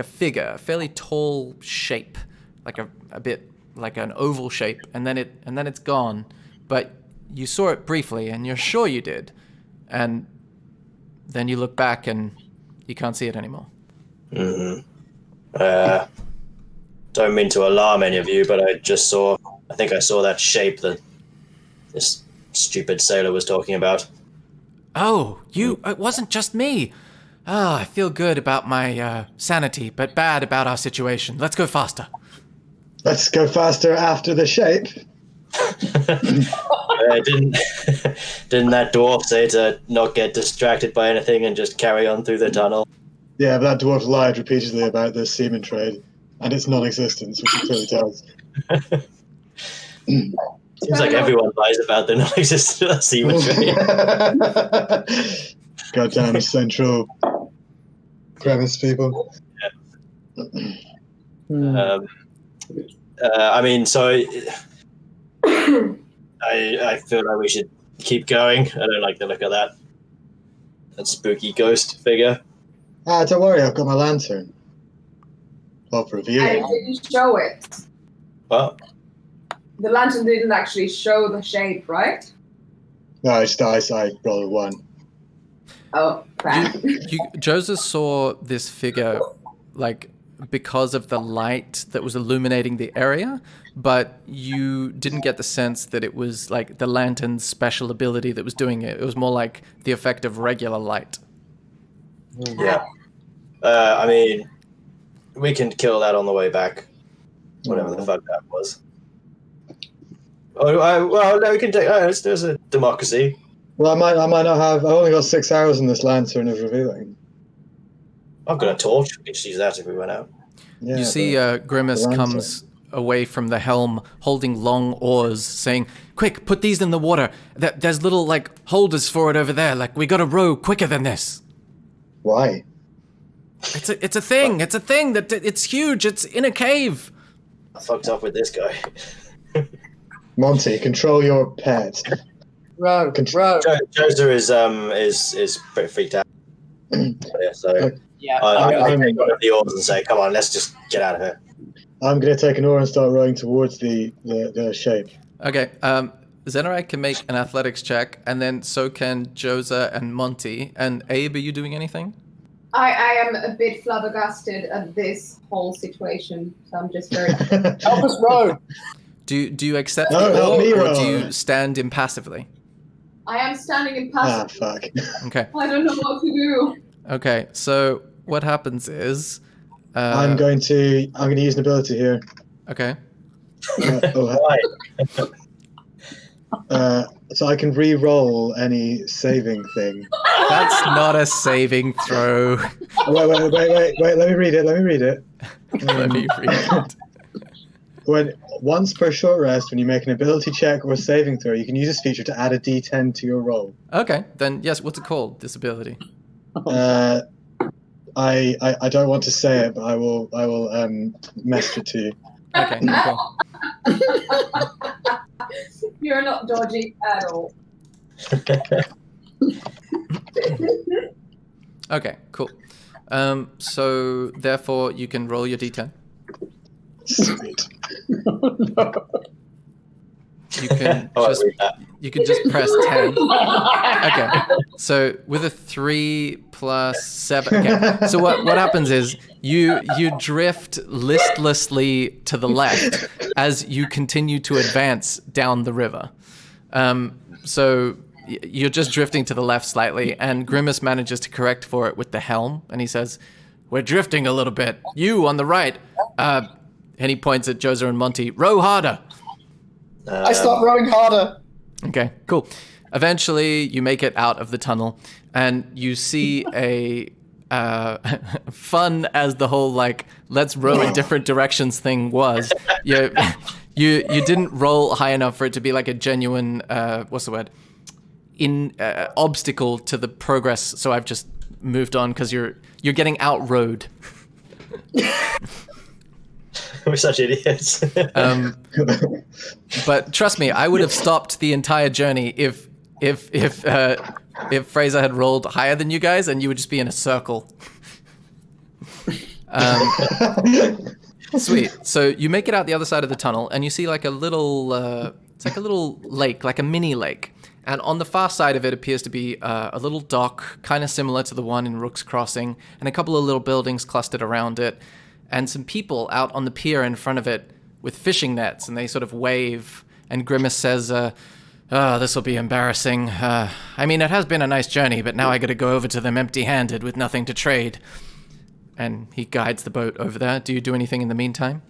[SPEAKER 2] figure, a fairly tall shape, like a bit like an oval shape, and then it's gone. But you saw it briefly, and you're sure you did, and then you look back and you can't see it anymore.
[SPEAKER 4] Don't mean to alarm any of you, but I think I saw that shape that this stupid sailor was talking about.
[SPEAKER 2] Oh, it wasn't just me. Oh, I feel good about my sanity, but bad about our situation. Let's go faster.
[SPEAKER 5] Let's go faster after the shape.
[SPEAKER 4] Didn't that dwarf say to not get distracted by anything and just carry on through the tunnel?
[SPEAKER 5] Yeah, but that dwarf lied repeatedly about the semen trade and its non-existence, which it clearly tells.
[SPEAKER 4] Seems like everyone lies about the non-existence of the semen trade.
[SPEAKER 5] Goddamn central premise people.
[SPEAKER 4] I mean, so I feel like we should keep going. I don't like the look of that spooky ghost figure.
[SPEAKER 5] Don't worry, I've got my lantern. Of
[SPEAKER 6] And
[SPEAKER 5] revealing.
[SPEAKER 6] it didn't show it.
[SPEAKER 4] Well,
[SPEAKER 6] The lantern didn't actually show the shape, right?
[SPEAKER 5] No, I rolled a 1.
[SPEAKER 6] Oh, crap.
[SPEAKER 2] Joseph saw this figure, like, because of the light that was illuminating the area, but you didn't get the sense that it was, like, the lantern's special ability that was doing it. It was more like the effect of regular light.
[SPEAKER 4] yeah. I mean, we can kill that on the way back. Whatever the fuck that was. Well, no, we can take. There's a democracy.
[SPEAKER 5] Well, I might not have. I only got 6 hours in this lantern of revealing.
[SPEAKER 4] I've got a torch. We can just use that if we went out.
[SPEAKER 5] Yeah,
[SPEAKER 2] You see Grimace
[SPEAKER 5] the lantern.
[SPEAKER 2] comes away from the helm holding long oars, saying, "Quick, put these in the water. There's little, like, holders for it over there. Like, we gotta row quicker than this."
[SPEAKER 5] Why?
[SPEAKER 2] It's a thing. It's a thing that it's huge. It's in a cave.
[SPEAKER 4] I fucked up with this guy.
[SPEAKER 5] Monty, control your pet.
[SPEAKER 3] Row, row.
[SPEAKER 4] Joser is pretty freaked out. Yeah, so
[SPEAKER 3] Yeah.
[SPEAKER 4] I take one of the oars and say, "Come on, let's just get out of here."
[SPEAKER 5] I'm going to take an oar and start rowing towards the shape.
[SPEAKER 2] Okay. Zenorag can make an athletics check, and then so can Josa and Monty. And Abe, are you doing anything?
[SPEAKER 6] I am a bit flabbergasted at this whole situation, so I'm just very...
[SPEAKER 3] Help us row.
[SPEAKER 2] Do you accept
[SPEAKER 5] No,
[SPEAKER 2] the
[SPEAKER 5] help
[SPEAKER 2] oar,
[SPEAKER 5] me
[SPEAKER 2] or
[SPEAKER 5] row.
[SPEAKER 2] do you stand impassively?
[SPEAKER 6] I am standing impassive.
[SPEAKER 5] Fuck.
[SPEAKER 2] Okay.
[SPEAKER 6] I don't know what to do.
[SPEAKER 2] Okay. So what happens is,
[SPEAKER 5] I'm going to use an ability here.
[SPEAKER 2] Okay.
[SPEAKER 4] Why?
[SPEAKER 5] So I can re-roll any saving thing.
[SPEAKER 2] That's not a saving throw.
[SPEAKER 5] Wait. Let me read it.
[SPEAKER 2] Let me read it.
[SPEAKER 5] Once per short rest, when you make an ability check or saving throw, you can use this feature to add a D10 to your roll.
[SPEAKER 2] Okay. Then yes. What's it called? This ability.
[SPEAKER 5] I don't want to say it, but I will message it to you.
[SPEAKER 2] Okay. Cool.
[SPEAKER 6] You're not dodgy at all.
[SPEAKER 2] Okay. Cool. So therefore, you can roll your d10.
[SPEAKER 5] Sweet.
[SPEAKER 2] You can
[SPEAKER 4] Oh,
[SPEAKER 2] just
[SPEAKER 4] read that.
[SPEAKER 2] you can just press 10. Okay. So with a 3 plus 7. Okay. So what happens is you drift listlessly to the left as you continue to advance down the river. So you're just drifting to the left slightly, and Grimace manages to correct for it with the helm, and he says, "We're drifting a little bit. You on the right." And he points at Joser and Monty. "Row harder."
[SPEAKER 3] I start rowing harder.
[SPEAKER 2] Okay, cool. Eventually, you make it out of the tunnel, and you see fun as the whole like let's row in different directions thing was, you didn't roll high enough for it to be like a genuine what's the word obstacle to the progress. So I've just moved on because you're getting outrode.
[SPEAKER 4] We're such idiots.
[SPEAKER 2] But trust me, I would have stopped the entire journey if Fraser had rolled higher than you guys, and you would just be in a circle. Sweet. So you make it out the other side of the tunnel, and you see like a little, it's like a little lake, like a mini lake. And on the far side of it appears to be a little dock, kind of similar to the one in Rook's Crossing, and a couple of little buildings clustered around it, and some people out on the pier in front of it with fishing nets, and they sort of wave. And Grimace says, "Oh, this will be embarrassing. I mean, it has been a nice journey, but now I got to go over to them empty-handed with nothing to trade." And he guides the boat over there. Do you do anything in the meantime?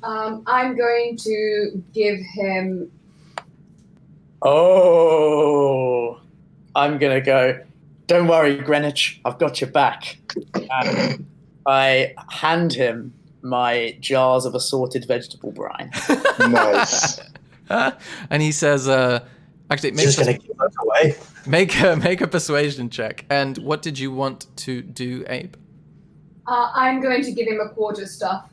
[SPEAKER 6] I'm going to give him.
[SPEAKER 3] Oh, I'm gonna go. Don't worry, Greenwich. I've got your back. And I hand him my jars of assorted vegetable brine.
[SPEAKER 5] Nice.
[SPEAKER 2] And he says, actually,
[SPEAKER 4] Just going to give us away.
[SPEAKER 2] make a persuasion check. And what did you want to do, Abe?
[SPEAKER 6] I'm going to give him a quarter stuff.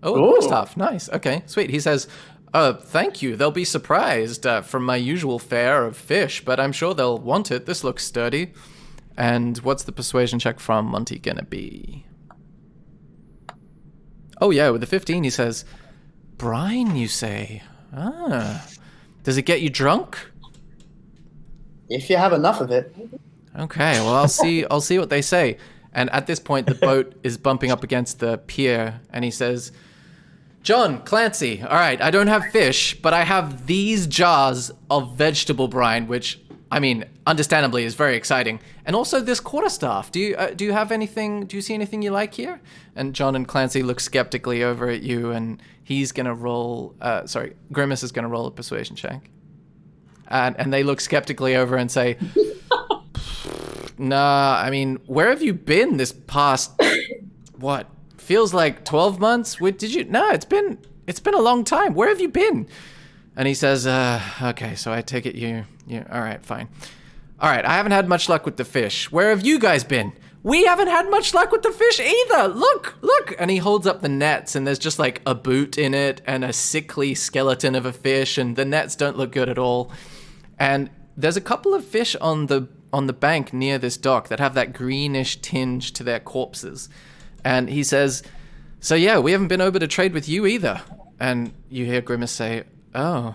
[SPEAKER 2] Oh,
[SPEAKER 3] Ooh.
[SPEAKER 2] stuff. Nice. Okay, sweet. He says, thank you. They'll be surprised from my usual fare of fish, but I'm sure they'll want it. This looks sturdy. And what's the persuasion check from Monty gonna be? Oh, yeah, with the 15, he says, brine, you say? Ah. Does it get you drunk?
[SPEAKER 3] If you have enough of it.
[SPEAKER 2] Okay, well, I'll see what they say. And at this point, the boat is bumping up against the pier, and he says, John, Clancy, all right, I don't have fish, but I have these jars of vegetable brine, which, I mean, understandably is very exciting. And also this quarterstaff. Do you have anything, do you see anything you like here? And John and Clancy look skeptically over at you, and he's going to roll, Grimace is going to roll a persuasion check. And they look skeptically over and say, nah, I mean, where have you been this past, what, feels like 12 months? No, it's been a long time. Where have you been? And he says, okay, so I take it you, all right, fine. All right, I haven't had much luck with the fish. Where have you guys been? We haven't had much luck with the fish either. Look. And he holds up the nets, and there's just like a boot in it and a sickly skeleton of a fish, and the nets don't look good at all. And there's a couple of fish on the bank near this dock that have that greenish tinge to their corpses. And he says, so yeah, we haven't been over to trade with you either. And you hear Grimace say, oh,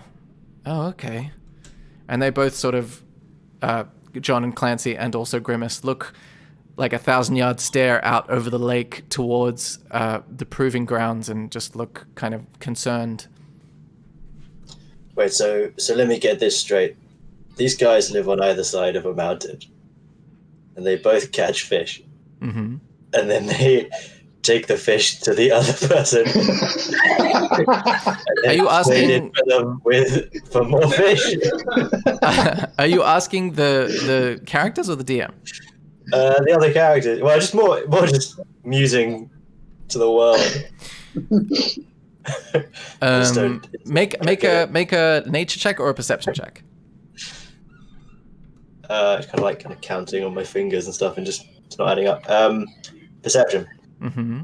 [SPEAKER 2] okay. And they both sort of, John and Clancy and also Grimace, look like a 1,000-yard stare out over the lake towards the proving grounds and just look kind of concerned.
[SPEAKER 4] Wait, so let me get this straight. These guys live on either side of a mountain, and they both catch fish.
[SPEAKER 2] Mm-hmm.
[SPEAKER 4] And then they take the fish to the other person.
[SPEAKER 2] Are you asking
[SPEAKER 4] for more fish?
[SPEAKER 2] Are you asking the characters or the DM?
[SPEAKER 4] The other characters. Well, just more just musing to the world.
[SPEAKER 2] Make a nature check or a perception check.
[SPEAKER 4] It's kind of counting on my fingers and stuff, and just it's not adding up. Perception.
[SPEAKER 2] Mm-hmm.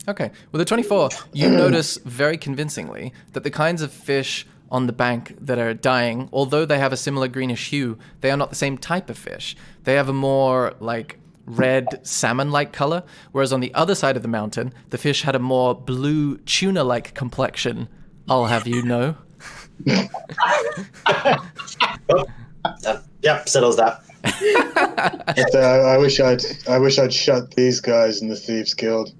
[SPEAKER 2] Okay. With a 24, you notice very convincingly that the kinds of fish on the bank that are dying, although they have a similar greenish hue, they are not the same type of fish. They have a more like red salmon-like color, whereas on the other side of the mountain, the fish had a more blue tuna-like complexion. I'll have you know.
[SPEAKER 4] Yep, settles that.
[SPEAKER 5] I wish I'd shut these guys in the Thieves Guild.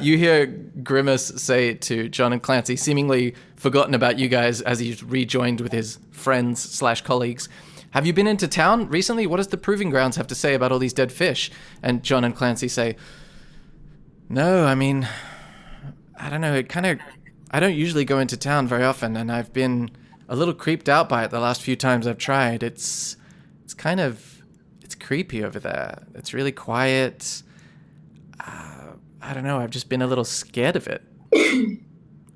[SPEAKER 2] You hear Grimace say to John and Clancy, seemingly forgotten about you guys as he's rejoined with his friends / colleagues. Have you been into town recently? What does the proving grounds have to say about all these dead fish? And John and Clancy say, no, I mean, I don't know. I don't usually go into town very often, and I've been a little creeped out by it the last few times I've tried. It's kind of it's creepy over there. It's really quiet. I don't know. I've just been a little scared of it.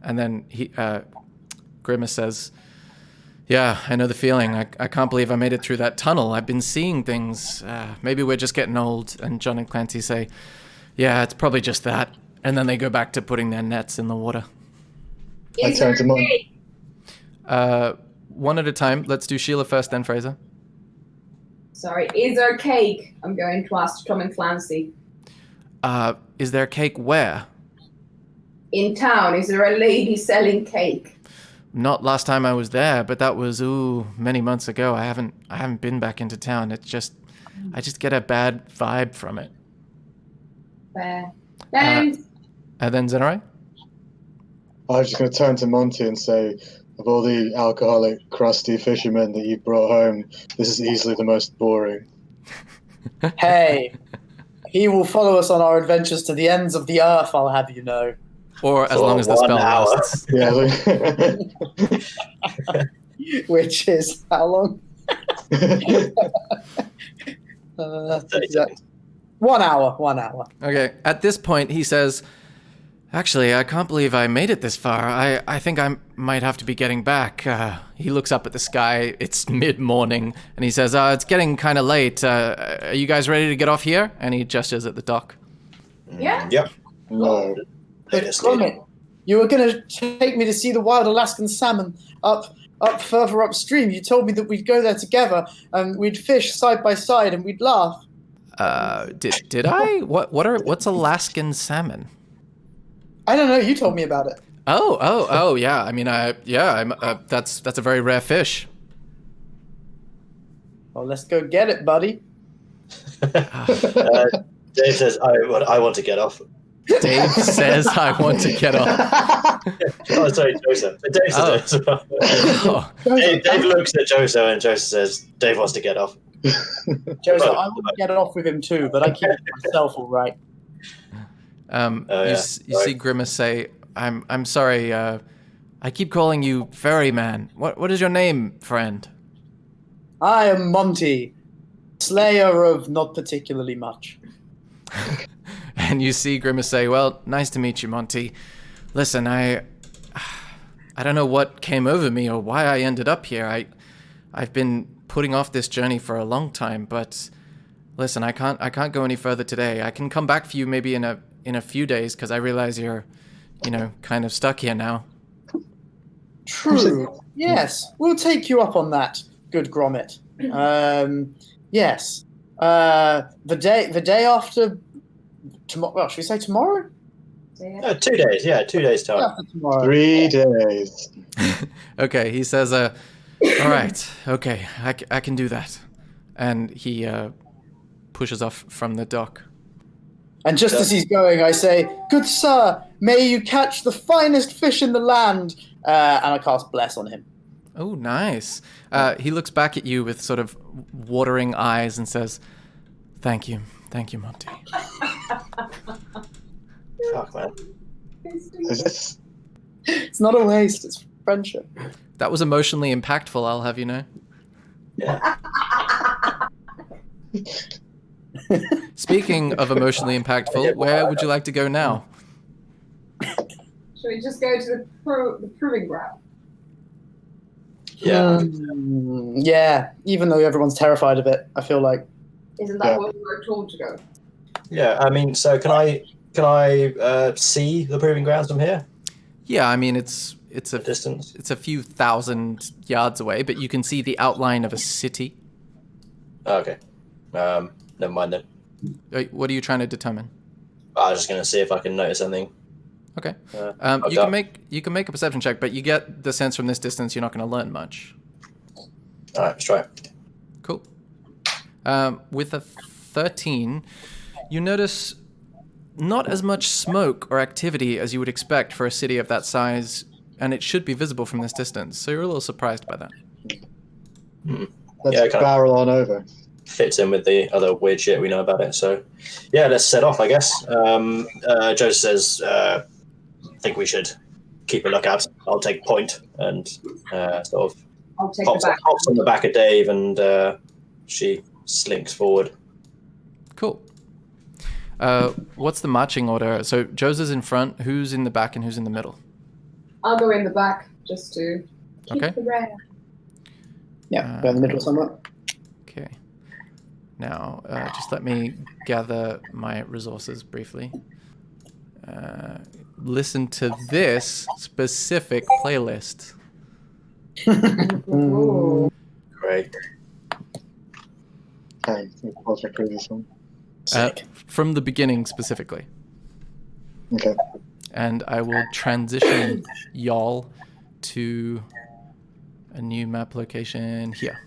[SPEAKER 2] And then Grimace says, "Yeah, I know the feeling. I can't believe I made it through that tunnel. I've been seeing things. Maybe we're just getting old." And John and Clancy say, "Yeah, it's probably just that." And then they go back to putting their nets in the water.
[SPEAKER 5] I turn to Monty.
[SPEAKER 2] One at a time. Let's do Sheila first, then Fraser.
[SPEAKER 6] Sorry, is there cake? I'm going to ask Tom and Clancy.
[SPEAKER 2] Is there cake where?
[SPEAKER 6] In town, is there a lady selling cake?
[SPEAKER 2] Not last time I was there, but that was many months ago. I haven't been back into town. I just get a bad vibe from it.
[SPEAKER 6] Fair. Thanks.
[SPEAKER 2] And then Zenarai?
[SPEAKER 5] I was just going to turn to Monty and say, of all the alcoholic, crusty fishermen that you've brought home, this is easily the most boring.
[SPEAKER 3] Hey, he will follow us on our adventures to the ends of the earth, I'll have you know.
[SPEAKER 2] Or as long as the spell lasts.
[SPEAKER 5] Yeah.
[SPEAKER 3] Which is how long?
[SPEAKER 4] 30 seconds.
[SPEAKER 3] 1 hour. 1 hour.
[SPEAKER 2] Okay, at this point, he says, "Actually, I can't believe I made it this far. I think I might have to be getting back." He looks up at the sky. It's mid-morning, and he says, "It's getting kind of late. Are you guys ready to get off here?" And he gestures at the dock.
[SPEAKER 6] Yeah?
[SPEAKER 4] Yep.
[SPEAKER 5] No.
[SPEAKER 3] Gromit, you were going to take me to see the wild Alaskan salmon up further upstream. You told me that we'd go there together, and we'd fish side by side, and we'd laugh.
[SPEAKER 2] Did I? What's Alaskan salmon?
[SPEAKER 3] I don't know. You told me about it.
[SPEAKER 2] Oh, yeah. I mean, that's a very rare fish.
[SPEAKER 3] Well, let's go get it, buddy.
[SPEAKER 4] Dave says, I want to get off.
[SPEAKER 2] Dave says, "I want to get off."
[SPEAKER 4] Oh, sorry, Joseph. But Dave says it as well.
[SPEAKER 2] Oh.
[SPEAKER 4] Dave looks at Joseph and Joseph says, "Dave wants to get off."
[SPEAKER 3] Joseph, I want to get off with him too, but I keep it to myself, all right.
[SPEAKER 2] You see Grimace say, I'm sorry, I keep calling you Ferryman. What is your name, friend?"
[SPEAKER 3] I am Monty, slayer of not particularly much.
[SPEAKER 2] And you see Grimace say, "Well, nice to meet you, Monty. Listen, I don't know what came over me or why I ended up here. I've been putting off this journey for a long time, but listen, I can't go any further today. I can come back for you maybe in a few days, because I realize you're, kind of stuck here now."
[SPEAKER 3] True. Yes, we'll take you up on that, good Gromit. Yes. The day after tomorrow. Well, should we say tomorrow?
[SPEAKER 4] 2 days. Yeah, 2 days time.
[SPEAKER 3] After tomorrow.
[SPEAKER 5] 3 days.
[SPEAKER 2] Okay, he says, "All right, okay, I can do that." And he pushes off from the dock.
[SPEAKER 3] And just as he's going, I say, "Good sir, may you catch the finest fish in the land." And I cast Bless on him.
[SPEAKER 2] Oh, nice. He looks back at you with sort of watering eyes and says, Thank you, Monty."
[SPEAKER 4] Fuck, man.
[SPEAKER 5] Is this?
[SPEAKER 3] It's not a waste, it's friendship.
[SPEAKER 2] That was emotionally impactful, I'll have you know.
[SPEAKER 4] Yeah.
[SPEAKER 2] Speaking of emotionally impactful, where would you like to go now?
[SPEAKER 6] Should we just go to the proving ground?
[SPEAKER 4] Yeah.
[SPEAKER 3] Yeah, even though everyone's terrified of it, I feel like.
[SPEAKER 6] Isn't that where we were told to go?
[SPEAKER 4] Yeah. I mean, so can I see the proving grounds from here?
[SPEAKER 2] Yeah, I mean it's a
[SPEAKER 4] Distance.
[SPEAKER 2] It's a few thousand yards away, but you can see the outline of a city.
[SPEAKER 4] Oh, okay. Never mind then.
[SPEAKER 2] What are you trying to determine?
[SPEAKER 4] I was just gonna see if I can notice anything.
[SPEAKER 2] Okay.
[SPEAKER 4] Okay.
[SPEAKER 2] You can make a perception check, but you get the sense from this distance you're not going to learn much.
[SPEAKER 4] All right, let's try it.
[SPEAKER 2] Cool. With a 13, you notice not as much smoke or activity as you would expect for a city of that size, and it should be visible from this distance. So you're a little surprised by that.
[SPEAKER 5] Let's barrel on over.
[SPEAKER 4] Fits in with the other weird shit we know about it. So, yeah, let's set off, I guess. Joe says, I think we should keep a lookout. I'll take point and sort of
[SPEAKER 6] I'll take
[SPEAKER 4] hops
[SPEAKER 6] the back.
[SPEAKER 4] on the back of Dave, and she slinks forward.
[SPEAKER 2] Cool. What's the marching order? So Jose's in front. Who's in the back and who's in the middle?
[SPEAKER 6] I'll go in the back just to keep
[SPEAKER 2] Okay.
[SPEAKER 6] the rare.
[SPEAKER 3] Yeah, go in the middle somewhere.
[SPEAKER 2] Okay. Now, just let me gather my resources briefly. Listen to this specific playlist.
[SPEAKER 6] Ooh.
[SPEAKER 4] Great.
[SPEAKER 5] Okay, pause my previous one.
[SPEAKER 2] From the beginning specifically.
[SPEAKER 5] Okay.
[SPEAKER 2] And I will transition y'all to a new map location here.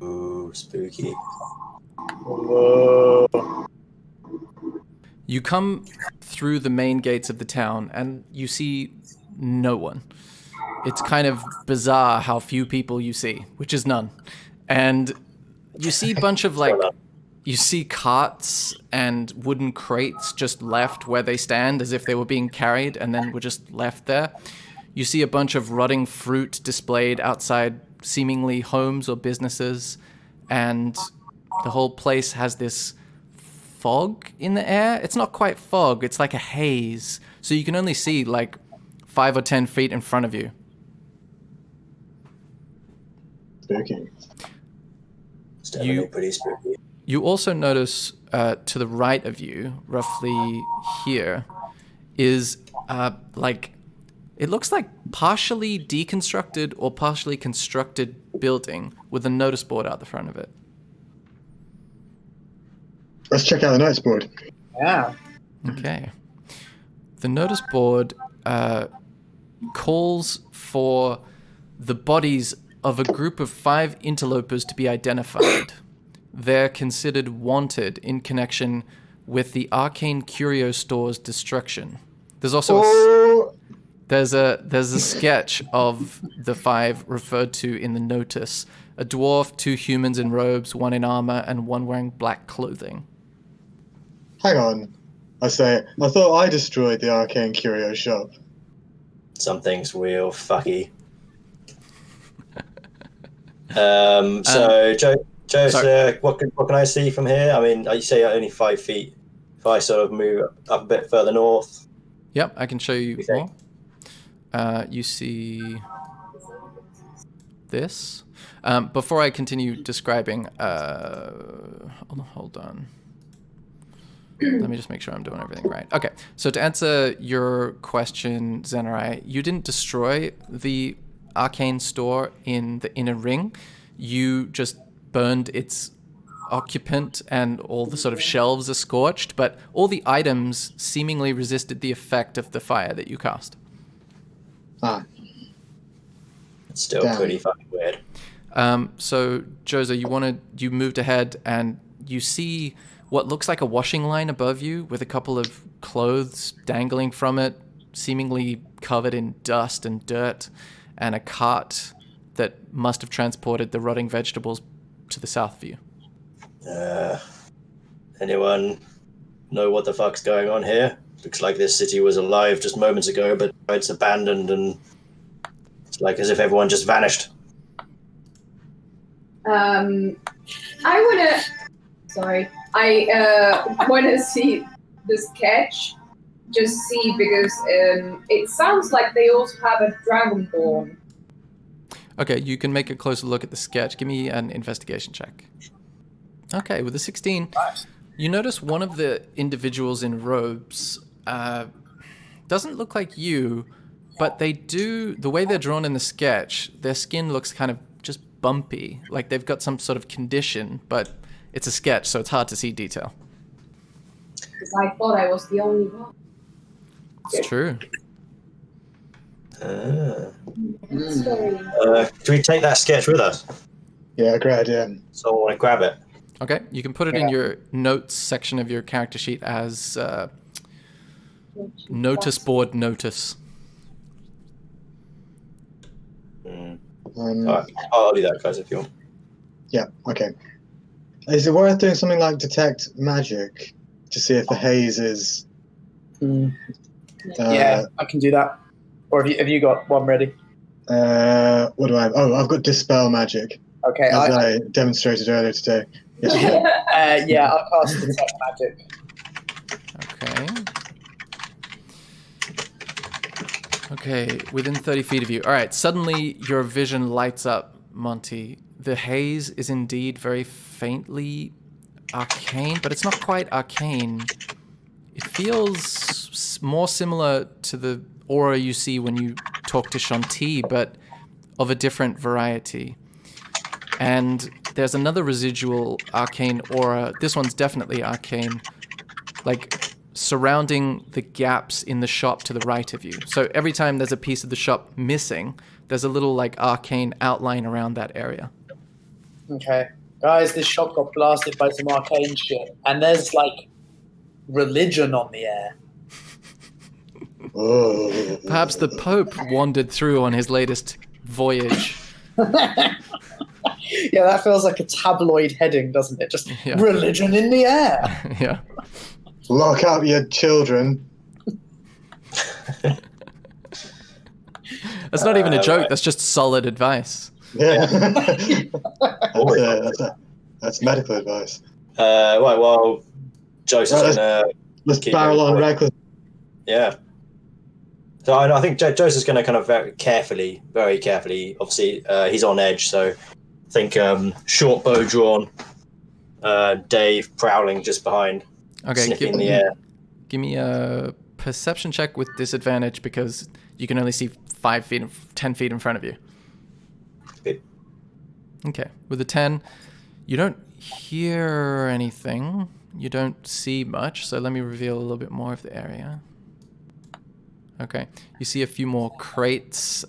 [SPEAKER 4] Ooh, spooky.
[SPEAKER 3] Whoa.
[SPEAKER 2] You come through the main gates of the town and you see no one. It's kind of bizarre how few people you see, which is none. And you see a bunch of you see carts and wooden crates just left where they stand as if they were being carried and then were just left there. You see a bunch of rotting fruit displayed outside seemingly homes or businesses, and the whole place has this fog in the air. It's not quite fog, it's like a haze. So you can only see 5 or 10 feet in front of you.
[SPEAKER 5] Spooky.
[SPEAKER 4] It's definitely pretty spooky.
[SPEAKER 2] You also notice to the right of you, roughly here, is it looks like partially deconstructed or partially constructed building with a notice board out the front of it.
[SPEAKER 5] Let's check out the notice board.
[SPEAKER 3] Yeah.
[SPEAKER 2] Okay. The notice board calls for the bodies of a group of 5 interlopers to be identified. They're considered wanted in connection with the Arcane Curio Store's destruction. There's also there's a sketch of the 5 referred to in the notice. A dwarf, 2 humans in robes, 1 in armor, and 1 wearing black clothing.
[SPEAKER 5] Hang on. I thought I destroyed the Arcane Curio shop.
[SPEAKER 4] Something's real fucky. So, Joe, what can I see from here? I mean, you say only 5 feet. If I sort of move up a bit further north.
[SPEAKER 2] Yep, I can show you
[SPEAKER 4] Okay.
[SPEAKER 2] more. You see this. Before I continue describing, hold on. Let me just make sure I'm doing everything right. Okay, so to answer your question, Zenarai, you didn't destroy the arcane store in the inner ring. You just burned its occupant and all the sort of shelves are scorched, but all the items seemingly resisted the effect of the fire that you cast.
[SPEAKER 5] Ah.
[SPEAKER 4] It's still
[SPEAKER 5] Damn.
[SPEAKER 4] pretty fucking weird.
[SPEAKER 2] So, Joza, you moved ahead and you see what looks like a washing line above you with a couple of clothes dangling from it, seemingly covered in dust and dirt, and a cart that must have transported the rotting vegetables to the south of you.
[SPEAKER 4] Anyone know what the fuck's going on here? Looks like this city was alive just moments ago, but it's abandoned and it's like as if everyone just vanished.
[SPEAKER 6] I wanna see the sketch, just see because it sounds like they also have a dragonborn.
[SPEAKER 2] Okay, you can make a closer look at the sketch. Give me an investigation check. Okay, with a 16, you notice one of the individuals in robes doesn't look like you, but they do, the way they're drawn in the sketch, their skin looks kind of just bumpy, like they've got some sort of condition, but it's a sketch, so it's hard to see detail.
[SPEAKER 6] Because I thought I was the only one.
[SPEAKER 2] It's true.
[SPEAKER 6] That's very...
[SPEAKER 4] Do we take that sketch with us?
[SPEAKER 5] Yeah, great idea.
[SPEAKER 4] So I want to grab it.
[SPEAKER 2] Okay, you can put it in your notes section of your character sheet as notice board notice.
[SPEAKER 4] Alright, I'll do that, guys, if you want.
[SPEAKER 5] Yeah, okay. Is it worth doing something like detect magic to see if the haze is...
[SPEAKER 3] Yeah, I can do that. Or have you got one ready?
[SPEAKER 5] What do I have? Oh, I've got dispel magic.
[SPEAKER 3] Okay,
[SPEAKER 5] as I demonstrated earlier today. Yes,
[SPEAKER 3] yeah, I'll cast detect magic.
[SPEAKER 2] Okay. Okay, within 30 feet of you. All right, suddenly your vision lights up, Monty. The haze is indeed very faintly arcane, but it's not quite arcane. It feels more similar to the aura you see when you talk to Shanti, but of a different variety. And there's another residual arcane aura. This one's definitely arcane, like surrounding the gaps in the shop to the right of you. So every time there's a piece of the shop missing, there's a little like arcane outline around that area.
[SPEAKER 3] Okay. Guys, this shop got blasted by some arcane shit. And there's like religion on the air.
[SPEAKER 2] Perhaps the Pope wandered through on his latest voyage.
[SPEAKER 3] Yeah, that feels like a tabloid heading, doesn't it? Just
[SPEAKER 2] Yeah.
[SPEAKER 3] religion in the air.
[SPEAKER 2] Yeah.
[SPEAKER 5] Lock up your children.
[SPEAKER 2] That's not even a joke. That's just solid advice.
[SPEAKER 5] Yeah. That's medical advice.
[SPEAKER 4] Right, well, Joseph's
[SPEAKER 5] Right,
[SPEAKER 4] going to...
[SPEAKER 5] Let's barrel on reckless.
[SPEAKER 4] Yeah. So I think Joseph's going to kind of very carefully, obviously he's on edge, so I think short bow drawn, Dave prowling just behind,
[SPEAKER 2] Okay,
[SPEAKER 4] sniffing the air.
[SPEAKER 2] give me a perception check with disadvantage because you can only see 10 feet in front of you.
[SPEAKER 4] Okay.
[SPEAKER 2] Okay, with a 10, you don't hear anything. You don't see much, so let me reveal a little bit more of the area. Okay, you see a few more crates.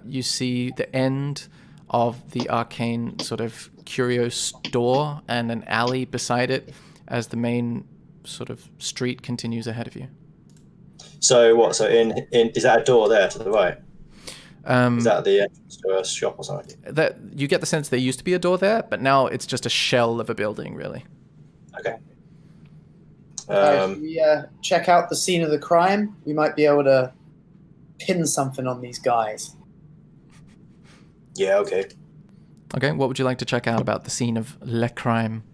[SPEAKER 2] You see the end of the arcane sort of curio store and an alley beside it as the main sort of street continues ahead of you.
[SPEAKER 4] So what? So in is that a door there to the right? Is that the entrance to a shop or something?
[SPEAKER 2] That you get the sense there used to be a door there, but now it's just a shell of a building, really.
[SPEAKER 4] Okay.
[SPEAKER 3] If we check out the scene of the crime, we might be able to pin something on these guys.
[SPEAKER 4] Yeah. Okay.
[SPEAKER 2] Okay, what would you like to check out about the scene of le crime,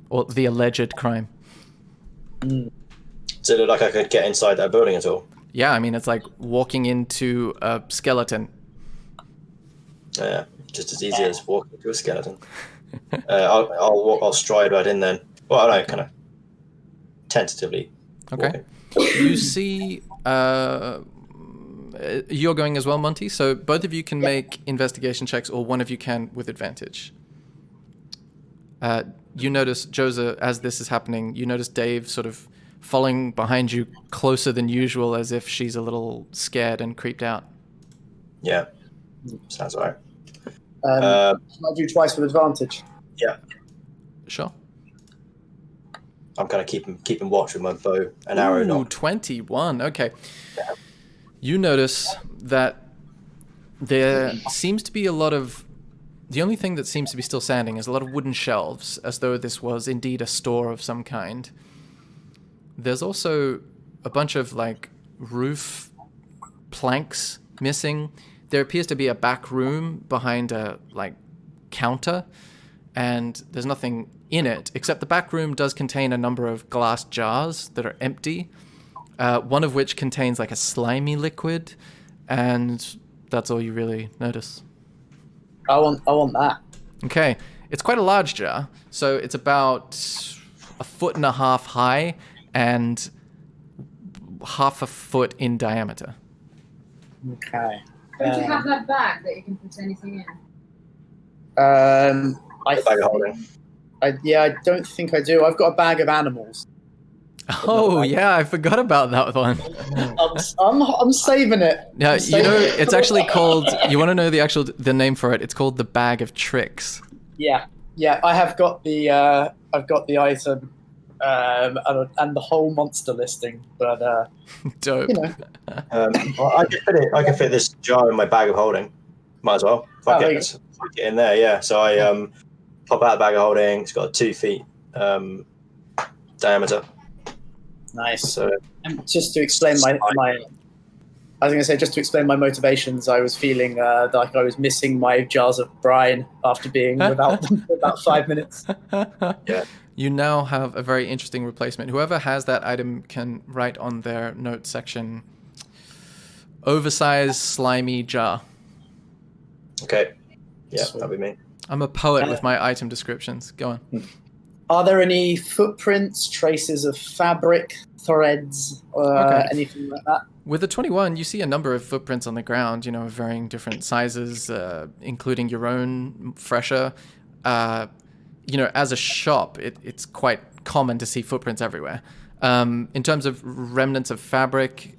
[SPEAKER 2] or the alleged crime?
[SPEAKER 4] Does it look like I could get inside that building at all?
[SPEAKER 2] Yeah, I mean, it's like walking into a skeleton.
[SPEAKER 4] Yeah, just as easy as walking into a skeleton. I'll stride right in then. Well, I don't kind of tentatively.
[SPEAKER 2] Okay. You see, you're going as well, Monty. So both of you can make investigation checks, or one of you can with advantage. You notice, Josa, as this is happening, you notice Dave sort of following behind you closer than usual, as if she's a little scared and creeped out.
[SPEAKER 4] Yeah, sounds all right.
[SPEAKER 3] I'll do twice with advantage.
[SPEAKER 4] Yeah,
[SPEAKER 2] Sure.
[SPEAKER 4] I'm kind of keeping watch with my bow and arrow.
[SPEAKER 2] Ooh,
[SPEAKER 4] Not
[SPEAKER 2] 21. Okay.
[SPEAKER 4] Yeah.
[SPEAKER 2] You notice that there seems to be a lot of... The only thing that seems to be still standing is a lot of wooden shelves, as though this was indeed a store of some kind. There's also a bunch of, like, roof planks missing. There appears to be a back room behind a, like, counter, and there's nothing in it, except the back room does contain a number of glass jars that are empty, one of which contains, like, a slimy liquid, and that's all you really notice.
[SPEAKER 3] I want that.
[SPEAKER 2] Okay, it's quite a large jar, so it's about 1.5 feet high and 0.5 foot in diameter.
[SPEAKER 3] Okay.
[SPEAKER 6] Don't you have that bag that you can put anything in?
[SPEAKER 3] I
[SPEAKER 4] bag of holding.
[SPEAKER 3] I don't think I do. I've got a bag of animals.
[SPEAKER 2] Oh, yeah, I forgot about that one.
[SPEAKER 3] I'm saving it.
[SPEAKER 2] Yeah, you know, it's actually called, you want to know the name for it? It's called the Bag of Tricks.
[SPEAKER 3] Yeah. I have got the item and the whole monster listing, but
[SPEAKER 2] Dope.
[SPEAKER 3] you know.
[SPEAKER 4] Well, I can fit this jar in my bag of holding. Might as well. Fuck it in there. Yeah. So I pop out the bag of holding. It's got 2 feet diameter.
[SPEAKER 3] Nice.
[SPEAKER 4] So
[SPEAKER 3] And just to explain I was going to say, just to explain my motivations, I was feeling like I was missing my jars of brine after being without them for about 5 minutes.
[SPEAKER 4] Yeah.
[SPEAKER 2] You now have a very interesting replacement. Whoever has that item can write on their note section, oversized slimy jar.
[SPEAKER 4] Okay. Yeah, that'll be me.
[SPEAKER 2] I'm a poet with my item descriptions. Go on.
[SPEAKER 3] Are there any footprints, traces of fabric, threads, anything like that?
[SPEAKER 2] With the 21, you see a number of footprints on the ground, of varying different sizes, including your own fresher. As a shop, it's quite common to see footprints everywhere. In terms of remnants of fabric,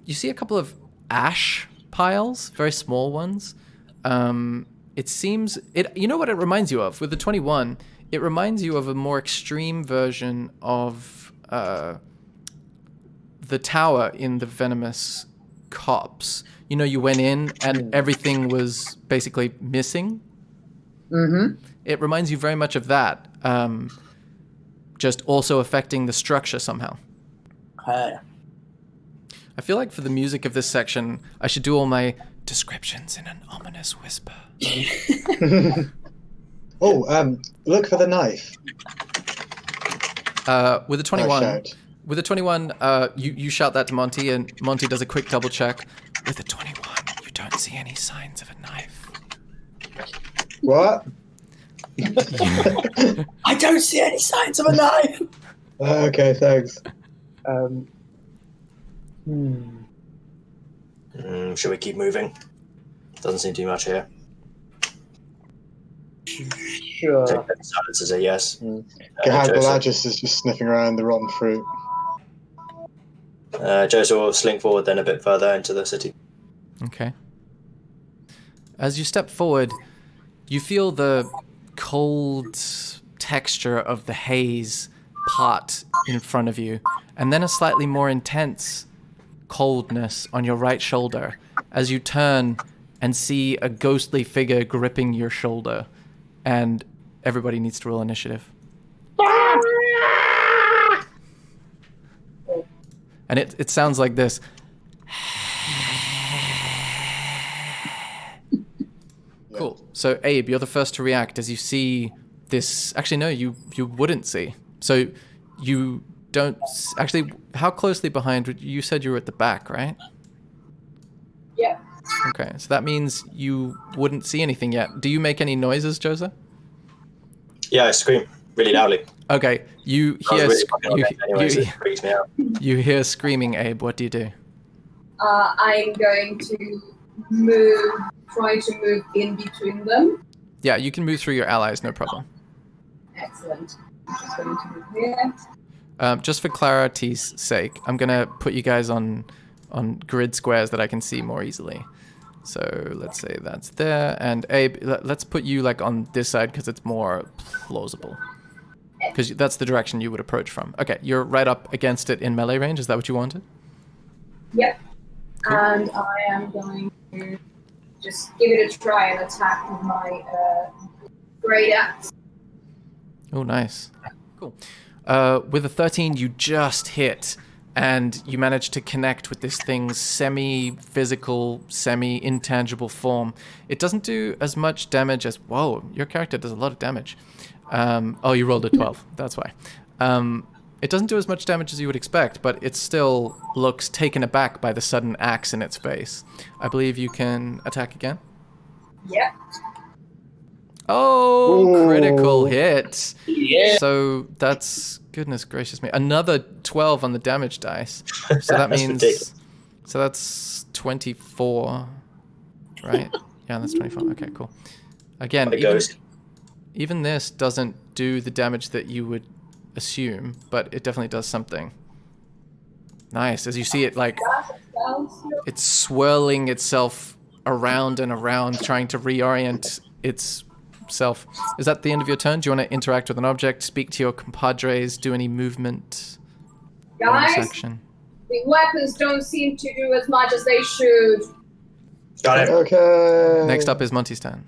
[SPEAKER 2] you see a couple of ash piles, very small ones. It seems you know what it reminds you of with the 21. It reminds you of a more extreme version of the tower in the Venomous Copse. You went in and everything was basically missing.
[SPEAKER 3] Mm-hmm.
[SPEAKER 2] It reminds you very much of that, just also affecting the structure somehow. I feel like for the music of this section, I should do all my descriptions in an ominous whisper.
[SPEAKER 5] Look for the knife.
[SPEAKER 2] With the 21, you shout that to Monty, and Monty does a quick double check. With the 21, you don't see any signs of a knife.
[SPEAKER 5] What?
[SPEAKER 3] I don't see any signs of a knife.
[SPEAKER 5] Okay, thanks.
[SPEAKER 4] Should we keep moving? Doesn't seem too much here.
[SPEAKER 3] Sure.
[SPEAKER 4] Silence is a yes.
[SPEAKER 5] Galagus is just sniffing around the rotten fruit.
[SPEAKER 4] Joseph will slink forward then a bit further into the city.
[SPEAKER 2] Okay. As you step forward, you feel the cold texture of the haze part in front of you, and then a slightly more intense coldness on your right shoulder as you turn and see a ghostly figure gripping your shoulder, and everybody needs to roll initiative. And it sounds like this. Cool. So Abe, you're the first to react as you see this. Actually, no, you wouldn't see. So you don't actually. How closely behind? You said you were at the back, right?
[SPEAKER 6] Yeah.
[SPEAKER 2] Okay, so that means you wouldn't see anything yet. Do you make any noises, Joseph?
[SPEAKER 4] Yeah, I scream really loudly.
[SPEAKER 2] Okay, you hear
[SPEAKER 4] it freaks me out.
[SPEAKER 2] you hear screaming, Abe. What do you do?
[SPEAKER 6] I'm going to try to move in between them.
[SPEAKER 2] Yeah, you can move through your allies, no problem.
[SPEAKER 6] Excellent. I'm just going to move here.
[SPEAKER 2] Just for clarity's sake, I'm gonna put you guys on grid squares that I can see more easily. So let's say that's there, and Abe, let's put you like on this side because it's more plausible. Because that's the direction you would approach from. Okay, you're right up against it in melee range. Is that what you wanted?
[SPEAKER 6] Yep. Cool. And I am going to just give it a try and attack with my great axe.
[SPEAKER 2] Oh, nice. Cool. With a 13, you just hit, and you manage to connect with this thing's semi-physical, semi-intangible form. It doesn't do as much damage as... Whoa, your character does a lot of damage. Oh, you rolled a 12. That's why. It doesn't do as much damage as you would expect, but it still looks taken aback by the sudden axe in its face. I believe you can attack again?
[SPEAKER 6] Yep.
[SPEAKER 2] Oh,
[SPEAKER 5] Ooh.
[SPEAKER 2] critical hit.
[SPEAKER 3] Yeah.
[SPEAKER 2] So that's, goodness gracious me, another 12 on the damage dice. So that means,
[SPEAKER 4] ridiculous.
[SPEAKER 2] so that's 24, right? Yeah, that's 24. Okay, cool. Again, even this doesn't do the damage that you would assume, but it definitely does something. Nice. As you see it, like, it's swirling itself around and around, trying to reorient itself. Is that the end of your turn? Do you want to interact with an object, speak to your compadres, do any movement?
[SPEAKER 6] Guys,
[SPEAKER 2] Action?
[SPEAKER 6] the weapons don't seem to do as much as they should.
[SPEAKER 4] Got it.
[SPEAKER 5] Okay.
[SPEAKER 2] Next up is Monty's turn.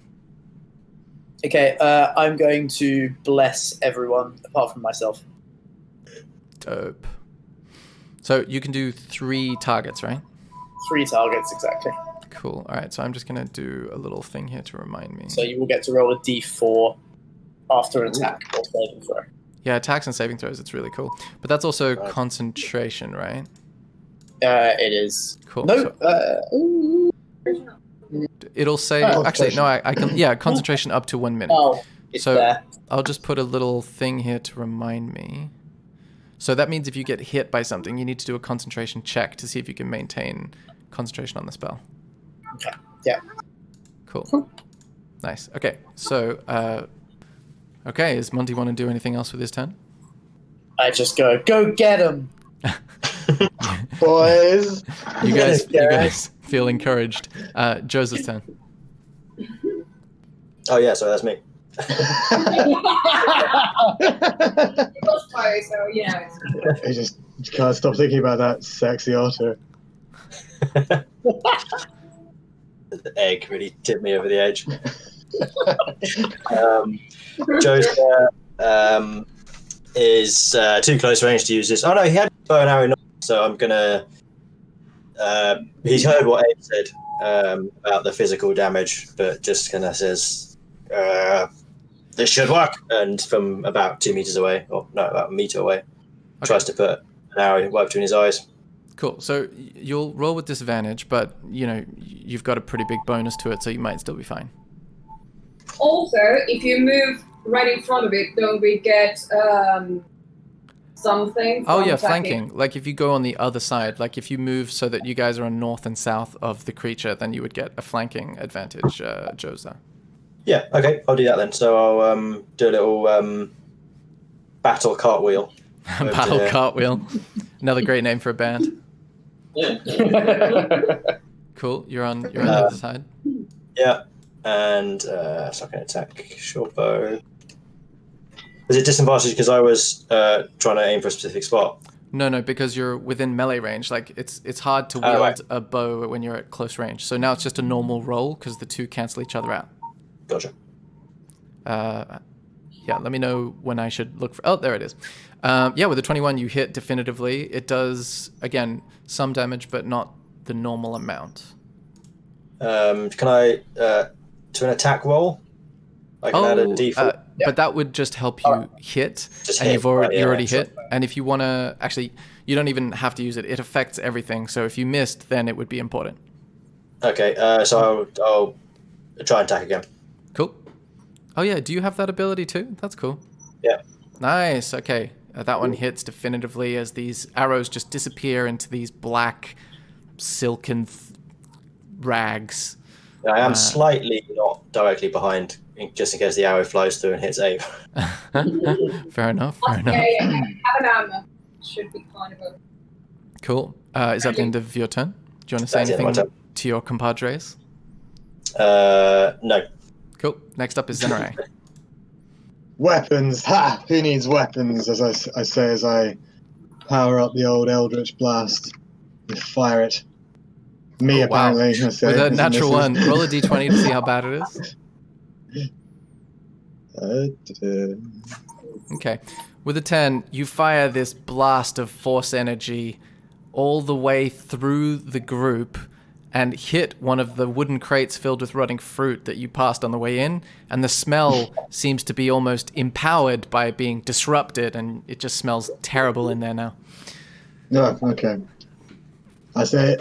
[SPEAKER 3] Okay, I'm going to bless everyone apart from myself.
[SPEAKER 2] Dope. So you can do 3 targets, right?
[SPEAKER 3] 3 targets, exactly.
[SPEAKER 2] Cool. All right, so I'm just going to do a little thing here to remind me.
[SPEAKER 3] So you will get to roll a d4 after an attack or saving throw.
[SPEAKER 2] Yeah, attacks and saving throws, it's really cool. But that's also
[SPEAKER 4] Right.
[SPEAKER 2] concentration, right?
[SPEAKER 3] It is.
[SPEAKER 2] Cool.
[SPEAKER 3] No.
[SPEAKER 2] So it'll say... actually, no, I can... Yeah, concentration up to 1 minute.
[SPEAKER 3] Oh, it's
[SPEAKER 2] So
[SPEAKER 3] there.
[SPEAKER 2] I'll just put a little thing here to remind me. So that means if you get hit by something, you need to do a concentration check to see if you can maintain concentration on the spell.
[SPEAKER 3] Okay. Yeah.
[SPEAKER 2] Cool. Nice. Okay, so... okay, does Monty want to do anything else with his turn?
[SPEAKER 3] I just go get him.
[SPEAKER 5] Boys.
[SPEAKER 2] You guys feel encouraged. Joseph's turn.
[SPEAKER 4] Oh yeah, so that's me.
[SPEAKER 6] It was tired, so
[SPEAKER 5] I just can't stop thinking about that sexy otter.
[SPEAKER 4] The egg really tipped me over the edge. Joe's is too close range to use this. Oh no, he had bow and arrow, so I'm gonna. He's heard what Abe said about the physical damage, but just kind of says, "This should work." And from about 2 meters away, or no, about a meter away, tries to put an arrow right between his eyes.
[SPEAKER 2] Cool. So you'll roll with disadvantage, but you've got a pretty big bonus to it, so you might still be fine.
[SPEAKER 6] Also, if you move right in front of it, don't we get something?
[SPEAKER 2] Oh
[SPEAKER 6] from
[SPEAKER 2] yeah,
[SPEAKER 6] attacking?
[SPEAKER 2] flanking. Like if you go on the other side, like if you move so that you guys are on north and south of the creature, then you would get a flanking advantage, Josa.
[SPEAKER 4] Yeah, okay, I'll do that then. So I'll do a little battle cartwheel.
[SPEAKER 2] Battle cartwheel. Another great name for a band. Cool. You're on the other side.
[SPEAKER 4] Yeah, and so I can attack short bow. Is it disadvantage because I was trying to aim for a specific spot?
[SPEAKER 2] No, because you're within melee range. Like it's hard to wield
[SPEAKER 4] right.
[SPEAKER 2] a bow when you're at close range. So now it's just a normal roll because the two cancel each other out.
[SPEAKER 4] Gotcha.
[SPEAKER 2] Yeah, let me know when I should look for... Oh, there it is. Yeah, with the 21, you hit definitively. It does, again, some damage, but not the normal amount.
[SPEAKER 4] Can I, to an attack roll, I can add a d4?
[SPEAKER 2] But that would just help you hit,
[SPEAKER 4] Just
[SPEAKER 2] and
[SPEAKER 4] hit,
[SPEAKER 2] you've already,
[SPEAKER 4] right,
[SPEAKER 2] you already
[SPEAKER 4] yeah,
[SPEAKER 2] hit. And if you want to... Actually, you don't even have to use it. It affects everything. So if you missed, then it would be important.
[SPEAKER 4] Okay, so I'll try and attack again.
[SPEAKER 2] Cool. Oh, yeah, do you have that ability too? That's cool.
[SPEAKER 4] Yeah.
[SPEAKER 2] Nice, okay. That one hits definitively as these arrows just disappear into these black silken rags.
[SPEAKER 4] I am slightly not directly behind, just in case the arrow flies through and hits Abe.
[SPEAKER 2] Fair enough.
[SPEAKER 6] Yeah. Have an armor. Should be kind of a...
[SPEAKER 2] Cool. Is that the end of your turn? Do you want to say
[SPEAKER 4] That's the end of my
[SPEAKER 2] anything to your compadres?
[SPEAKER 4] No.
[SPEAKER 2] Cool. Next up is Zenarai.
[SPEAKER 5] Weapons! Ha! Who needs weapons? As I say as I power up the old Eldritch Blast and fire it. Me,
[SPEAKER 2] Oh, wow.
[SPEAKER 5] apparently. I say,
[SPEAKER 2] With a
[SPEAKER 5] isn't
[SPEAKER 2] natural
[SPEAKER 5] this-
[SPEAKER 2] one, roll a d20 to see how bad it is. Okay. With a 10, you fire this blast of force energy all the way through the group and hit one of the wooden crates filled with rotting fruit that you passed on the way in, and the smell seems to be almost empowered by being disrupted, and it just smells terrible in there now.
[SPEAKER 5] No, okay. I say,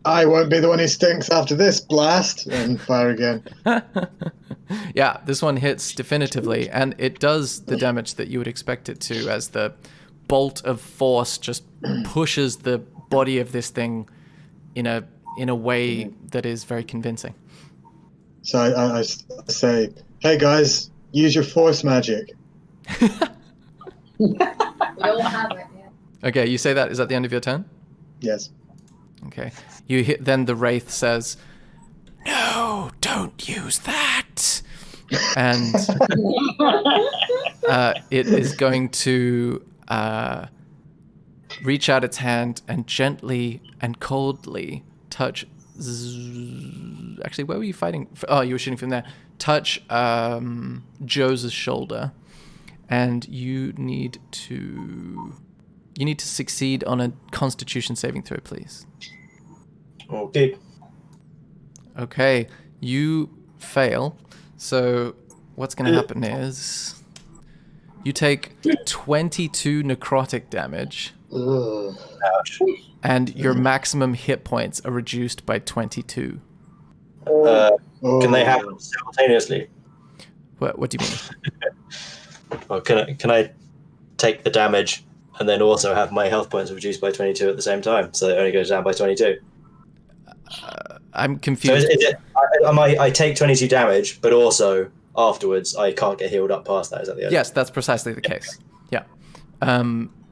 [SPEAKER 5] I won't be the one who stinks after this blast, and fire again.
[SPEAKER 2] Yeah, this one hits definitively, and it does the damage that you would expect it to, as the bolt of force just pushes the body of this thing in a way that is very convincing.
[SPEAKER 5] So I say, hey guys, use your force magic.
[SPEAKER 6] We all have it, yeah.
[SPEAKER 2] Okay, you say that. Is that the end of your turn?
[SPEAKER 5] Yes.
[SPEAKER 2] Okay. You hit. Then the wraith says, "No, don't use that," and it is going to reach out its hand and gently and coldly touch. Actually, where were you fighting? Oh, you were shooting from there. Touch Joe's shoulder, and you need to you need to succeed on a Constitution saving throw, please.
[SPEAKER 4] Okay.
[SPEAKER 2] Okay, you fail. So what's going to happen is you take 22 necrotic damage,
[SPEAKER 5] Ugh.
[SPEAKER 4] Ouch.
[SPEAKER 2] and your maximum hit points are reduced by 22.
[SPEAKER 4] Can they happen simultaneously?
[SPEAKER 2] What do you mean?
[SPEAKER 4] Or can I take the damage and then also have my health points reduced by 22 at the same time, so it only goes down by 22?
[SPEAKER 2] I'm
[SPEAKER 4] So
[SPEAKER 2] confused.
[SPEAKER 4] is it? I take 22 damage, but also afterwards I can't get healed up past that. Is that the idea?
[SPEAKER 2] Yes, that's precisely the case. Yeah.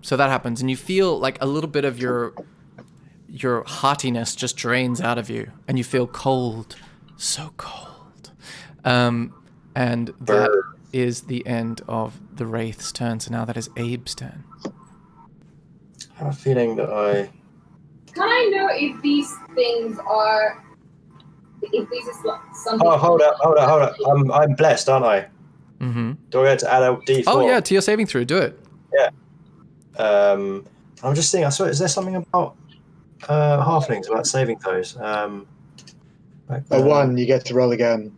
[SPEAKER 2] So that happens, and you feel like a little bit of your heartiness just drains out of you, and you feel cold, so cold. And that is the end of the Wraith's turn. So now that is Abe's turn.
[SPEAKER 4] I have a feeling that I.
[SPEAKER 6] Can I know if these things are... If this is something...
[SPEAKER 4] Oh, hold up. I'm blessed, aren't I?
[SPEAKER 2] Mm-hmm.
[SPEAKER 4] Do I get to add a D4?
[SPEAKER 2] Oh yeah, to your saving throw, do it.
[SPEAKER 4] Yeah. I'm just thinking. I swear, is there something about halflings about saving throws?
[SPEAKER 5] A 1, you get to roll again.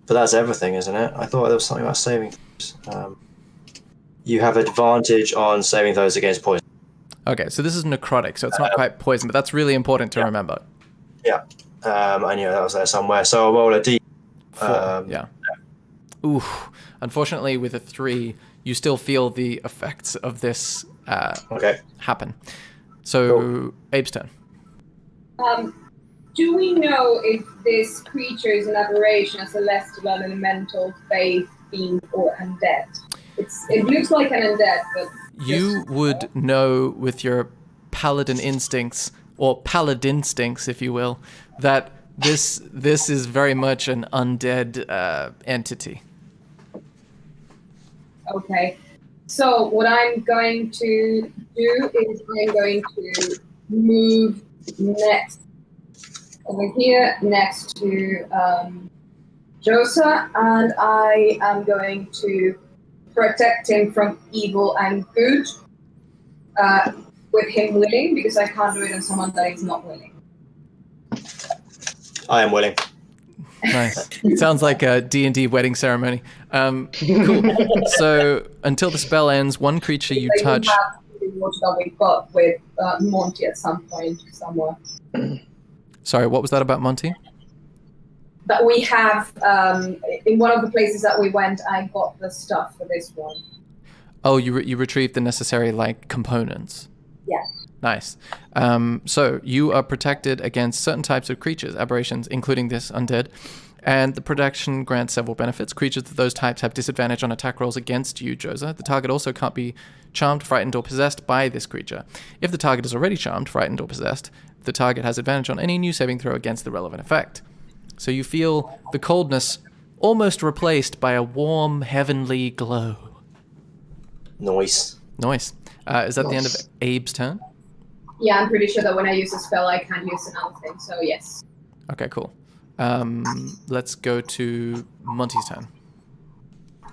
[SPEAKER 4] But that's everything, isn't it? I thought there was something about saving throws. You have advantage on saving throws against poison.
[SPEAKER 2] Okay, so this is necrotic, so it's not quite poison, but that's really important to remember.
[SPEAKER 4] Yeah. I knew that was there somewhere. So I'll roll a D.
[SPEAKER 2] 4, yeah. Ooh. Unfortunately, with a 3, you still feel the effects of this happen. So, Abe's turn.
[SPEAKER 6] Do we know if this creature is an aberration, a celestial, elemental, faith, fiend, or undead? It looks like an undead, but...
[SPEAKER 2] You would know with your paladin instincts, or paladinstincts, if you will, that this is very much an undead entity.
[SPEAKER 6] Okay. So what I'm going to do is I'm going to move next over here next to Josa, and I am going to protect him from evil and good with him willing, because I can't do it on someone that is not willing.
[SPEAKER 4] I am willing.
[SPEAKER 2] Nice. Sounds like a D&D wedding ceremony. Cool. So until the spell ends, one creature you touch...
[SPEAKER 6] You have the water that we got with Monty at some point somewhere.
[SPEAKER 2] Sorry, what was that about Monty?
[SPEAKER 6] That we have, in one of the places that we went, I got the stuff for this one.
[SPEAKER 2] Oh, you retrieved the necessary, components.
[SPEAKER 6] Yeah.
[SPEAKER 2] Nice. So you are protected against certain types of creatures, aberrations, including this undead, and the protection grants several benefits. Creatures of those types have disadvantage on attack rolls against you, Josa. The target also can't be charmed, frightened, or possessed by this creature. If the target is already charmed, frightened, or possessed, the target has advantage on any new saving throw against the relevant effect. So you feel the coldness almost replaced by a warm, heavenly glow.
[SPEAKER 4] Nice.
[SPEAKER 2] Nice. Is that the end of Abe's turn?
[SPEAKER 6] Yeah, I'm pretty sure that when I use a spell, I can't use another thing, so yes.
[SPEAKER 2] Okay, cool. Let's go to Monty's turn.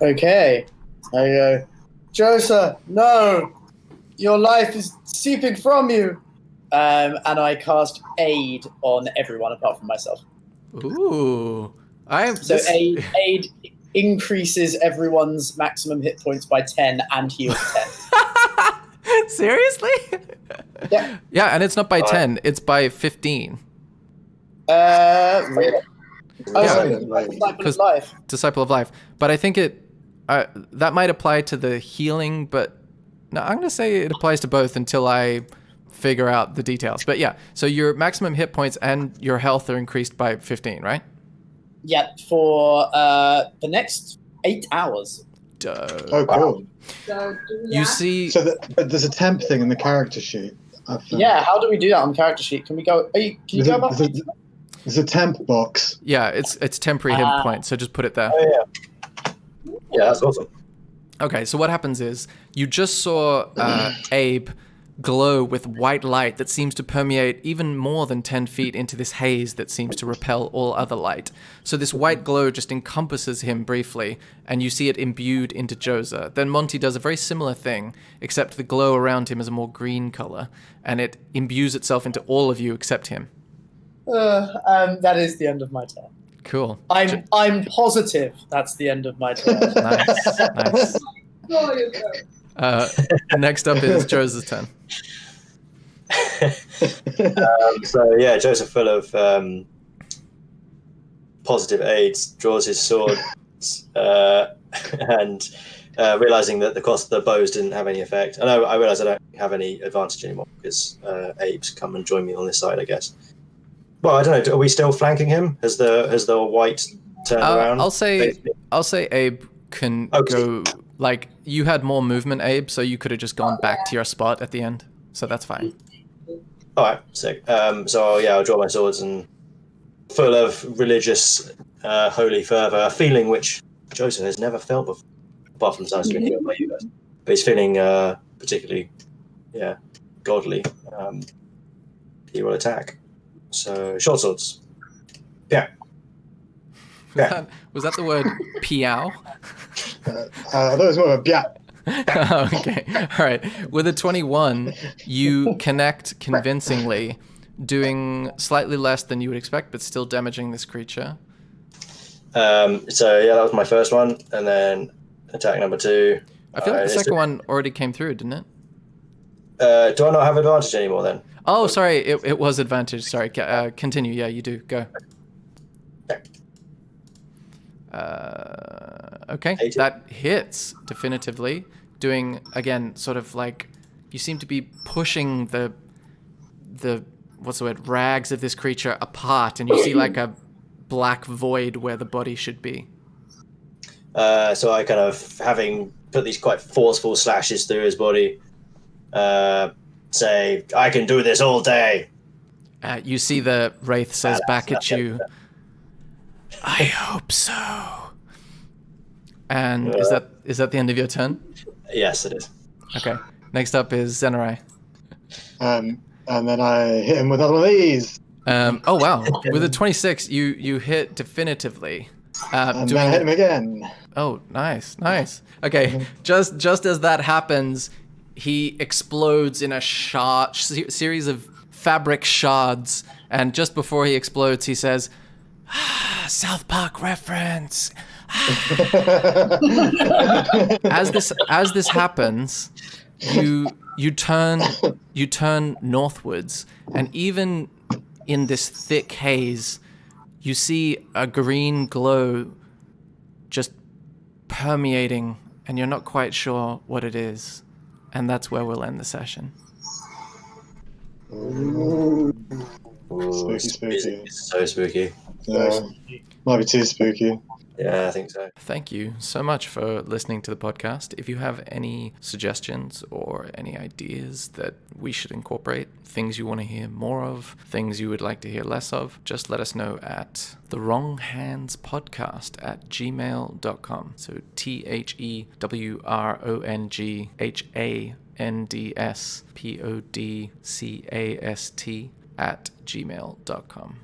[SPEAKER 3] Okay. I go, Josa, no! Your life is seeping from you! And I cast Aid on everyone apart from myself.
[SPEAKER 2] Ooh.
[SPEAKER 3] Aid increases everyone's maximum hit points by 10 and heals 10.
[SPEAKER 2] Seriously?
[SPEAKER 3] Yeah.
[SPEAKER 2] Yeah, and it's not by 10, it's by 15.
[SPEAKER 3] Really? Oh,
[SPEAKER 2] Yeah.
[SPEAKER 3] sorry, Disciple of Life.
[SPEAKER 2] Disciple of Life. But I think that might apply to the healing, but no, I'm going to say it applies to both until I figure out the details. But yeah, so your maximum hit points and your health are increased by 15, right?
[SPEAKER 3] Yeah, for the next 8 hours.
[SPEAKER 5] Oh, cool.
[SPEAKER 6] So
[SPEAKER 2] You see...
[SPEAKER 5] So but there's a temp thing in the character sheet.
[SPEAKER 3] Yeah, how do we do that on the character sheet? Can we go? Can you go back?
[SPEAKER 5] There's a temp box.
[SPEAKER 2] Yeah, it's temporary hit points, so just put it there.
[SPEAKER 4] Oh, yeah. Yeah, that's awesome.
[SPEAKER 2] Okay, so what happens is you just saw Abe glow with white light that seems to permeate even more than 10 feet into this haze that seems to repel all other light. So this white glow just encompasses him briefly, and you see it imbued into Joza. Then Monty does a very similar thing, except the glow around him is a more green color, and it imbues itself into all of you except him.
[SPEAKER 3] That is the end of my turn.
[SPEAKER 2] Cool.
[SPEAKER 3] I'm positive that's the end of my turn.
[SPEAKER 2] Nice.
[SPEAKER 6] Oh, you go.
[SPEAKER 2] Next up is Joza's turn.
[SPEAKER 4] So yeah, Joseph, full of positive aids, draws his sword and realizing that the cost of the bows didn't have any effect. And I realize I don't have any advantage anymore because Abe's come and joined me on this side, I guess. Well, I don't know. Are we still flanking him? Has the white turned around?
[SPEAKER 2] I'll say Abe can go. Like, you had more movement, Abe, so you could have just gone back to your spot at the end. So that's fine.
[SPEAKER 4] All right, sick. So yeah, I'll draw my swords and full of religious, holy fervor, a feeling which Joseph has never felt before, apart from sometimes being healed by you guys. But he's feeling particularly, godly. He will attack. So short swords. Yeah.
[SPEAKER 2] Was that the word piao?
[SPEAKER 5] I thought it was more of a biat.
[SPEAKER 2] Okay. All right. With a 21, you connect convincingly, doing slightly less than you would expect, but still damaging this creature.
[SPEAKER 4] So yeah, that was my first one, and then attack number 2.
[SPEAKER 2] I feel like the second one already came through, didn't it?
[SPEAKER 4] Do I not have advantage anymore then?
[SPEAKER 2] Oh, sorry. It was advantage. Sorry. Continue. Yeah, you do. Go. Okay.
[SPEAKER 4] 80.
[SPEAKER 2] That hits definitively. Doing, again, sort of like, you seem to be pushing the what's the word, rags of this creature apart, and you see like a black void where the body should be.
[SPEAKER 4] So I kind of, having put these quite forceful slashes through his body, say, I can do this all day.
[SPEAKER 2] You see the Wraith says back at you, I hope so. And is that the end of your turn?
[SPEAKER 4] Yes, it is.
[SPEAKER 2] Okay. Next up is Zenarai.
[SPEAKER 5] And then I hit him with another one of these.
[SPEAKER 2] Oh wow! With a 26, you hit definitively.
[SPEAKER 5] And then I hit him again.
[SPEAKER 2] Oh, nice. Okay, just as that happens, he explodes in a series of fabric shards, and just before he explodes, he says, "South Park reference." As this happens, you turn northwards, and even in this thick haze, you see a green glow just permeating, and you're not quite sure what it is. And that's where we'll end the session.
[SPEAKER 5] Spooky.
[SPEAKER 4] It's so spooky.
[SPEAKER 5] Yeah. Might be too spooky.
[SPEAKER 4] Yeah, I think so.
[SPEAKER 2] Thank you so much for listening to the podcast. If you have any suggestions or any ideas that we should incorporate, things you want to hear more of, things you would like to hear less of, just let us know at thewronghandspodcast@gmail.com. So THEWRONGHANDSPODCAST@gmail.com.